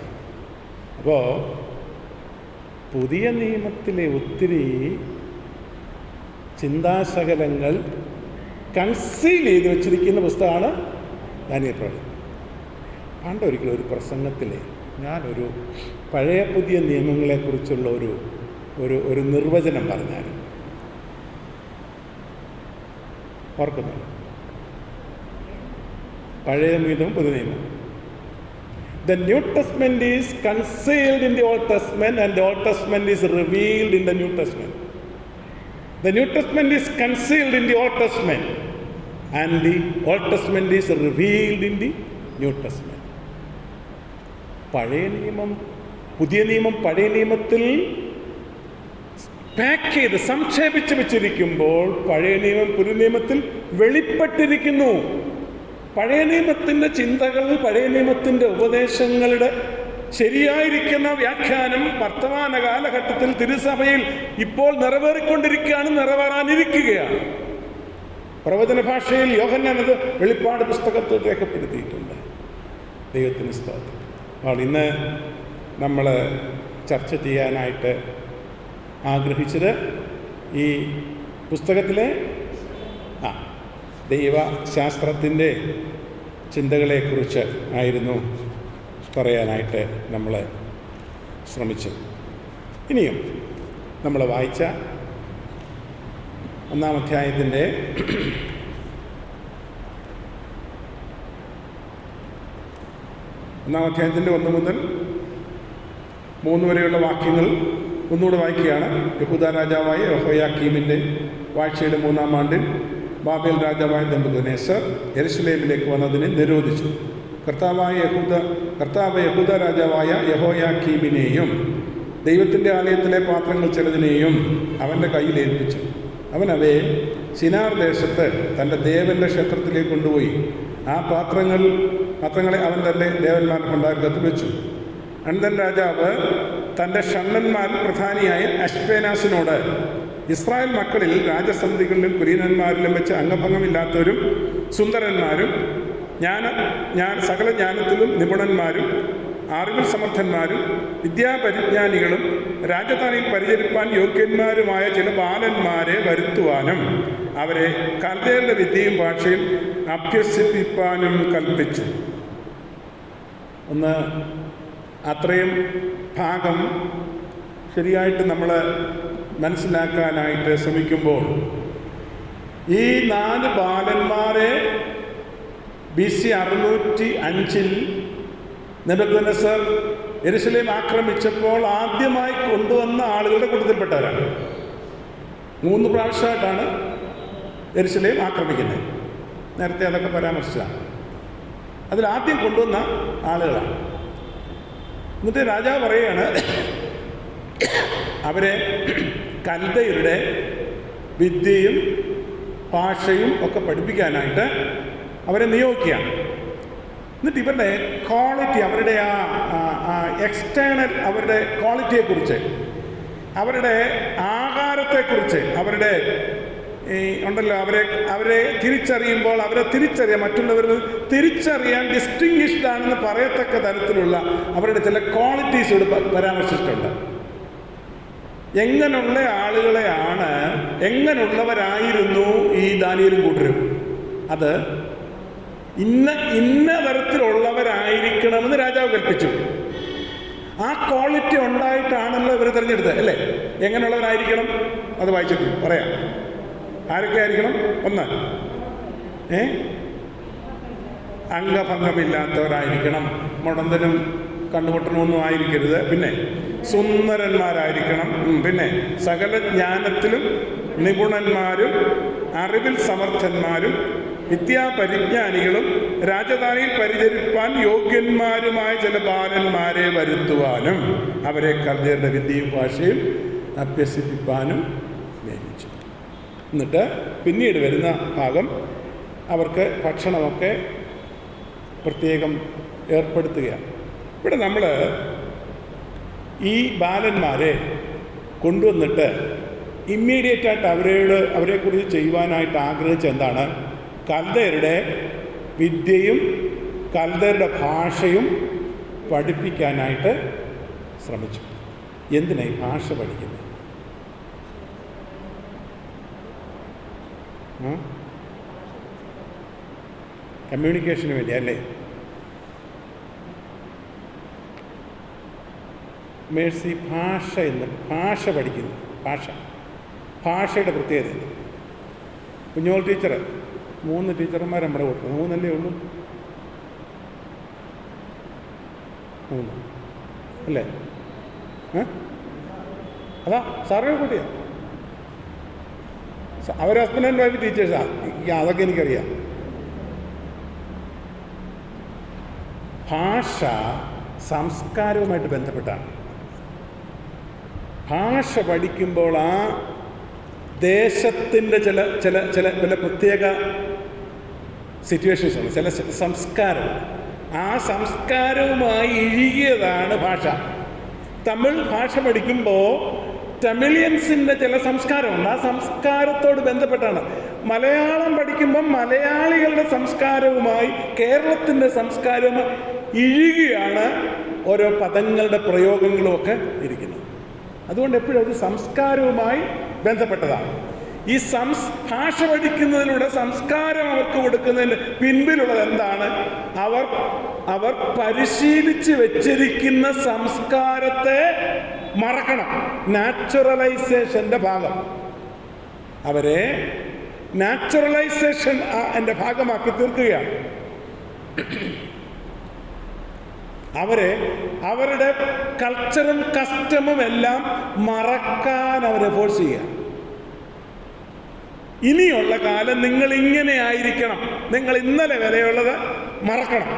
അപ്പോൾ പുതിയ നിയമത്തിലെ ഒത്തിരി ചിന്താശകലങ്ങൾ കൺസീൽ ചെയ്ത് വെച്ചിരിക്കുന്ന പുസ്തകമാണ് ദാനിയേൽ പ്രവചനം. പണ്ടൊരിക്കലും ഒരു പ്രസംഗത്തിൽ ഞാനൊരു പഴയ പുതിയ നിയമങ്ങളെക്കുറിച്ചുള്ള ഒരു നിർവചനം പറഞ്ഞായിരുന്നു. ഓർക്കുന്നു? പഴയ നിയമവും പുതിയ നിയമവും. The New Testament is concealed in the Old Testament and the Old Testament is revealed in the New Testament. The New Testament is concealed in the Old Testament and the Old Testament is revealed in the New Testament. പഴയ നിയമം പുതിയ നിയമം പഴയ നിയമത്തിൽ പാക്ക് ചെയ്ത് സംക്ഷേപിച്ച് വെച്ചിരിക്കുമ്പോൾ പഴയ നിയമം പുതിയ നിയമത്തിൽ വെളിപ്പെട്ടിരിക്കുന്നു. പഴയ നിയമത്തിൻ്റെ ചിന്തകൾ, പഴയ നിയമത്തിൻ്റെ ഉപദേശങ്ങളുടെ ശരിയായിരിക്കുന്ന വ്യാഖ്യാനം വർത്തമാന കാലഘട്ടത്തിൽ തിരുസഭയിൽ ഇപ്പോൾ നിറവേറാനിരിക്കുകയാണ്. പ്രവചന ഭാഷയിൽ യോഹന്നാൻ അത് വെളിപ്പാട് പുസ്തകത്തിൽ രേഖപ്പെടുത്തിയിട്ടുണ്ട്. ദൈവത്തിന് സ്തോത്രം. അപ്പോൾ ഇന്ന് നമ്മൾ ചർച്ച ചെയ്യാനായിട്ട് ആഗ്രഹിച്ചത് ഈ പുസ്തകത്തിലെ ദൈവശാസ്ത്രത്തിൻ്റെ ചിന്തകളെക്കുറിച്ച് ആയിരുന്നു പറയാനായിട്ട് നമ്മൾ ശ്രമിച്ചത്. ഇനിയും നമ്മൾ വായിച്ച 1-ാം അധ്യായത്തിൻ്റെ 1 മുതൽ 3 വരെയുള്ള വാക്യങ്ങൾ ഒന്നുകൂടെ വായിക്കുകയാണ്. യഹൂദ രാജാവായ യെഹോയാക്കീമിൻ്റെ വാഴ്ചയുടെ 3-ാം ആണ്ടിൽ ബാബേൽ രാജാവായ നെബൂഖദ്നേസർ യെരുശലേമിലേക്ക് വന്നതിനെ നിരോധിച്ചു. കർത്താവ് യഹൂദ രാജാവായ യെഹോയാക്കീമിനെയും ദൈവത്തിൻ്റെ ആലയത്തിലെ പാത്രങ്ങൾ ചിലതിനെയും അവൻ്റെ കയ്യിൽ ഏൽപ്പിച്ചു. അവൻ അവയെ ശിനാർ ദേശത്ത് തൻ്റെ ദേവൻ്റെ ക്ഷേത്രത്തിലേക്ക് കൊണ്ടുപോയി ആ പാത്രങ്ങളെ അവൻ തൻ്റെ ദേവന്മാരുടെ ഭണ്ഡാരത്തിൽ വെച്ചു. അനന്തൻ രാജാവ് തൻ്റെ ഷണ്ഡന്മാരിൽ പ്രധാനിയായ അശ്പേനാസിനോട്, ഇസ്രായേൽ മക്കളിൽ രാജസന്ധികളിലും കുലീനന്മാരിലും വെച്ച് അംഗഭംഗമില്ലാത്തവരും സുന്ദരന്മാരും സകല ജ്ഞാനത്തിലും നിപുണന്മാരും അറിവിൽ സമർത്ഥന്മാരും വിദ്യാപരിജ്ഞാനികളും രാജധാനിയിൽ പരിചരിപ്പാൻ യോഗ്യന്മാരുമായ ചില ബാലന്മാരെ വരുത്തുവാനും അവരെ കൽദയരുടെ വിദ്യയും ഭാഷയും അഭ്യസിപ്പിപ്പാനും കൽപ്പിച്ചു. ഒന്ന് അത്രയും ഭാഗം ശരിയായിട്ട് നമ്മൾ മനസ്സിലാക്കാനായിട്ട് ശ്രമിക്കുമ്പോൾ ഈ 4 ബാലന്മാരെ BC 605 നെബൂഖദ്നേസർ യെരൂശലേം ആക്രമിച്ചപ്പോൾ ആദ്യമായി കൊണ്ടുവന്ന ആളുകളുടെ കൂട്ടത്തിൽപ്പെട്ടവരാണ്. 3 പ്രാവശ്യമായിട്ടാണ് യെരൂശലേം ആക്രമിക്കുന്നത്. നേരത്തെ അതൊക്കെ പരാമർശിച്ചതാണ്. അതിലാദ്യം കൊണ്ടുവന്ന ആളുകളാണ്. എന്നിട്ട് രാജാവ് പറയുകയാണ് അവരെ കൽദയരുടെ വിദ്യയും ഭാഷയും ഒക്കെ പഠിപ്പിക്കാനായിട്ട് അവരെ നിയോഗിക്കുകയാണ്. എന്നിട്ട് ഇവരുടെ ക്വാളിറ്റി, അവരുടെ ആ എക്സ്റ്റേണൽ അവരുടെ ക്വാളിറ്റിയെക്കുറിച്ച്, അവരുടെ ആഹാരത്തെക്കുറിച്ച്, അവരുടെ ഉണ്ടല്ലോ അവരെ തിരിച്ചറിയുമ്പോൾ അവരെ തിരിച്ചറിയാൻ, മറ്റുള്ളവരിൽ തിരിച്ചറിയാൻ ഡിസ്റ്റിങ്വിഷ്ഡ് ആണെന്ന് പറയത്തക്ക തരത്തിലുള്ള അവരുടെ ചില ക്വാളിറ്റീസ് ഇവിടെ പരാമർശിച്ചിട്ടുണ്ട്. എങ്ങനെയുള്ള ആളുകളെയാണ്, എങ്ങനെയുള്ളവരായിരുന്നു ഈ ദാനിയേലും കൂട്ടരും? അത് ഇന്ന തരത്തിലുള്ളവരായിരിക്കണമെന്ന് രാജാവ് കൽപ്പിച്ചു. ആ ക്വാളിറ്റി ഉണ്ടായിട്ടാണല്ലോ ഇവരെ തിരഞ്ഞെടുത്തത്, അല്ലേ? എങ്ങനെയുള്ളവരായിരിക്കണം അത് വായിച്ചിട്ട് പറയാം. ആരൊക്കെ ആയിരിക്കണം? 1, അംഗഭംഗമില്ലാത്തവരായിരിക്കണം, മുടന്തനും കണ്ണുപൊട്ടണമൊന്നും ആയിരിക്കരുത്. പിന്നെ സുന്ദരന്മാരായിരിക്കണം. പിന്നെ സകല ജ്ഞാനത്തിലും നിപുണന്മാരും അറിവിൽ സമർത്ഥന്മാരും വിദ്യാപരിജ്ഞാനികളും രാജധാനിയിൽ പരിചരിപ്പാൻ യോഗ്യന്മാരുമായ ചില ബാലന്മാരെ വരുത്തുവാനും അവരെ കൽദയരുടെ വിദ്യയും ഭാഷയും അഭ്യസിപ്പിക്കാനും നിയമിച്ചു. എന്നിട്ട് പിന്നീട് വരുന്ന ഭാഗം അവർക്ക് ഭക്ഷണമൊക്കെ പ്രത്യേകം ഏർപ്പെടുത്തുകയാണ്. ഇവിടെ നമ്മൾ ഈ ബാലന്മാരെ കൊണ്ടുവന്നിട്ട് ഇമ്മീഡിയറ്റായിട്ട് അവരെക്കുറിച്ച് ചെയ്യുവാനായിട്ട് ആഗ്രഹിച്ച എന്താണ്? കൽദയരുടെ വിദ്യയും കൽദയരുടെ ഭാഷയും പഠിപ്പിക്കാനായിട്ട് ശ്രമിച്ചു. എന്തിനായി ഭാഷ പഠിക്കുന്നത്? കമ്മ്യൂണിക്കേഷന് വേണ്ടി അല്ലേ? മേഴ്സി ഭാഷ പഠിക്കുന്നു. ഭാഷയുടെ പ്രത്യേകത. കുഞ്ഞോൾ ടീച്ചർ 3 ടീച്ചർമാർ നമ്മുടെ കൂട്ടം, 3 ഉള്ളൂ, 3 അല്ലേ? അതാ സാറേ കൂട്ടിയാ, അവർ ഹസ്ബൻഡ് ആൻഡ് വൈഫ് ടീച്ചേഴ്സാണ്. അതൊക്കെ എനിക്കറിയാം. ഭാഷ സംസ്കാരവുമായിട്ട് ബന്ധപ്പെട്ടാണ്. ഭാഷ പഠിക്കുമ്പോൾ ആ ദേശത്തിൻ്റെ ചില പ്രത്യേക സിറ്റുവേഷൻസാണ്, ചില സംസ്കാരം. ആ സംസ്കാരവുമായി ഇഴുകിയതാണ് ഭാഷ. തമിഴ് ഭാഷ പഠിക്കുമ്പോൾ തമിഴിയൻസിൻ്റെ ചില സംസ്കാരമുണ്ട്, ആ സംസ്കാരത്തോട് ബന്ധപ്പെട്ടാണ്. മലയാളം പഠിക്കുമ്പം മലയാളികളുടെ സംസ്കാരവുമായി കേരളത്തിൻ്റെ സംസ്കാരവുമായി ഇഴുകിയാണ് ഓരോ പദങ്ങളുടെ പ്രയോഗങ്ങളുമൊക്കെ ഇരിക്കുന്നത്. അതുകൊണ്ട് എപ്പോഴും അത് സംസ്കാരവുമായി ബന്ധപ്പെട്ടതാണ്. ഈ ഭാഷ പഠിക്കുന്നതിലൂടെ സംസ്കാരം അവർക്ക് കൊടുക്കുന്നതിന് പിൻപിലുള്ളത് എന്താണ്? അവർ പരിശീലിച്ച് വെച്ചിരിക്കുന്ന സംസ്കാരത്തെ മറക്കണം. നാച്ചുറലൈസേഷൻ്റെ ഭാഗം. അവരെ നാച്ചുറലൈസേഷൻ എൻ്റെ ഭാഗമാക്കി തീർക്കുകയാണ്. അവരുടെ കൾച്ചറും കസ്റ്റമും എല്ലാം മറക്കാൻ അവരെ ഫോഴ്സ് ചെയ്യുക. ഇനിയുള്ള കാലം നിങ്ങൾ ഇങ്ങനെ ആയിരിക്കണം, നിങ്ങൾ ഇന്നലെ വരെയുള്ളത് മറക്കണം.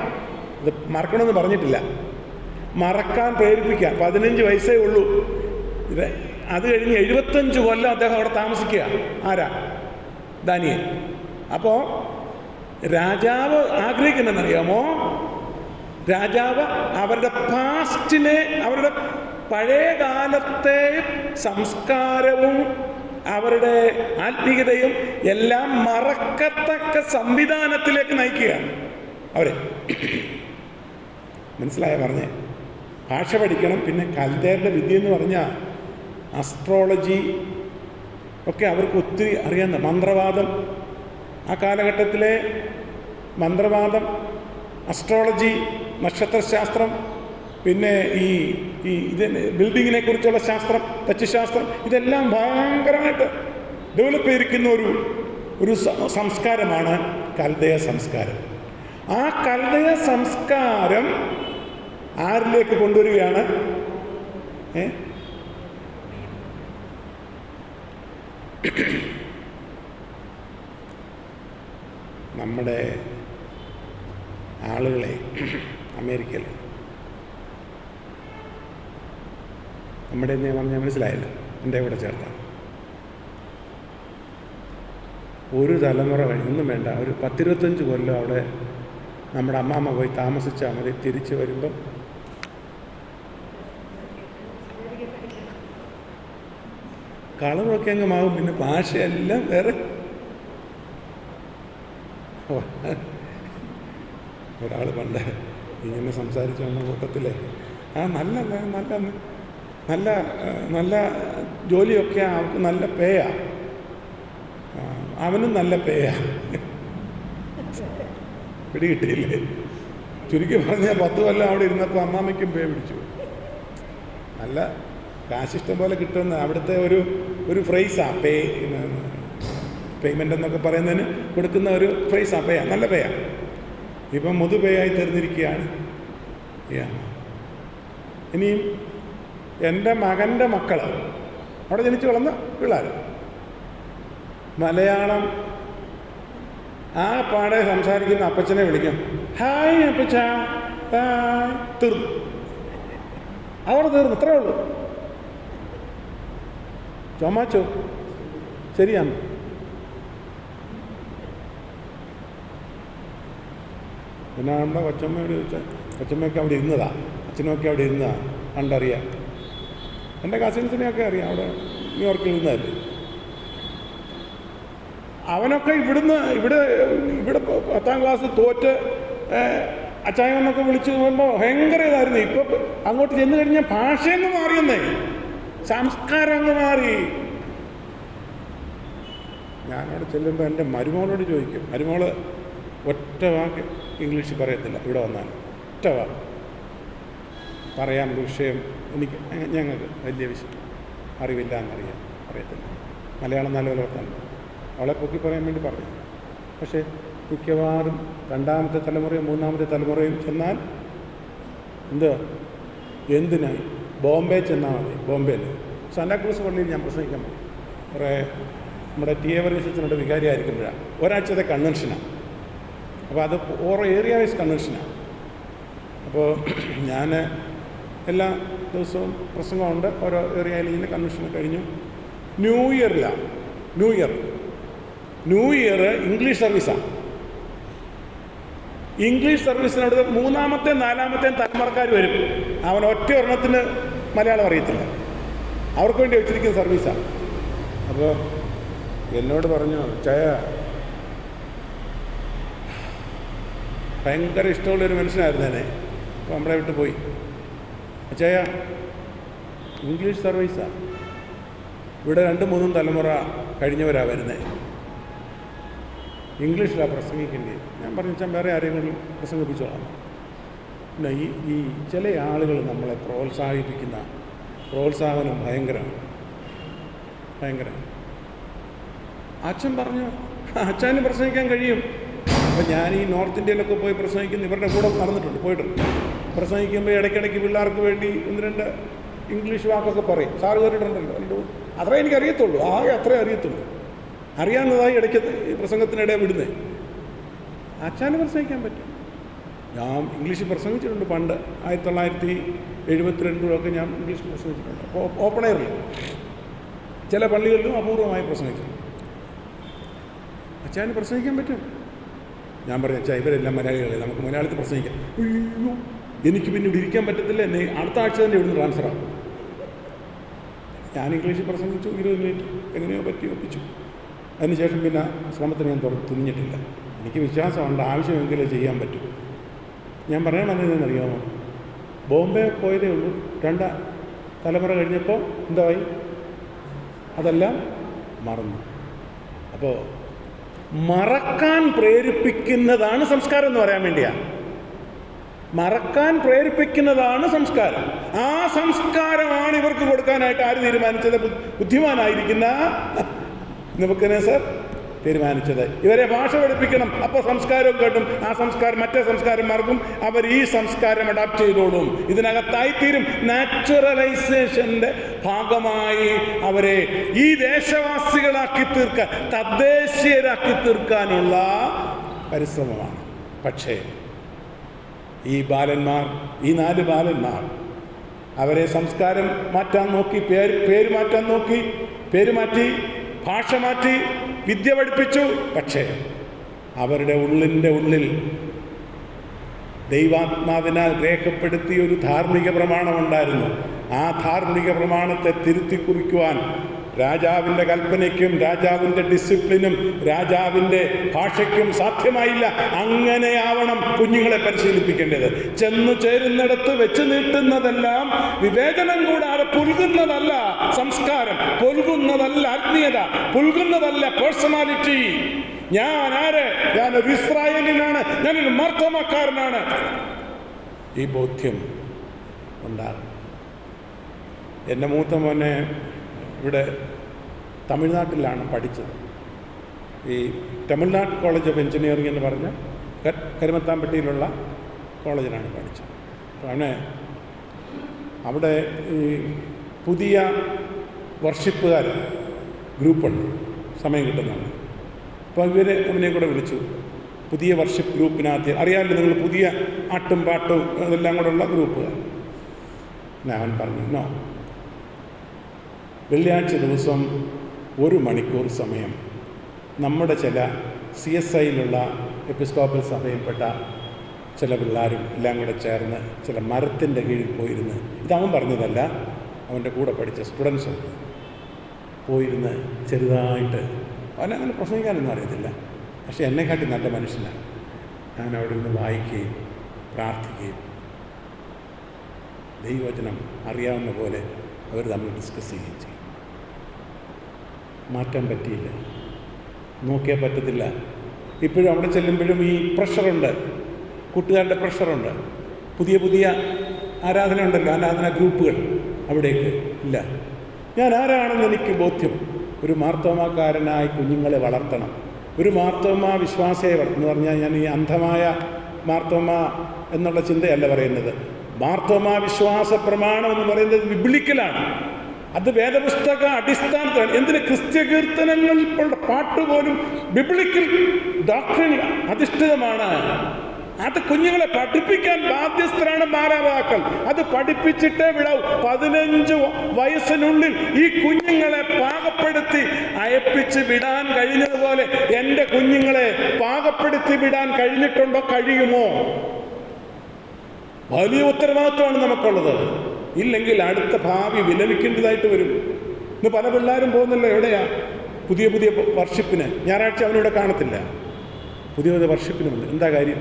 ഇത് മറക്കണമെന്ന് പറഞ്ഞിട്ടില്ല, മറക്കാൻ പ്രേരിപ്പിക്കുക. 15 വയസ്സേ ഉള്ളൂ. അത് കഴിഞ്ഞ് 75 കൊല്ലം അദ്ദേഹം അവിടെ താമസിക്കുക. ആരാ? ദാനിയേൽ. അപ്പോൾ രാജാവ് ആഗ്രഹിക്കുന്നതെന്നറിയാമോ? രാജാവ് അവരുടെ പാസ്റ്റിനെ, അവരുടെ പഴയ കാലത്തെ സംസ്കാരവും അവരുടെ ആത്മീയതയും എല്ലാം മറക്കത്തക്ക സംവിധാനത്തിലേക്ക് നയിക്കുകയാണ് അവരെ. മനസ്സിലായ പറഞ്ഞേ? ഭാഷ പഠിക്കണം. പിന്നെ കൽദേരുടെ വിദ്യ എന്ന് പറഞ്ഞാൽ അസ്ട്രോളജി ഒക്കെ അവർക്ക് ഒത്തിരി അറിയാവുന്ന, മന്ത്രവാദം, ആ കാലഘട്ടത്തിലെ മന്ത്രവാദം, അസ്ട്രോളജി, നക്ഷത്രശാസ്ത്രം, പിന്നെ ഈ ബിൽഡിങ്ങിനെ കുറിച്ചുള്ള ശാസ്ത്രം, തച്ചുശാസ്ത്രം, ഇതെല്ലാം ഭയങ്കരമായിട്ട് ഡെവലപ്പ് ചെയ്തിരിക്കുന്ന ഒരു സംസ്കാരമാണ് കൽദയ സംസ്കാരം. ആ കൽദയ സംസ്കാരം ആരിലേക്ക് കൊണ്ടുവരികയാണ്? നമ്മുടെ ആളുകളെ അമേരിക്കയിൽ, നമ്മുടെ പറഞ്ഞാൽ മനസ്സിലായില്ല, എൻ്റെ കൂടെ ചേർത്താം. ഒരു തലമുറ ഒന്നും വേണ്ട, ഒരു 10-25 കൊല്ലം അവിടെ നമ്മുടെ അമ്മാമ്മ പോയി താമസിച്ചാൽ മതി. തിരിച്ച് വരുമ്പം കളറൊക്കെ അങ്ങ് മാറും. പിന്നെ ഭാഷയെല്ലാം വേറെ. ഒരാൾ പണ്ട് ഇങ്ങനെ സംസാരിച്ചു വന്ന കൂട്ടത്തിലെ നല്ല നല്ല നല്ല ജോലിയൊക്കെ അവർക്ക് നല്ല പേയാ, അവനും നല്ല പേയാ. പിടികിട്ടിയില്ലേ? ചുരുക്കി പറഞ്ഞാൽ 10 കൊല്ലം അവിടെ ഇരുന്നപ്പോൾ അമ്മാമ്മയ്ക്കും പേ പിടിച്ചു. നല്ല കാശിഷ്ടം പോലെ കിട്ടുന്ന അവിടുത്തെ ഒരു ഫ്രൈസാണ് പേയ്മെൻ്റ് എന്നൊക്കെ പറയുന്നതിന് കൊടുക്കുന്ന ഒരു ഫ്രൈസാണ്. പേയാ, നല്ല പേയാ. ഇപ്പം മുതുപേയായി തീർന്നിരിക്കുകയാണ്. ഇനിയും എൻ്റെ മകൻ്റെ മക്കൾ അവിടെ ജനിച്ചു വളർന്ന പിള്ളേർ മലയാളം ആ പാടെ സംസാരിക്കുന്ന അപ്പച്ചനെ വിളിക്കും, ഹായ് അപ്പച്ച, ഹായ്, തീർന്നു. അവിടെ തീർന്നു, ഇത്രേ ഉള്ളൂ. ചുമച്ചോ, ശരിയാണ്. പിന്നെ നമ്മുടെ കൊച്ചമ്മയോട് ചോദിച്ചാൽ കൊച്ചമ്മയൊക്കെ അവിടെ ഇരുന്നതാ, അച്ഛനൊക്കെ അവിടെ ഇരുന്നതാ, കണ്ടറിയാം. എൻ്റെ കസിൻസിനെയൊക്കെ അറിയാം, അവിടെ ന്യൂയോർക്കിൽ ഇരുന്നതല്ലേ. അവനൊക്കെ ഇവിടെ 10ാം ക്ലാസ് തോറ്റ് അച്ചായന്നൊക്കെ വിളിച്ചു പോകുമ്പോൾ ഭയങ്കര ഇതായിരുന്നു. ഇപ്പോൾ അങ്ങോട്ട് ചെന്ന് കഴിഞ്ഞാൽ ഭാഷയൊന്നും മാറിയെന്നേ, സംസ്കാരം അങ്ങ് മാറി. ഞാനവിടെ ചെല്ലുമ്പോൾ എൻ്റെ മരുമോളോട് ചോദിക്കും, മരുമോള് ഒറ്റ വാക്ക് ഇംഗ്ലീഷ് പറയത്തില്ല. ഇവിടെ വന്നാൽ ഒറ്റ വാക്ക് പറയാൻ വിഷയം ഞങ്ങൾക്ക് വലിയ അറിവില്ല എന്നറിയാം, അറിയത്തില്ല. മലയാളം നല്ലപോലെ വർത്താനം അവളെ പൊക്കി പറയാൻ വേണ്ടി പറഞ്ഞു. പക്ഷേ മിക്കവാറും 2ാമത്തെ തലമുറയും 3ാമത്തെ തലമുറയും ചെന്നാൽ എന്തിനായി ബോംബെ ചെന്നാൽ മതി. ബോംബെയിൽ സാന്റാക്രൂസ് പള്ളിയിൽ ഞാൻ പ്രസംഗിക്കാൻ പോയി. കുറേ നമ്മുടെ TA വികാരിയായിരിക്കുമ്പോഴാണ്. ഒരാഴ്ചത്തെ കൺവെൻഷനാണ്. അപ്പോൾ അത് ഓരോ ഏരിയ വൈസ് കൺവെൻഷനാണ്. അപ്പോൾ ഞാൻ എല്ലാ ദിവസവും പ്രസംഗമുണ്ട്. ഓരോ ഏരിയയിൽ ഇങ്ങനെ കൺവെൻഷൻ കഴിഞ്ഞു. ന്യൂ ഇയർ ഇംഗ്ലീഷ് സർവീസാണ്. ഇംഗ്ലീഷ് സർവീസിനോട് 3ാമത്തെ 4ാമത്തെ തലമുറക്കാർ വരും. അവൻ ഒറ്റ ഒരെണ്ണത്തിന് മലയാളം അറിയത്തില്ല. അവർക്ക് വേണ്ടി വെച്ചിരിക്കുന്ന സർവീസാണ്. അപ്പോൾ എന്നോട് പറഞ്ഞു, ചായ ഭയങ്കര ഇഷ്ടമുള്ളൊരു മനുഷ്യനായിരുന്നു എന്നെ. അപ്പോൾ നമ്മളെ വിട്ട് പോയി. ചായ ഇംഗ്ലീഷ് സർവീസാണ്, ഇവിടെ 2-3 തലമുറ കഴിഞ്ഞവരാണ് വരുന്നത്, ഇംഗ്ലീഷിലാണ് പ്രസംഗിക്കേണ്ടത്. ഞാൻ പറഞ്ഞു, വെച്ചാൽ വേറെ ആരെങ്കിലും പ്രസംഗിപ്പിച്ചോളാം. പിന്നെ ഈ ചില ആളുകൾ നമ്മളെ പ്രോത്സാഹനം ഭയങ്കരമാണ്. അച്ഛൻ പറഞ്ഞു, അച്ഛന് പ്രസംഗിക്കാൻ കഴിയും. അപ്പം ഞാൻ ഈ നോർത്ത് ഇന്ത്യയിലൊക്കെ പോയി പ്രസംഗിക്കുന്ന ഇവരുടെ കൂടെ നടന്നിട്ടുണ്ട്, പോയിട്ടുണ്ട്. പ്രസംഗിക്കുമ്പോൾ ഇടയ്ക്കിടയ്ക്ക് പിള്ളേർക്ക് വേണ്ടി 1-2 ഇംഗ്ലീഷ് വാക്കൊക്കെ പറയും. സാറ് കേട്ടിട്ടുണ്ടല്ലോ, അത്രേ എനിക്കറിയത്തുള്ളൂ, ആകെ അത്രേ അറിയത്തുള്ളൂ. അറിയാവുന്നതായി ഇടയ്ക്ക് ഈ പ്രസംഗത്തിനിടെ വിടുന്നത്. അച്ഛന് പ്രസംഗിക്കാൻ പറ്റും. ഞാൻ ഇംഗ്ലീഷിൽ പ്രസംഗിച്ചിട്ടുണ്ട് പണ്ട്. 1972 ഞാൻ ഇംഗ്ലീഷിൽ പ്രസംഗിച്ചിട്ടുണ്ട്. അപ്പോൾ ഓപ്പൺ എയറിൽ ചില പള്ളികളിലും അപൂർവമായി പ്രസംഗിച്ചിട്ടുണ്ട്. അച്ഛന് പ്രസംഗിക്കാൻ പറ്റും. ഞാൻ പറഞ്ഞു, അച്ഛാ ഇവരെല്ലാം മലയാളികളെ, നമുക്ക് മലയാളത്തിൽ പ്രസംഗിക്കാം. അയ്യോ, എനിക്ക് പിന്നെ ഇവിടെ ഇരിക്കാൻ പറ്റത്തില്ല, എന്നെ അടുത്ത ആഴ്ച തന്നെ ഇവിടുന്ന് ട്രാൻസ്ഫറാകും. ഞാൻ ഇംഗ്ലീഷിൽ പ്രസംഗിച്ചു, 20 മിനിറ്റ് എങ്ങനെയോ പറ്റി ഒപ്പിച്ചു. അതിനുശേഷം പിന്നെ ശ്രമത്തിന് ഞാൻ തുനിഞ്ഞിട്ടില്ല. എനിക്ക് വിശ്വാസമുണ്ട്, ആവശ്യമെങ്കിലേ ചെയ്യാൻ പറ്റും. ഞാൻ പറയാൻ വന്നതെന്നറിയാമോ, ബോംബെ പോയതേ ഉള്ളൂ. 2 തലമുറ കഴിഞ്ഞപ്പോൾ എന്തായി? അതെല്ലാം മറന്നു. അപ്പോൾ മറക്കാൻ പ്രേരിപ്പിക്കുന്നതാണ് സംസ്കാരം എന്ന് പറയാൻ വേണ്ടിയാണ്. മറക്കാൻ പ്രേരിപ്പിക്കുന്നതാണ് സംസ്കാരം. ആ സംസ്കാരമാണ് ഇവർക്ക് കൊടുക്കാനായിട്ട് ആര് തീരുമാനിച്ചത്? ബുദ്ധിമാനായിരിക്കുന്ന നെബൂഖദ്നേസർ തീരുമാനിച്ചത്. ഇവരെ ഭാഷ പഠിപ്പിക്കണം, അപ്പോൾ സംസ്കാരവും കേട്ടും. ആ സംസ്കാരം മറ്റേ സംസ്കാരം മറക്കും, അവർ ഈ സംസ്കാരം അഡാപ്റ്റ് ചെയ്തോളും. ഇതിനകത്തായിത്തീരും. നാച്ചുറലൈസേഷൻ്റെ ഭാഗമായി അവരെ ഈ ദേശവാസികളാക്കി തീർക്കാൻ, തദ്ദേശീയരാക്കി തീർക്കാനുള്ള പരിശ്രമമാണ്. പക്ഷേ ഈ ബാലന്മാർ, ഈ 4 ബാലന്മാർ അവരെ സംസ്കാരം മാറ്റാൻ നോക്കി, പേര് മാറ്റാൻ നോക്കി, പേര് മാറ്റി, ഭാഷ മാറ്റി, വിദ്യ പഠിപ്പിച്ചു. പക്ഷേ അവരുടെ ഉള്ളിൽ ദൈവാത്മാവിനാൽ രേഖപ്പെടുത്തിയ ഒരു ധാർമ്മിക പ്രമാണമുണ്ടായിരുന്നു. ആ ധാർമ്മിക പ്രമാണത്തെ തിരുത്തി കുറിക്കുവാൻ രാജാവിൻ്റെ കൽപ്പനയ്ക്കും രാജാവിൻ്റെ ഡിസിപ്ലിനും രാജാവിൻ്റെ ഭാഷയ്ക്കും സാധ്യമായില്ല. അങ്ങനെയാവണം കുഞ്ഞുങ്ങളെ പരിശീലിപ്പിക്കേണ്ടത്. ചെന്നു ചേരുന്നിടത്ത് വെച്ച് നീട്ടുന്നതെല്ലാം വിവേചനം കൂടാതെ പുൽകുന്നതല്ല സംസ്കാരം, പുൽകുന്നതല്ല ആത്മീയത, പുൽകുന്നതല്ല പേഴ്സണാലിറ്റി. ഞാനൊരു ഇസ്രായേലിനാണ്, ഞാനൊരു മാർത്തോമാക്കാരനാണ്. ഈ ബോധ്യം ഉണ്ടാകും. എൻ്റെ മൂത്ത മോനെ ഇവിടെ തമിഴ്നാട്ടിലാണ് പഠിച്ചത്. ഈ തമിഴ്നാട് കോളേജ് ഓഫ് എഞ്ചിനീയറിംഗ് എന്ന് പറഞ്ഞ കരുമത്താമ്പട്ടിയിലുള്ള കോളേജിലാണ് പഠിച്ചത്. അവന് അവിടെ ഈ പുതിയ വർഷിപ്പുകാർ ഗ്രൂപ്പുണ്ട്, സമയം കിട്ടുന്നതാണ്. അപ്പോൾ അവനെ കൂടെ വിളിച്ചു. പുതിയ വർഷിപ്പ് ഗ്രൂപ്പിനകത്ത് അറിയാമല്ലോ നിങ്ങൾ, പുതിയ ആട്ടും പാട്ടും അതെല്ലാം കൂടെ ഉള്ള ഗ്രൂപ്പുകാർ. ഞാൻ പറഞ്ഞു, നോ, വെള്ളിയാഴ്ച ദിവസം 1 മണിക്കൂർ സമയം നമ്മുടെ ചില CSIയിലുള്ള എപ്പിസ്കോപ്പൽ സഭയിൽപ്പെട്ട ചില പിള്ളേരും എല്ലാം കൂടെ ചേർന്ന് ചില മരത്തിൻ്റെ കീഴിൽ പോയിരുന്ന്, ഇതവൻ പറഞ്ഞതല്ല, അവൻ്റെ കൂടെ പഠിച്ച സ്റ്റുഡൻസ് പോയിരുന്ന് ചെറുതായിട്ട്, അവനങ്ങനെ പ്രസംഗിക്കാനൊന്നും അറിയത്തില്ല, പക്ഷേ എന്നെക്കാട്ടി നല്ല മനുഷ്യനാണ്. ഞാൻ അവിടെ നിന്ന് വായിക്കുകയും പ്രാർത്ഥിക്കുകയും ദൈവവചനം അറിയാവുന്ന പോലെ അവർ തമ്മിൽ ഡിസ്കസ് ചെയ്യുകയും ചെയ്യും. മാറ്റാൻ പറ്റിയില്ല, നോക്കിയാൽ പറ്റത്തില്ല. ഇപ്പോഴും അവിടെ ചെല്ലുമ്പോഴും ഈ പ്രഷറുണ്ട്, കൂട്ടുകാരുടെ പ്രഷറുണ്ട്. പുതിയ ആരാധന ഉണ്ടല്ലോ, ആരാധന ഗ്രൂപ്പുകൾ, അവിടേക്ക് ഇല്ല. ഞാൻ ആരാണെന്ന് എനിക്ക് ബോധ്യം. ഒരു മാർത്തോമാക്കാരനായി കുഞ്ഞുങ്ങളെ വളർത്തണം. ഒരു മാർത്തോമാ വിശ്വാസയെ എന്ന് പറഞ്ഞാൽ ഞാൻ ഈ അന്ധമായ മാർത്തോമ എന്നുള്ള ചിന്തയല്ല പറയുന്നത്. മാർത്തോമാ വിശ്വാസ പ്രമാണം എന്ന് പറയുന്നത് ബിബ്ലിക്കലാണ്. അത് വേദപുസ്തക അടിസ്ഥാനത്തിലാണ്. എന്തിന്? ക്രിസ്ത്യ കീർത്തനങ്ങൾ പാട്ടുപോലും ബിബ്ലിക്കൽ ഡോക്ട്രിനിൽ അധിഷ്ഠിതമാണ്. അത് കുഞ്ഞുങ്ങളെ പഠിപ്പിക്കാൻ ബാധ്യസ്ഥരാണ് മാതാപിതാക്കൾ. അത് പഠിപ്പിച്ചിട്ടേ വിടാവൂ. 15 വയസ്സിനുള്ളിൽ ഈ കുഞ്ഞുങ്ങളെ പാകപ്പെടുത്തി അയപ്പിച്ച് വിടാൻ കഴിഞ്ഞതുപോലെ എൻ്റെ കുഞ്ഞുങ്ങളെ പാകപ്പെടുത്തി വിടാൻ കഴിഞ്ഞിട്ടുണ്ടോ? കഴിയുമോ? വലിയ ഉത്തരവാദിത്വമാണ് നമുക്കുള്ളത്. ഇല്ലെങ്കിൽ അടുത്ത ഭാവി വിലപിക്കേണ്ടതായിട്ട് വരും. ഇന്ന് പല പിള്ളേരും പോകുന്നില്ല. എവിടെയാ? പുതിയ വർഷിപ്പിന്. ഞായറാഴ്ച അവനിവിടെ കാണത്തില്ല. പുതിയ വർഷിപ്പിന് വന്നു. എന്താ കാര്യം?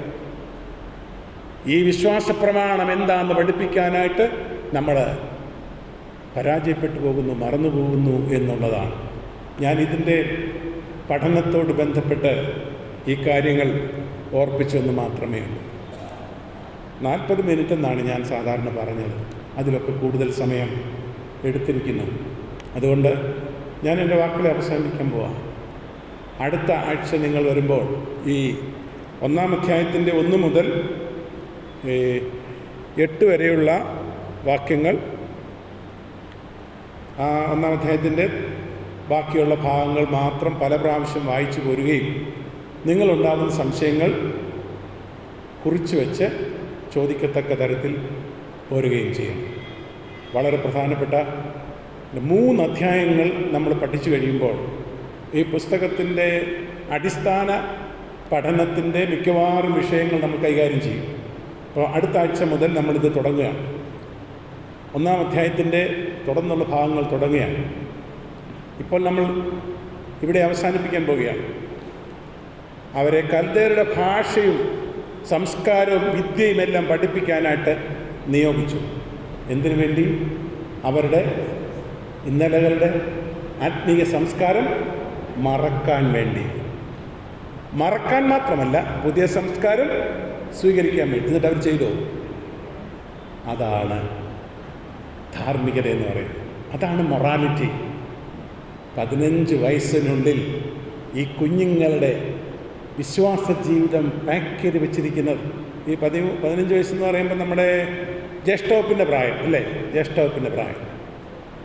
ഈ വിശ്വാസ പ്രമാണം എന്താണെന്ന് പഠിപ്പിക്കാനായിട്ട് നമ്മൾ പരാജയപ്പെട്ടു പോകുന്നു, മറന്നു പോകുന്നു എന്നുള്ളതാണ്. ഞാനിതിൻ്റെ പഠനത്തോട് ബന്ധപ്പെട്ട് ഈ കാര്യങ്ങൾ ഓർപ്പിച്ചെന്ന് മാത്രമേ ഉള്ളൂ. 40 മിനിറ്റ് എന്നാണ് ഞാൻ സാധാരണ പറഞ്ഞത്. അതിലൊക്കെ കൂടുതൽ സമയം എടുത്തിരിക്കുന്നു. അതുകൊണ്ട് ഞാൻ എൻ്റെ വാക്കുകളെ അവസാനിപ്പിക്കാൻ പോവാം. അടുത്ത ആഴ്ച നിങ്ങൾ വരുമ്പോൾ ഈ 1-ാം അധ്യായത്തിൻ്റെ 1 മുതൽ 8 വരെയുള്ള വാക്യങ്ങൾ, ആ 1-ാം അധ്യായത്തിൻ്റെ ബാക്കിയുള്ള ഭാഗങ്ങൾ മാത്രം പല പ്രാവശ്യം വായിച്ചു പോരുകയും നിങ്ങളുണ്ടാകുന്ന സംശയങ്ങൾ കുറിച്ച് വെച്ച് ചോദിക്കത്തക്ക തരത്തിൽ പോരുകയും ചെയ്യണം. വളരെ പ്രധാനപ്പെട്ട 3 അധ്യായങ്ങൾ നമ്മൾ പഠിച്ചു കഴിയുമ്പോൾ ഈ പുസ്തകത്തിൻ്റെ അടിസ്ഥാന പഠനത്തിൻ്റെ മിക്കവാറും വിഷയങ്ങൾ നമ്മൾ കൈകാര്യം ചെയ്യും. അപ്പോൾ അടുത്ത ആഴ്ച മുതൽ നമ്മളിത് തുടങ്ങുകയാണ്. 1-ാം അധ്യായത്തിൻ്റെ തുടർന്നുള്ള ഭാഗങ്ങൾ തുടങ്ങുകയാണ്. ഇപ്പോൾ നമ്മൾ ഇവിടെ അവസാനിപ്പിക്കാൻ പോവുകയാണ്. അവരെ കൽദയരുടെ ഭാഷയും സംസ്കാരവും വിദ്യയും എല്ലാം പഠിപ്പിക്കാനായിട്ട് നിയോഗിച്ചു. എന്തിനു വേണ്ടി? അവരുടെ ഇന്നലകളുടെ ആത്മീയ സംസ്കാരം മറക്കാൻ വേണ്ടി. മറക്കാൻ മാത്രമല്ല, പുതിയ സംസ്കാരം സ്വീകരിക്കാൻ വേണ്ടി. എന്നിട്ട് അവർ ചെയ്തോ? അതാണ് ധാർമ്മികത എന്ന് പറയുന്നത്. അതാണ് മൊറാലിറ്റി. 15 വയസ്സിനുള്ളിൽ ഈ കുഞ്ഞുങ്ങളുടെ വിശ്വാസ ജീവിതം പാക്ക് ചെയ്ത് വെച്ചിരിക്കുന്നത്. ഈ 15 വയസ്സെന്ന് പറയുമ്പോൾ നമ്മുടെ ജ്യേഷ്ഠവപ്പിൻ്റെ പ്രായം അല്ലേ? ജ്യേഷ്ഠവപ്പിൻ്റെ പ്രായം.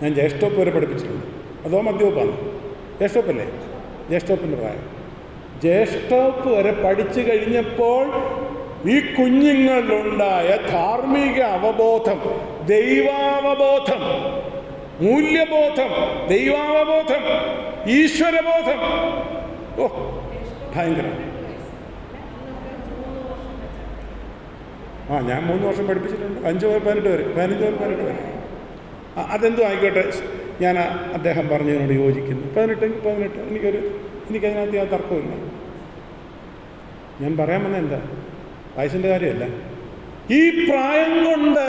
ഞാൻ ജ്യേഷ്ഠവപ്പ് വരെ പഠിപ്പിച്ചിട്ടുണ്ട്. അതോ മധ്യവപ്പാണ്? ജ്യേഷ്ഠവപ്പല്ലേ? ജ്യേഷ്ഠവപ്പിൻ്റെ പ്രായം. ജ്യേഷ്ഠവപ്പ് വരെ പഠിച്ചു കഴിഞ്ഞപ്പോൾ ഈ കുഞ്ഞുങ്ങളിലുണ്ടായ ധാർമ്മിക അവബോധം, ദൈവാവബോധം, മൂല്യബോധം, ദൈവാവബോധം, ഈശ്വരബോധം, ഓ ഭയങ്കരം. ഞാൻ 3 വർഷം പഠിപ്പിച്ചിട്ടുണ്ട്. 5 മുതൽ 18 വരെ, 15 മുതൽ 18 വരെ. അതെന്തോ ആയിക്കോട്ടെ, ഞാൻ അദ്ദേഹം പറഞ്ഞതിനോട് യോജിക്കുന്നു. 18 എനിക്കതിനകത്ത് ആ തർക്കമില്ല. ഞാൻ പറയാൻ വന്നത് എന്താ, വയസ്സിൻ്റെ കാര്യമല്ല, ഈ പ്രായം കൊണ്ട്